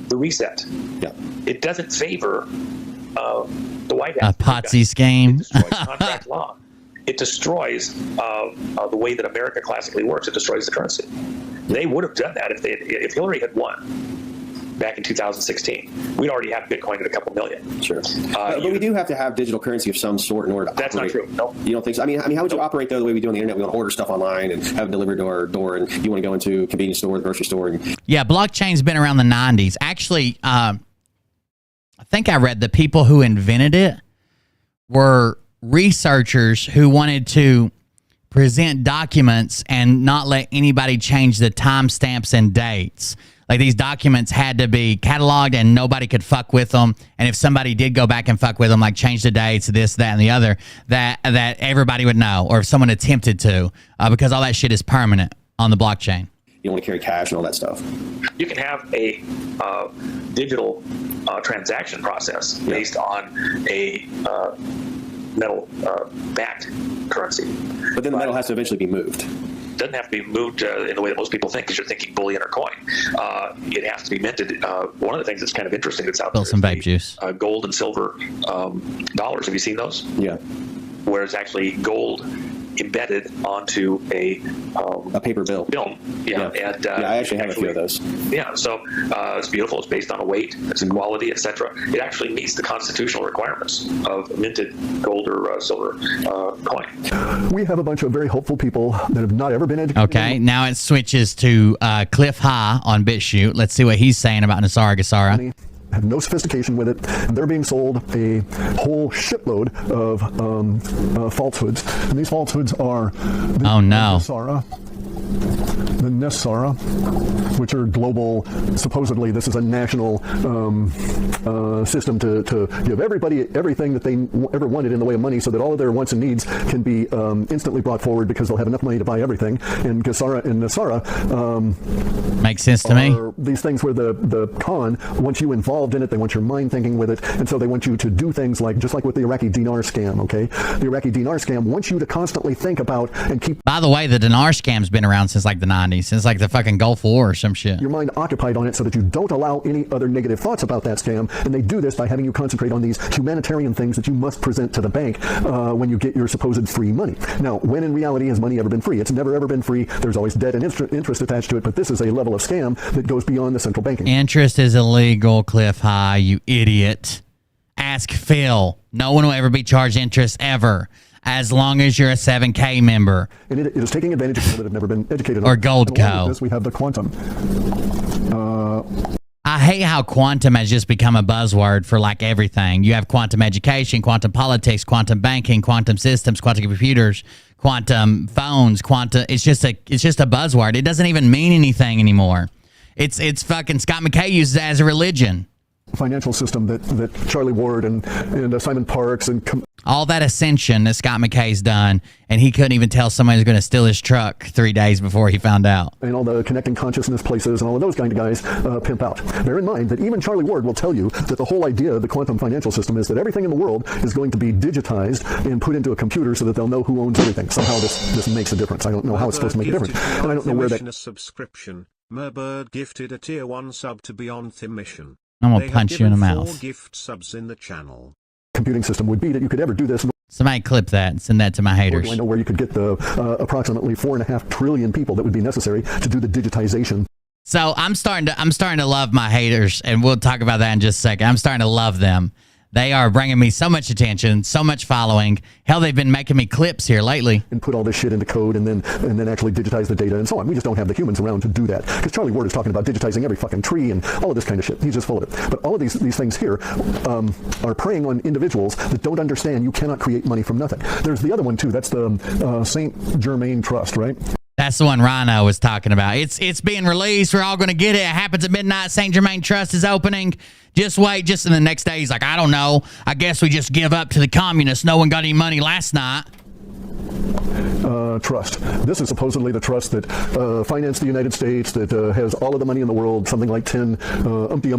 the reset. Yeah. It doesn't favor the White House. A Ponzi scheme. It destroys contract law. It destroys the way that America classically works. It destroys the currency. They would have done that if Hillary had won back in 2016. We'd already have Bitcoin at a couple million. Sure. But we do have to have digital currency of some sort in order to That's operate. not true. No. You don't think so? I mean, how would you operate though the way we do on the internet? We want to order stuff online and have it delivered to our door, and you want to go into a convenience store, the grocery store. Yeah, blockchain's been around the 90s. Actually, I think I read the people who invented it were researchers who wanted to present documents and not let anybody change the timestamps and dates. Like these documents had to be cataloged and nobody could fuck with them. And if somebody did go back and fuck with them, like change the dates, this, that, and the other, that everybody would know, or if someone attempted to, because all that shit is permanent on the blockchain. You don't want to carry cash and all that stuff. You can have a digital transaction process based on a metal backed currency. But then the metal has to eventually be moved. Doesn't have to be moved in the way that most people think because you're thinking bullion or coin. It has to be minted. One of the things that's kind of interesting that's out there some vape juice. Gold and silver dollars. Have you seen those? Yeah. Where it's actually gold embedded onto a paper bill. Yeah. And, I actually have a few of those. Yeah, so it's beautiful. It's based on a weight, it's in quality, etc. It actually meets the constitutional requirements of minted gold or silver coin. We have a bunch of very hopeful people that have not ever been educated. Okay, now it switches to Cliff High on BitChute. Let's see what he's saying about Gesara. Have no sophistication with it. They're being sold a whole shitload of falsehoods, and these falsehoods are oh no, Nesara, the Nesara, which are global. Supposedly, this is a national system to give everybody everything that they ever wanted in the way of money, so that all of their wants and needs can be instantly brought forward because they'll have enough money to buy everything. And Gesara and Nesara makes sense to me. These things where the Khan wants you involved in it. They want your mind thinking with it, and so they want you to do things like, just like with the Iraqi dinar scam. Okay, the Iraqi dinar scam wants you to constantly think about and keep. By the way, the dinar scam's been around since like the 90s, since like the fucking Gulf War or some shit. Your mind occupied on it so that you don't allow any other negative thoughts about that scam, and they do this by having you concentrate on these humanitarian things that you must present to the bank when you get your supposed free money. Now, when in reality has money ever been free? It's never ever been free. There's always debt and interest attached to it, but this is a level of scam that goes beyond the central banking. Interest is illegal, Cliff High, you idiot. Ask Phil. No one will ever be charged interest ever, as long as you're a 7K member. And it is taking advantage of people that have never been educated. Or Gold Co. This, we have the quantum. I hate how quantum has just become a buzzword for like everything. You have quantum education, quantum politics, quantum banking, quantum systems, quantum computers, quantum phones, quantum. It's just a buzzword. It doesn't even mean anything anymore. It's fucking Scott McKay uses it as a religion. Financial system that Charlie Ward and Simon Parks and all that ascension that Scott McKay's done, and he couldn't even tell somebody was going to steal his truck 3 days before he found out. And all the connecting consciousness places and all of those kind of guys pimp out. Bear in mind that even Charlie Ward will tell you that the whole idea of the quantum financial system is that everything in the world is going to be digitized and put into a computer so that they'll know who owns everything. Somehow this makes a difference. I don't know how it's supposed to make a difference, and I don't know where that. Subscription. Merbird gifted a tier 1 sub to Beyond the Mission. I'm gonna punch you in the mouth. 4 gift subs in the channel. Computing system would be that you could ever do this. Somebody clip that and send that to my haters. I know where you could get the approximately 4.5 trillion people that would be necessary to do the digitization. So I'm starting to love my haters, and we'll talk about that in just a second. I'm starting to love them. They are bringing me so much attention, so much following. Hell, they've been making me clips here lately. And put all this shit into code and then actually digitize the data and so on. We just don't have the humans around to do that. Because Charlie Ward is talking about digitizing every fucking tree and all of this kind of shit. He's just full of it. But all of these things here are preying on individuals that don't understand you cannot create money from nothing. There's the other one too. That's the St. Germain Trust, right? That's the one Rhino was talking about. It's being released. We're all going to get it. It happens at midnight. St. Germain Trust is opening. Just wait. Just in the next day, he's like, I don't know. I guess we just give up to the communists. No one got any money last night. Trust. This is supposedly the trust that financed the United States, that has all of the money in the world, something like 10 umpty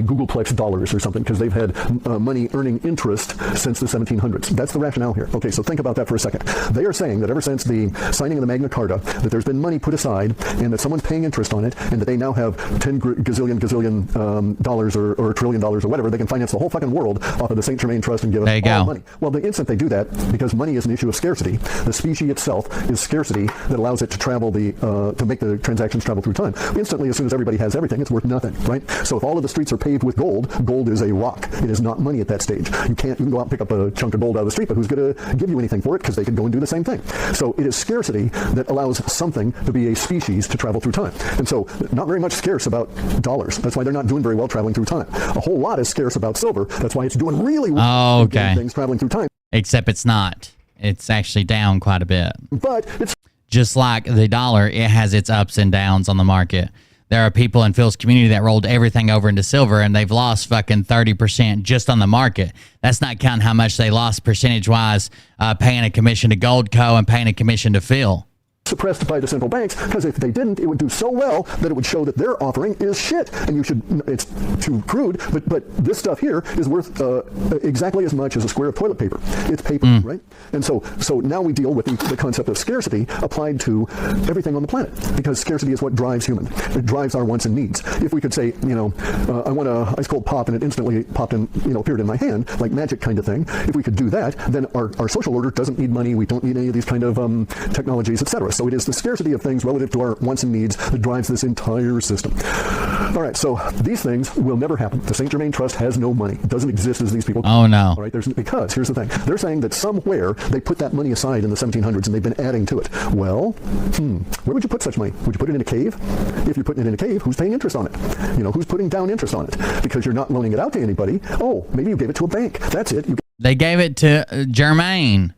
Googleplex dollars or something, because they've had money earning interest since the 1700s. That's the rationale here. Okay, so think about that for a second. They are saying that ever since the signing of the Magna Carta, that there's been money put aside and that someone's paying interest on it, and that they now have 10 gazillion dollars or $1 trillion or whatever. They can finance the whole fucking world off of the St. Germain Trust and give us all money. Well, the instant they do that, because money is an issue of scarcity, the species itself is scarcity that allows it to travel to make the transactions travel through time. Instantly, as soon as everybody has everything, it's worth nothing, right? So if all of the streets are paved with gold is a rock. It is not money at that stage. You can go out and pick up a chunk of gold out of the street, but who's going to give you anything for it? Because they could go and do the same thing. So it is scarcity that allows something to be a species to travel through time. And so not very much scarce about dollars. That's why they're not doing very well traveling through time. A whole lot is scarce about silver. That's why it's doing really well things traveling through time. Except it's not. It's actually down quite a bit. But it's just like the dollar, it has its ups and downs on the market. There are people in Phil's community that rolled everything over into silver, and they've lost fucking 30% just on the market. That's not counting how much they lost percentage-wise paying a commission to Gold Co. and paying a commission to Phil. Suppressed by the central banks, because if they didn't, it would do so well that it would show that their offering is shit, and you should, it's too crude, but this stuff here is worth exactly as much as a square of toilet paper. It's paper, right? And so now we deal with the concept of scarcity applied to everything on the planet, because scarcity is what drives human. It drives our wants and needs. If we could say, I want a ice cold pop, and it instantly popped in, appeared in my hand, like magic kind of thing, if we could do that, then our social order doesn't need money, we don't need any of these kind of technologies, etc. So it is the scarcity of things relative to our wants and needs that drives this entire system. All right, so these things will never happen. The St. Germain Trust has no money. It doesn't exist as these people. Oh, no. All right, because here's the thing. They're saying that somewhere they put that money aside in the 1700s, and they've been adding to it. Well, where would you put such money? Would you put it in a cave? If you're putting it in a cave, who's paying interest on it? Who's putting down interest on it? Because you're not loaning it out to anybody. Oh, maybe you gave it to a bank. That's it. They gave it to Germain.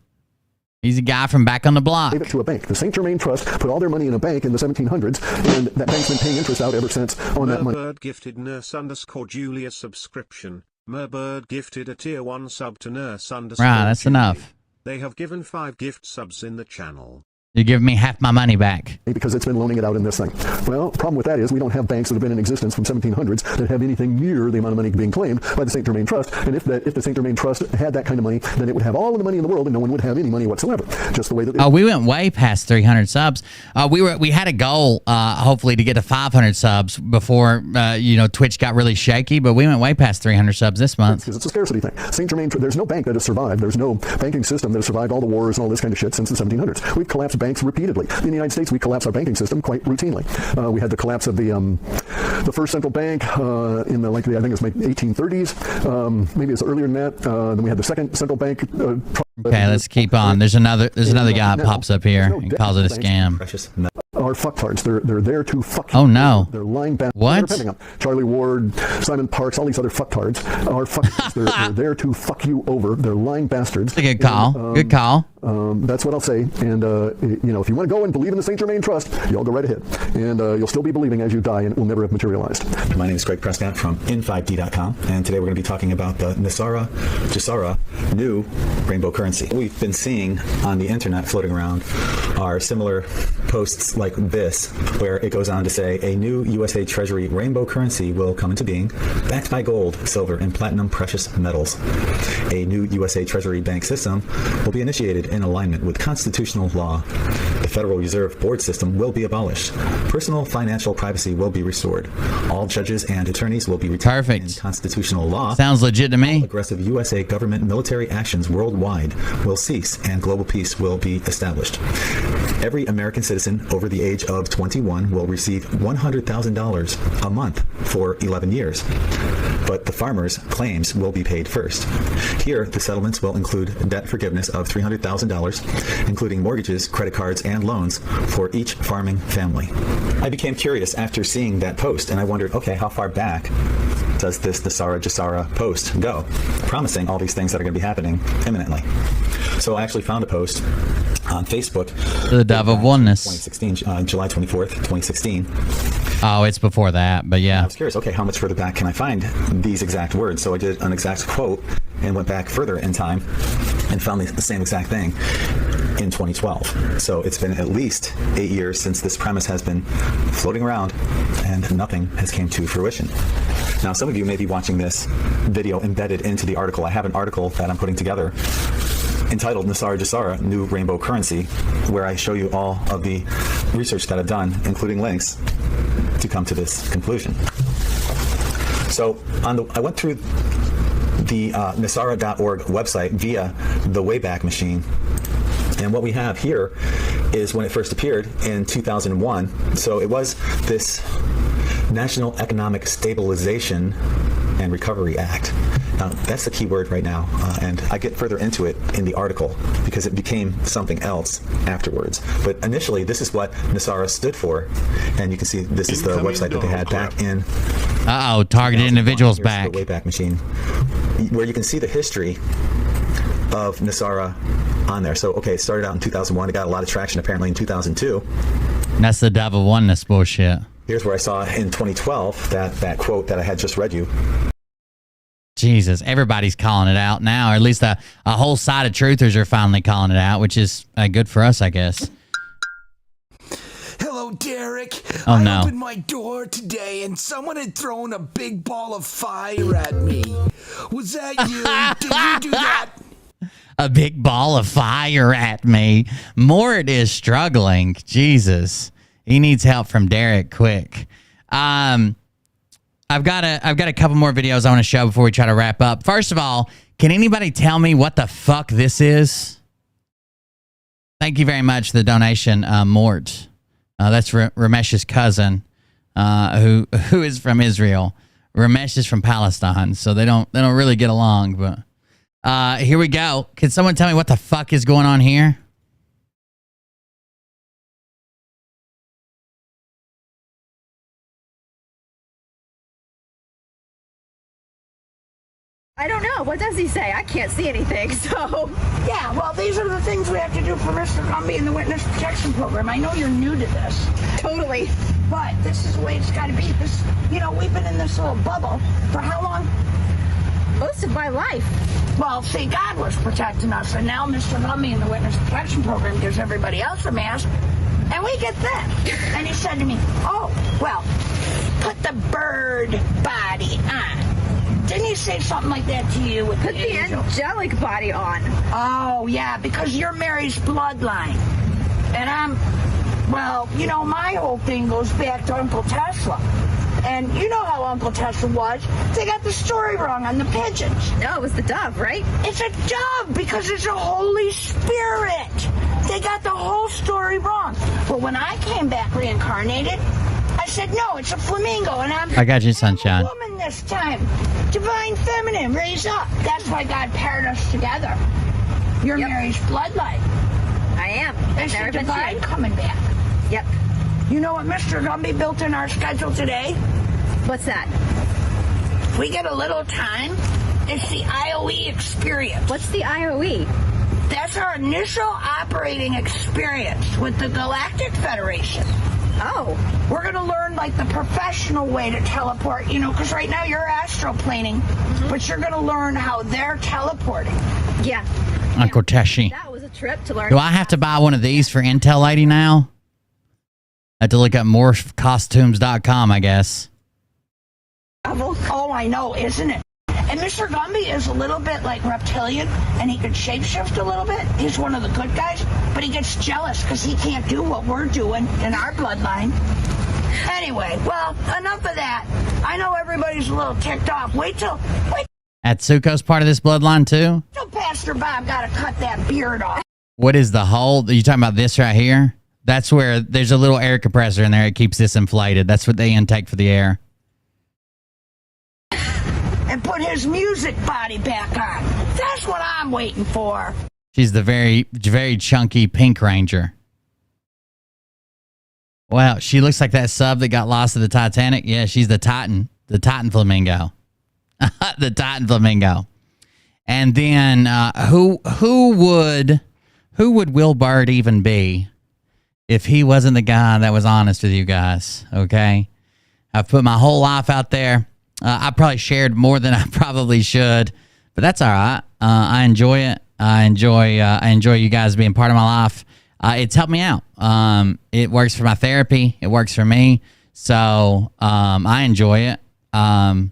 He's a guy from back on the block. Gave it to a bank. The St. Germain Trust put all their money in a bank in the 1700s, and that bank's been paying interest out ever since on that money. Merbird gifted nurse_Julia subscription. Merbird gifted a tier 1 sub to nurse_. Right, that's enough. They have given 5 gift subs in the channel. You give me half my money back. Because it's been loaning it out in this thing. Well, the problem with that is we don't have banks that have been in existence from 1700s that have anything near the amount of money being claimed by the St. Germain Trust. And if the St. Germain Trust had that kind of money, then it would have all of the money in the world and no one would have any money whatsoever. Just the way that we went way past 300 subs. We had a goal, hopefully, to get to 500 subs before Twitch got really shaky, but we went way past 300 subs this month. Because it's a scarcity thing. St. Germain, there's no bank that has survived. There's no banking system that has survived all the wars and all this kind of shit since the 1700s. We've collapsed banks repeatedly. In the United States, we collapse our banking system quite routinely. We had the collapse of the first central bank in the I think it was maybe 1830s. Maybe it's earlier than that. Then we had the second central bank. Okay, let's keep on. There's another guy that pops up here and calls it a scam. Are fucktards. They're there to fuck you. Oh no. They're line bastards. What? Charlie Ward, Simon Parks, all these other fucktards are fucktards. they're there to fuck you over. They're line bastards. That's a good call. And, good call. That's what I'll say. And if you want to go and believe in the St. Germain Trust, you all go right ahead. And you'll still be believing as you die, and it will never have materialized. My name is Greg Prescott from in5d.com, and today we're going to be talking about the Nesara Gesara new rainbow currency. We've been seeing on the internet floating around are similar posts like this, where it goes on to say a new USA Treasury rainbow currency will come into being, backed by gold, silver, and platinum precious metals. A new USA Treasury bank system will be initiated in alignment with constitutional law. The Federal Reserve Board system will be abolished. Personal financial privacy will be restored. All judges and attorneys will be retained. Perfect. In constitutional law. Sounds legit to me. All aggressive USA government military actions worldwide will cease and global peace will be established. Every American citizen over the age of 21 will receive $100,000 a month for 11 years. But the farmers' claims will be paid first. Here, the settlements will include debt forgiveness of $300,000, including mortgages, credit cards, and loans for each farming family. I became curious after seeing that post, and I wondered, okay, how far back does this Nesara Gesara post go, promising all these things that are going to be happening imminently? So I actually found a post on Facebook. The Dove of Oneness. 2016, July 24th, 2016. Oh, it's before that, but yeah. I was curious, okay, how much further back can I find these exact words? So I did an exact quote and went back further in time and found the same exact thing in 2012. So it's been at least 8 years since this premise has been floating around and nothing has came to fruition. Now, some of you may be watching this video embedded into the article. I have an article that I'm putting together entitled Nesara Gesara New Rainbow Currency, where I show you all of the research that I've done, including links, to come to this conclusion. So I went through the Nesara.org website via the Wayback Machine. And what we have here is when it first appeared in 2001. So it was this National Economic Stabilization and Recovery Act. Now, that's the key word right now, and I get further into it in the article because it became something else afterwards. But initially, this is what Nesara stood for, and you can see this is the website that they had back in. Targeted individuals back. The Wayback Machine, where you can see the history of Nesara on there. So, okay, it started out in 2001. It got a lot of traction apparently in 2002. That's the Dove of Oneness bullshit. Here's where I saw in 2012 that quote that I had just read you. Jesus, everybody's calling it out now, or at least a whole side of truthers are finally calling it out, which is good for us, I guess. Hello, Derek. Oh, no. I opened my door today and someone had thrown a big ball of fire at me. Was that you? Did you do that? A big ball of fire at me. Mort is struggling. Jesus. He needs help from Derek quick. I've got a couple more videos I want to show before we try to wrap up. First of all, can anybody tell me what the fuck this is? Thank you very much for the donation, Mort. That's Ramesh's cousin, who is from Israel. Ramesh is from Palestine, so they don't really get along. But here we go. Can someone tell me what the fuck is going on here? I don't know. What does he say? I can't see anything, so... Yeah, well, these are the things we have to do for Mr. Gumby in the Witness Protection Program. I know you're new to this. Totally. But this is the way it's got to be. This, you know, we've been in this little bubble for how long? Most of my life. Well, see, God was protecting us, and now Mr. Gumby in the Witness Protection Program gives everybody else a mask, and we get that. And he said to me, oh, well, put the bird body on. Didn't he say something like that to you? With Put the angelic body on. Oh, yeah, because you're Mary's bloodline. And I'm, well, you know, my whole thing goes back to Uncle Tesla. And you know how Uncle Tesla was. They got the story wrong on the pigeons. No, it was the dove, right? It's a dove because it's a Holy Spirit. They got the whole story wrong. But when I came back reincarnated, I said, no, it's a flamingo, and I got you, sunshine. I'm a woman this time. Divine feminine, raise up. That's why God paired us together. You're Mary's bloodline. I am. There's the divine coming back. Yep. You know what Mr. Gumby built in our schedule today? What's that? We get a little time. It's the IOE experience. What's the IOE? That's our initial operating experience with the Galactic Federation. Oh. We're going to learn, like, the professional way to teleport, you know, because right now you're astroplaning, but you're going to learn how they're teleporting. Yeah. Uncle Teshi. That was a trip to learn. Do I have to buy one of these for Intel Lady now? I have to look up morphcostumes.com, I guess. Oh, I know, isn't it? And Mr. Gumby is a little bit like reptilian, and he could shapeshift a little bit. He's one of the good guys, but he gets jealous because he can't do what we're doing in our bloodline. Anyway, well, enough of that. I know everybody's a little ticked off. Wait till Atsuko's part of this bloodline, too? Pastor Bob got to cut that beard off. What is the hole? Are you talking about this right here? That's where there's a little air compressor in there. It keeps this inflated. That's what they intake for the air. And put his music body back on. That's what I'm waiting for. She's the very, very chunky Pink Ranger. Wow, she looks like that sub that got lost to the Titanic. Yeah, she's the Titan Flamingo. The Titan Flamingo. And then who would Will Bird even be if he wasn't the guy that was honest with you guys? Okay, I've put my whole life out there. I probably shared more than I probably should, but that's all right. I enjoy it. I enjoy you guys being part of my life. It's helped me out. It works for my therapy. It works for me. So I enjoy it. I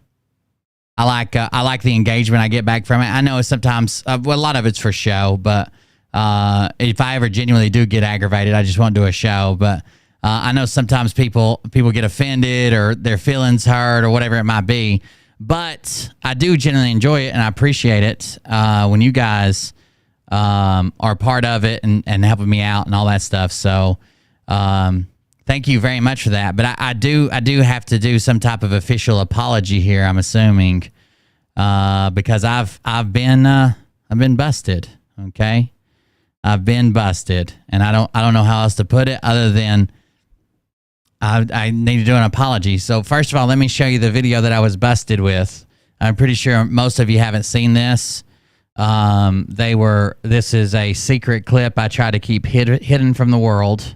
like the engagement I get back from it. I know sometimes, a lot of it's for show, but if I ever genuinely do get aggravated, I just won't do a show. But I know sometimes people get offended or their feelings hurt or whatever it might be. But I do genuinely enjoy it, and I appreciate it when you guys are part of it and helping me out and all that stuff. So thank you very much for that. But I do have to do some type of official apology here, I'm assuming, because I've been busted. Okay, I've been busted, and I don't know how else to put it other than I need to do an apology. So first of all, let me show you the video that I was busted with. I'm pretty sure most of you haven't seen this. This is a secret clip I try to keep hidden from the world.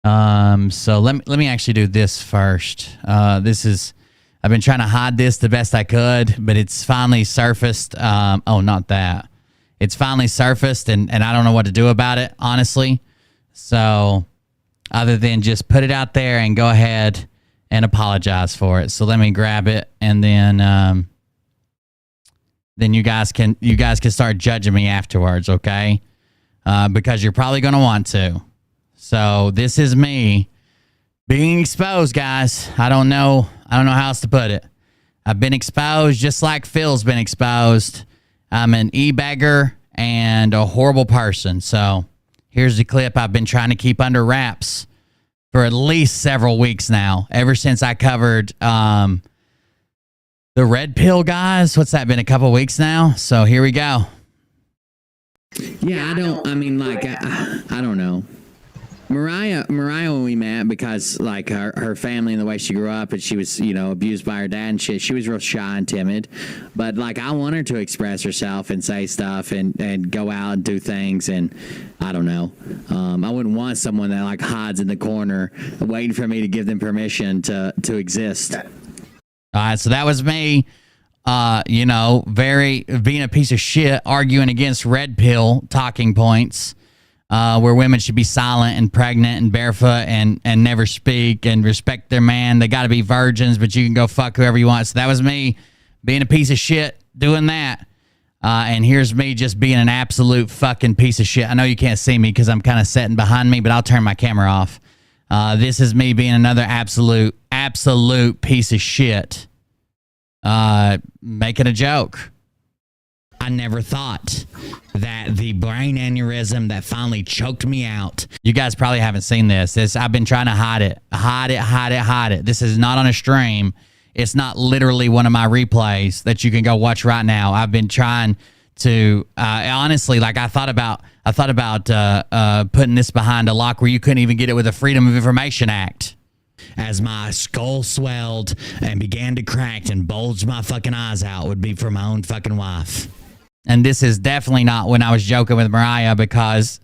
So let me actually do this first. I've been trying to hide this the best I could, but it's finally surfaced. Oh, not that. It's finally surfaced, and I don't know what to do about it, honestly. So other than just put it out there and go ahead and apologize for it. So let me grab it, and then you guys can start judging me afterwards, okay? Because you're probably going to want to. So this is me being exposed, guys. I don't know how else to put it. I've been exposed just like Phil's been exposed. I'm an e-bagger and a horrible person. So here's the clip I've been trying to keep under wraps for at least several weeks now, ever since I covered the red pill guys. What's that been, a couple weeks now? So here we go. Yeah, I don't know. Mariah, when we met, because like her family and the way she grew up, and she was, you know, abused by her dad and shit. She was real shy and timid, but like I want her to express herself and say stuff and go out and do things. And I don't know. I wouldn't want someone that like hides in the corner waiting for me to give them permission to exist. All right, so that was me. You know, being a piece of shit, arguing against red pill talking points. Where women should be silent and pregnant and barefoot and never speak and respect their man. They got to be virgins, but you can go fuck whoever you want. So that was me being a piece of shit doing that. And here's me just being an absolute fucking piece of shit. I know you can't see me because I'm kind of sitting behind me, but I'll turn my camera off. This is me being another absolute piece of shit. Making a joke. I never thought that the brain aneurysm that finally choked me out. You guys probably haven't seen this. I've been trying to hide it. This is not on a stream. It's not literally one of my replays that you can go watch right now. I've been trying to honestly, like I thought about putting this behind a lock where you couldn't even get it with the Freedom of Information Act. As my skull swelled and began to crack and bulge my fucking eyes out would be for my own fucking wife. And this is definitely not when I was joking with Mariah because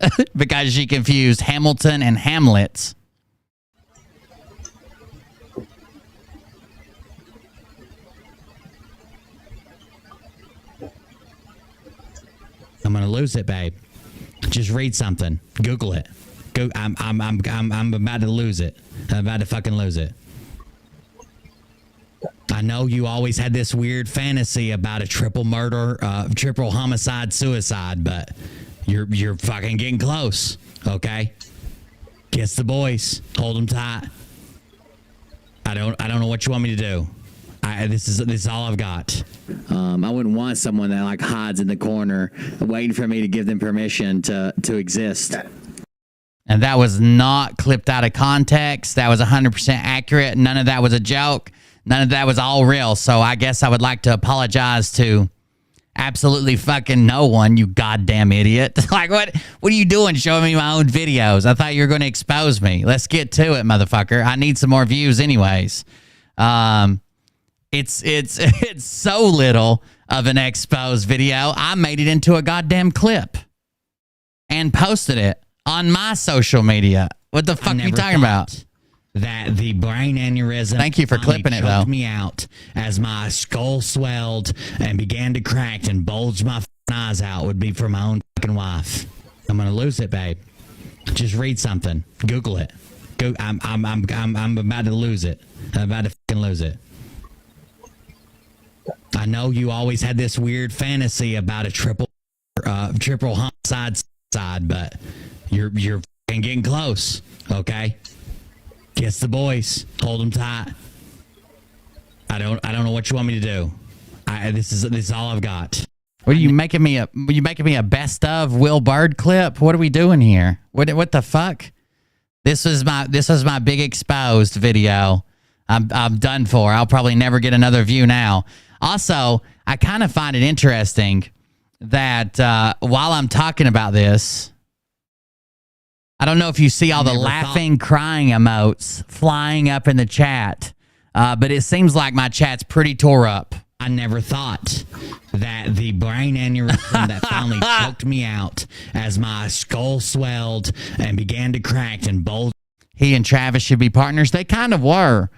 she confused Hamilton and Hamlet. I'm gonna lose it, babe. Just read something. Google it. I'm about to lose it. I'm about to fucking lose it. I know you always had this weird fantasy about a triple murder, triple homicide, suicide, but you're fucking getting close, okay? Kiss the boys. Hold them tight. I don't know what you want me to do. This is all I've got. I wouldn't want someone that like hides in the corner waiting for me to give them permission to exist. And that was not clipped out of context. That was 100% accurate. None of that was a joke. None of that was all real. So I guess I would like to apologize to absolutely fucking no one, you goddamn idiot. Like, what are you doing showing me my own videos? I thought you were going to expose me. Let's get to it, motherfucker. I need some more views anyways. It's so little of an exposed video. I made it into a goddamn clip and posted it on my social media. What the fuck are you talking about? That the brain aneurysm. Thank you for clipping it, though. Me out as my skull swelled and began to crack and bulge my eyes out would be for my own fucking wife. I'm gonna lose it, babe. Just read something. Google it. I'm about to lose it. I'm about to fucking lose it. I know you always had this weird fantasy about a triple homicide, but you're fucking getting close, okay? Kiss the boys. Hold them tight. I don't know what you want me to do. This is all I've got. What are you making me a best of Will Bird clip? What are we doing here? What the fuck? This was my big exposed video. I'm done for. I'll probably never get another view now. Also, I kind of find it interesting that while I'm talking about this, I don't know if you see all the laughing, crying emotes flying up in the chat, but it seems like my chat's pretty tore up. I never thought that the brain aneurysm that finally choked me out as my skull swelled and began to crack and bulge. He and Travis should be partners. They kind of were.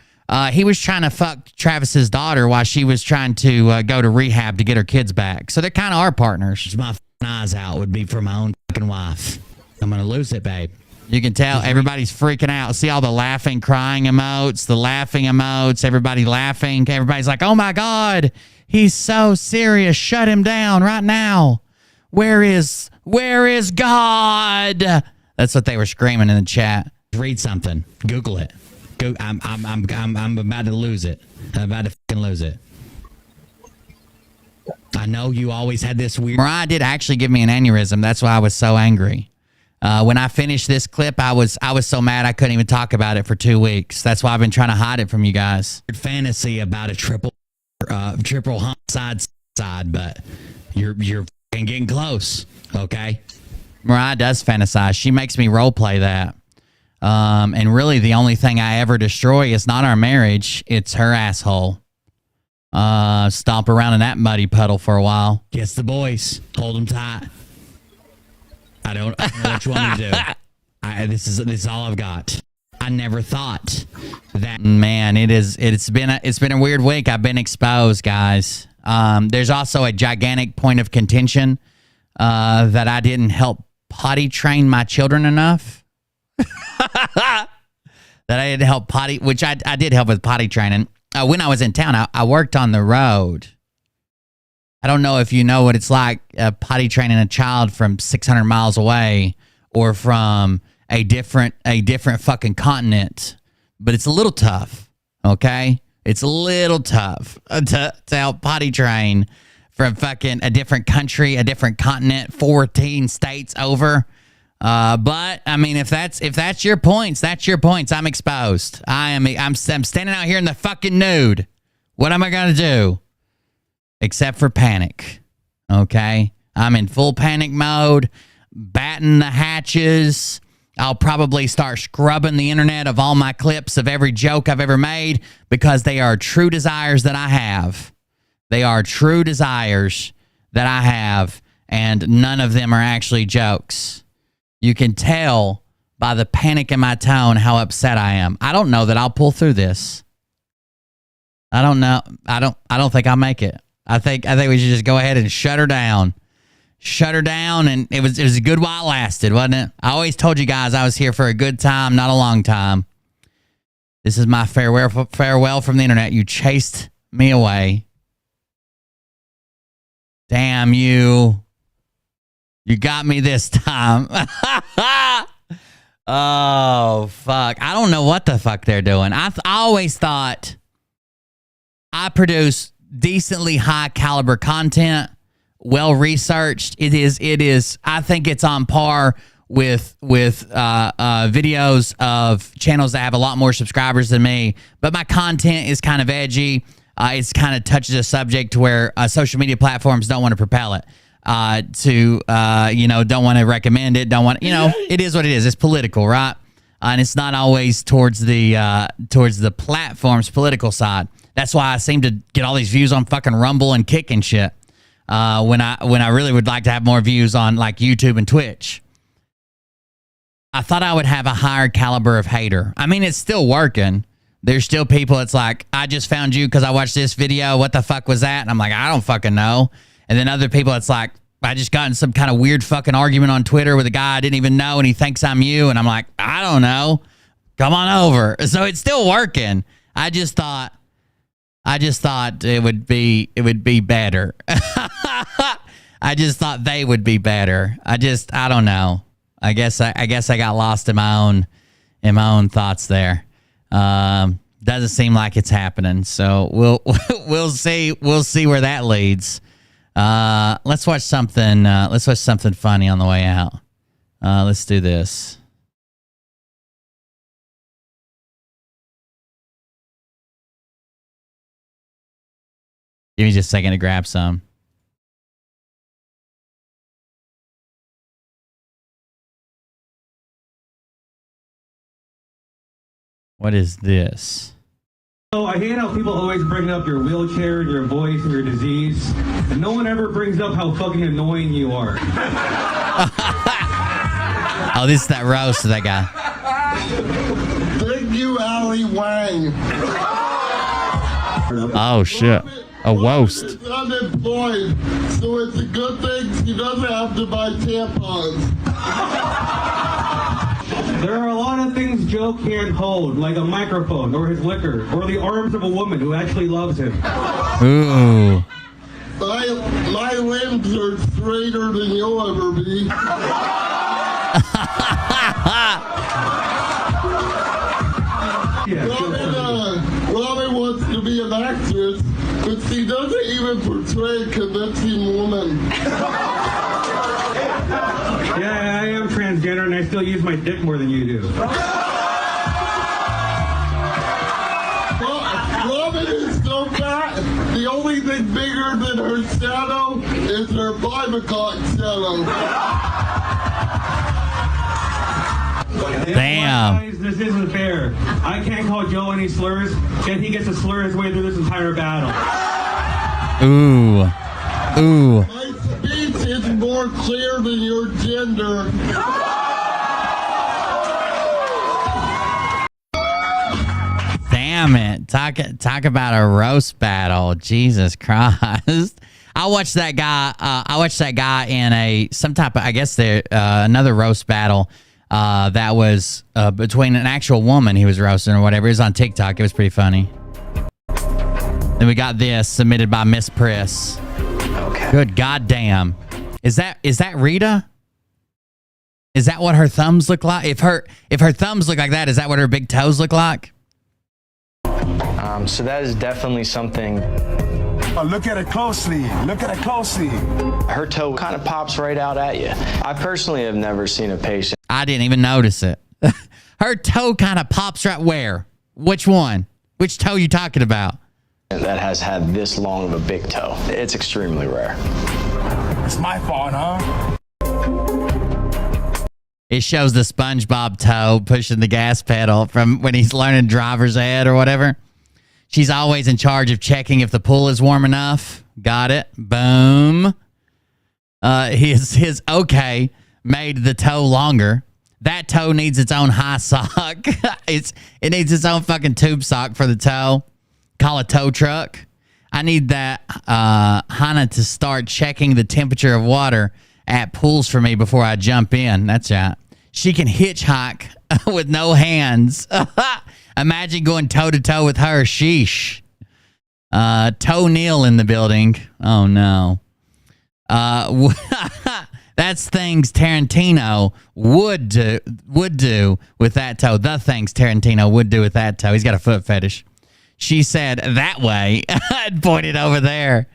He was trying to fuck Travis's daughter while she was trying to go to rehab to get her kids back. So they kind of are partners. My eyes out would be for my own fucking wife. I'm going to lose it, babe. You can tell everybody's freaking out. See all the laughing, crying emotes, the laughing emotes, everybody laughing. Everybody's like, oh my God, he's so serious. Shut him down right now. Where is God? That's what they were screaming in the chat. Read something. Google it. I'm about to lose it. I'm about to fucking lose it. I know you always had this weird. Mariah did actually give me an aneurysm. That's why I was so angry. When I finished this clip, I was so mad I couldn't even talk about it for 2 weeks. That's why I've been trying to hide it from you guys. Fantasy about a triple homicide, but you're fucking getting close, okay? Mariah does fantasize. She makes me role play that. And really the only thing I ever destroy is not our marriage, it's her asshole. Stomp around in that muddy puddle for a while. Kiss the boys. Hold them tight. I don't know what you want me to do. This is all I've got. I never thought that. Man, it's been a weird week. I've been exposed, guys. There's also a gigantic point of contention that I didn't help potty train my children enough. That I didn't help potty, which I did help with potty training. When I was in town, I worked on the road. I don't know if you know what it's like potty training a child from 600 miles away or from a different fucking continent, but it's a little tough, okay? It's a little tough to help potty train from fucking a different country, a different continent, 14 states over. But I mean, if that's your points, that's your points. I'm exposed. I'm standing out here in the fucking nude. What am I gonna do? Except for panic. Okay? I'm in full panic mode, batting the hatches. I'll probably start scrubbing the internet of all my clips of every joke I've ever made because they are true desires that I have. They are true desires that I have, and none of them are actually jokes. You can tell by the panic in my tone how upset I am. I don't know that I'll pull through this. I don't know. I don't think I'll make it. I think we should just go ahead and shut her down. Shut her down, and it was a good while it lasted, wasn't it? I always told you guys I was here for a good time, not a long time. This is my farewell from the internet. You chased me away. Damn you. You got me this time. Oh, fuck. I don't know what the fuck they're doing. I always thought I produce decently high caliber content, well researched. It is. I think it's on par with videos of channels that have a lot more subscribers than me. But my content is kind of edgy. It's kind of touches a subject where social media platforms don't want to propel it. Don't want to recommend it. Don't want. It is what it is. It's political, right? And it's not always towards the platform's political side. That's why I seem to get all these views on fucking Rumble and Kick and shit. When I really would like to have more views on like YouTube and Twitch. I thought I would have a higher caliber of hater. I mean, it's still working. There's still people. It's like, I just found you because I watched this video. What the fuck was that? And I'm like, I don't fucking know. And then other people, it's like, I just got in some kind of weird fucking argument on Twitter with a guy I didn't even know, and he thinks I'm you. And I'm like, I don't know. Come on over. So it's still working. I just thought it would be better. I just thought they would be better. I don't know. I guess I got lost in my own thoughts there. Doesn't seem like it's happening. So we'll see where that leads. Let's watch something funny on the way out. Let's do this. Give me just a second to grab some. What is this? So I hate how people always bring up your wheelchair and your voice and your disease, and no one ever brings up how fucking annoying you are. Oh, this is that roast of that guy. Thank you, Ali Wang. Oh, shit. A roast. She's unemployed, so it's a good thing she doesn't have to buy tampons. There are a lot of things Joe can't hold, like a microphone, or his liquor, or the arms of a woman who actually loves him. Ooh. My limbs are straighter than you'll ever be. Robin wants to be an actress, but she doesn't even portray a convincing woman. Yeah, I am transgender and I still use my dick more than you do. Robin is so fat, the only thing bigger than her shadow is her 5 o'clock shadow. Damn. Guys, this isn't fair. I can't call Joe any slurs, yet he gets to slur his way through this entire battle. Ooh. Ooh. My speech is more clear than your gender. Damn it. Talk about a roast battle. Jesus Christ. I watched that guy in some type of, I guess another roast battle that was between an actual woman he was roasting or whatever. It was on TikTok. It was pretty funny. Then we got this submitted by Miss Priss. Okay. Good goddamn. Is that Rita? Is that what her thumbs look like? If her thumbs look like that, is that what her big toes look like? So that is definitely something. Oh, look at it closely. Look at it closely. Her toe kind of pops right out at you. I personally have never seen a patient. I didn't even notice it. Her toe kind of pops right where? Which one? Which toe you talking about? That has had this long of a big toe. It's extremely rare. It's my fault, huh? It shows the SpongeBob toe pushing the gas pedal from when he's learning driver's ed or whatever. She's always in charge of checking if the pool is warm enough. Got it. Boom. His okay made the toe longer. That toe needs its own high sock. It needs its own fucking tube sock for the toe. Call a tow truck. I need that Hannah to start checking the temperature of water at pools for me before I jump in. That's right. She can hitchhike with no hands. Imagine going toe-to-toe with her. Sheesh. Toe Neil in the building. Oh, no. That's things Tarantino would do with that toe. The things Tarantino would do with that toe. He's got a foot fetish. She said that way and pointed over there.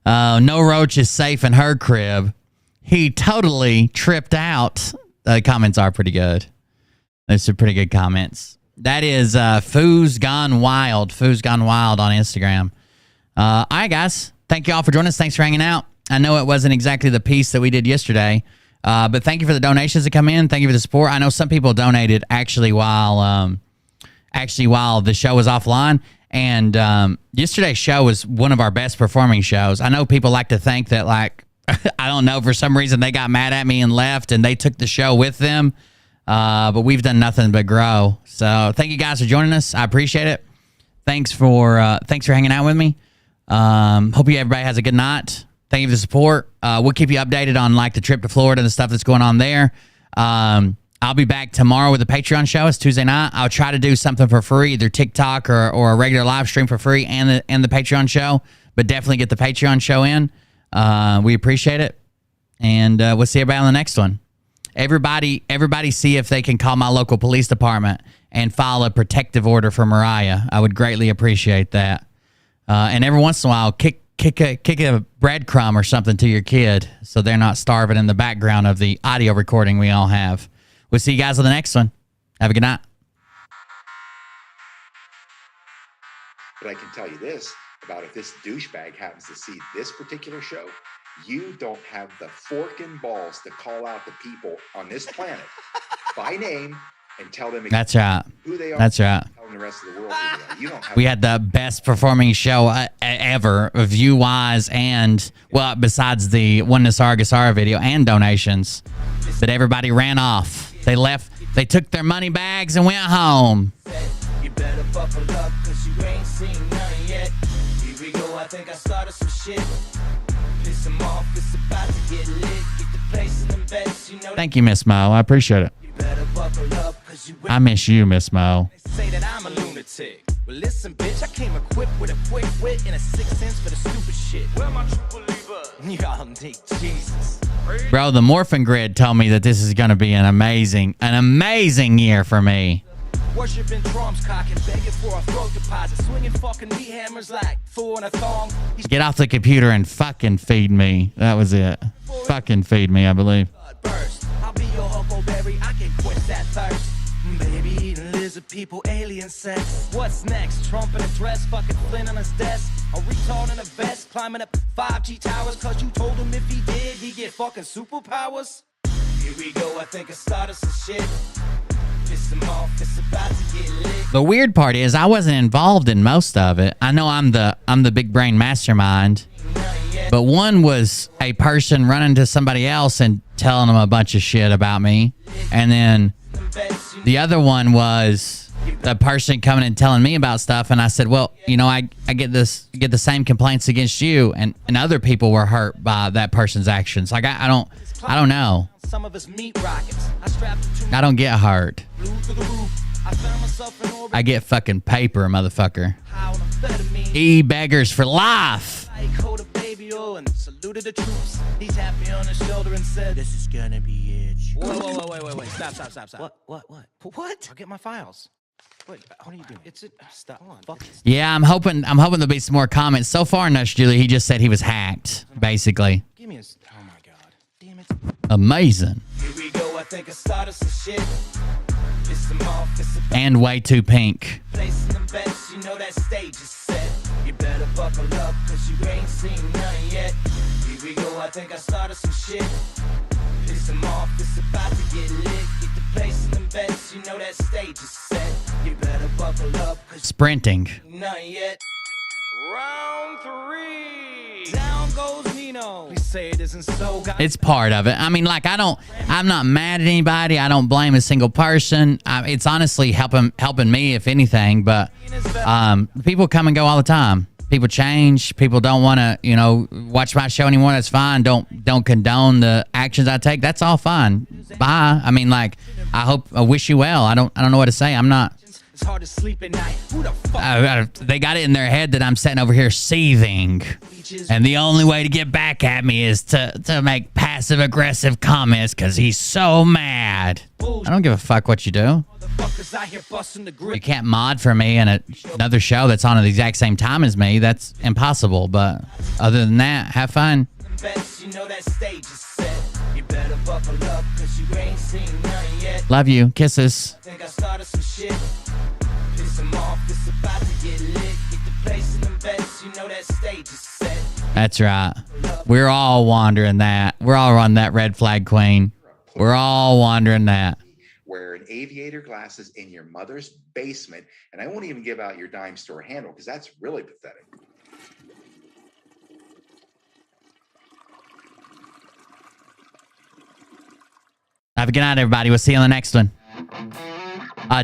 No roach is safe in her crib. He totally tripped out. The comments are pretty good. There's some pretty good comments. That is Foo's Gone Wild. Foo's Gone Wild on Instagram. All right, guys. Thank you all for joining us. Thanks for hanging out. I know it wasn't exactly the piece that we did yesterday, but thank you for the donations that come in. Thank you for the support. I know some people donated actually while the show was offline. And yesterday's show was one of our best performing shows. I know people like to think that, like, I don't know, for some reason they got mad at me and left and they took the show with them. But we've done nothing but grow. So thank you guys for joining us. I appreciate it. Thanks for hanging out with me. Hope everybody has a good night. Thank you for the support. We'll keep you updated on like the trip to Florida and the stuff that's going on there. I'll be back tomorrow with a Patreon show. It's Tuesday night. I'll try to do something for free, either TikTok or a regular live stream for free and the Patreon show. But definitely get the Patreon show in. We appreciate it. And we'll see everybody on the next one. Everybody see if they can call my local police department and file a protective order for Mariah. I would greatly appreciate that. And every once in a while, kick a breadcrumb or something to your kid so they're not starving in the background of the audio recording we all have. We'll see you guys on the next one. Have a good night. But I can tell you this about if this douchebag happens to see this particular show, you don't have the forking balls to call out the people on this planet by name and tell them That's right. who they are. That's right. Telling the rest of the world who they are. You don't have We had the best performing show ever, view-wise, and, well, besides the one Gesara video and donations. But everybody ran off. They left. They took their money bags and went home. You better buckle up, cause you ain't seen none yet. Here we go, I think I started some shit. Piss them off, it's about to get lit. Get the place in the best, you know. Thank you, Miss Mo. I appreciate it. You better buckle up, cause you I miss you, Miss Mo. say that I'm a lunatic. Well, listen, bitch, I came equipped with a quick wit and a 6th sense for the stupid shit. Where my true believer? Y'all need Jesus. Bro, the Morphin Grid told me that this is going to be an amazing year for me. Worshipping drums, cocking, begging for a throat deposit, swinging fucking meat hammers like fool in a thong. Get off the computer and fucking feed me. That was it. Fucking feed me, I believe. I'll be your huckleberry, I can quench that thirst. Baby eating lizard people, alien sex. What's next? Trump in a dress, fucking Flynn on his desk. A retard in a vest, climbing up 5G towers, cause you told him if he did, he'd get fucking superpowers. Here we go, I think I started some shit. The weird part is I wasn't involved in most of it. I know I'm the big brain mastermind, but one was a person running to somebody else and telling them a bunch of shit about me, and then the other one was a person coming and telling me about stuff, and I said, well, you know, I get the same complaints against you, and other people were hurt by that person's actions. Like I don't know. I don't get hurt. I get fucking paper, motherfucker. E-beggars for life. And saluted the troops. He tapped me on the shoulder and said, "This is gonna be it." Whoa, wait. Stop. What? I'll get my files. Wait, what are you doing? Stop. Hold on. Yeah, I'm hoping there'll be some more comments. So far, Nush Julie, he just said he was hacked, basically. Give me a. Oh my god. Damn it. Amazing. Here we go. I think I started some shit. And way too pink. Placing them bets, you know that stage is set. You better buckle up, cause you ain't seen none yet. Here we go, I think I started some shit. Piss them off, it's about to get lit. Get the placing them bets, you know that stage is set. You better buckle up, cause Sprinting. none yet. Round 3. Down goes Nino. We say it isn't so. It's part of it. I mean, like, I'm not mad at anybody. I don't blame a single person. It's honestly helping me, if anything. But people come and go all the time. People change. People don't want to, watch my show anymore. That's fine. Don't condone the actions I take. That's all fine. Bye. I mean, like, I wish you well. I don't know what to say. I'm not. It's hard to sleep at night. Who the fuck? They got it in their head that I'm sitting over here seething. And the only way to get back at me is to make passive-aggressive comments because he's so mad. I don't give a fuck what you do. You can't mod for me in another show that's on at the exact same time as me. That's impossible. But other than that, have fun. Love you. Kisses. That's right. We're all wandering that. We're all on that red flag queen. We're all wandering that. Wearing aviator glasses in your mother's basement, and I won't even give out your dime store handle because that's really pathetic. Have a good night, everybody. We'll see you on the next one.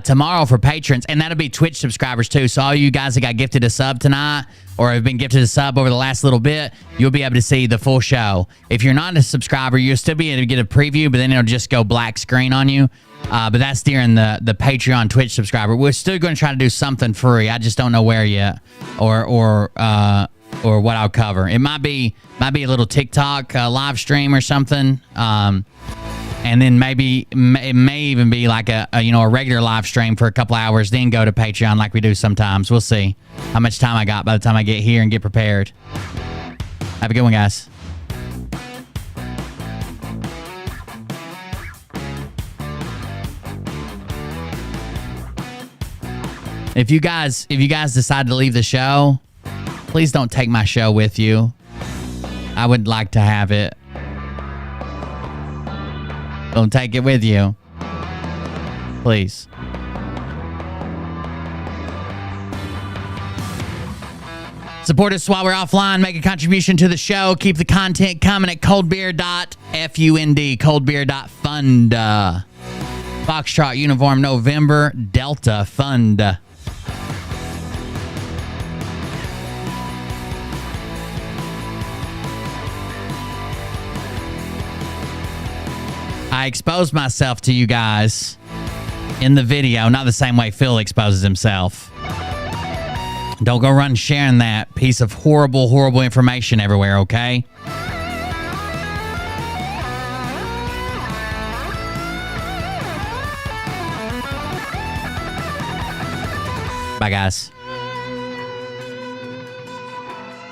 Tomorrow for patrons, and that'll be Twitch subscribers too. So all you guys that got gifted a sub tonight or have been gifted a sub over the last little bit, you'll be able to see the full show. If you're not a subscriber, you'll still be able to get a preview, but then it'll just go black screen on you. But that's during the Patreon Twitch subscriber. We're still going to try to do something free. I just don't know where yet or what I'll cover. It might be a little TikTok live stream or something. And then maybe it may even be like a regular live stream for a couple hours, then go to Patreon like we do sometimes. We'll see how much time I got by the time I get here and get prepared. Have a good one, guys. If you guys decide to leave the show, please don't take my show with you. I would like to have it. Don't take it with you. Please. Support us while we're offline. Make a contribution to the show. Keep the content coming at coldbeer.fund. Coldbeer.fund. Foxtrot Uniform November Delta Fund. I exposed myself to you guys in the video, not the same way Phil exposes himself. Don't go run sharing that piece of horrible, horrible information everywhere, okay? Bye, guys.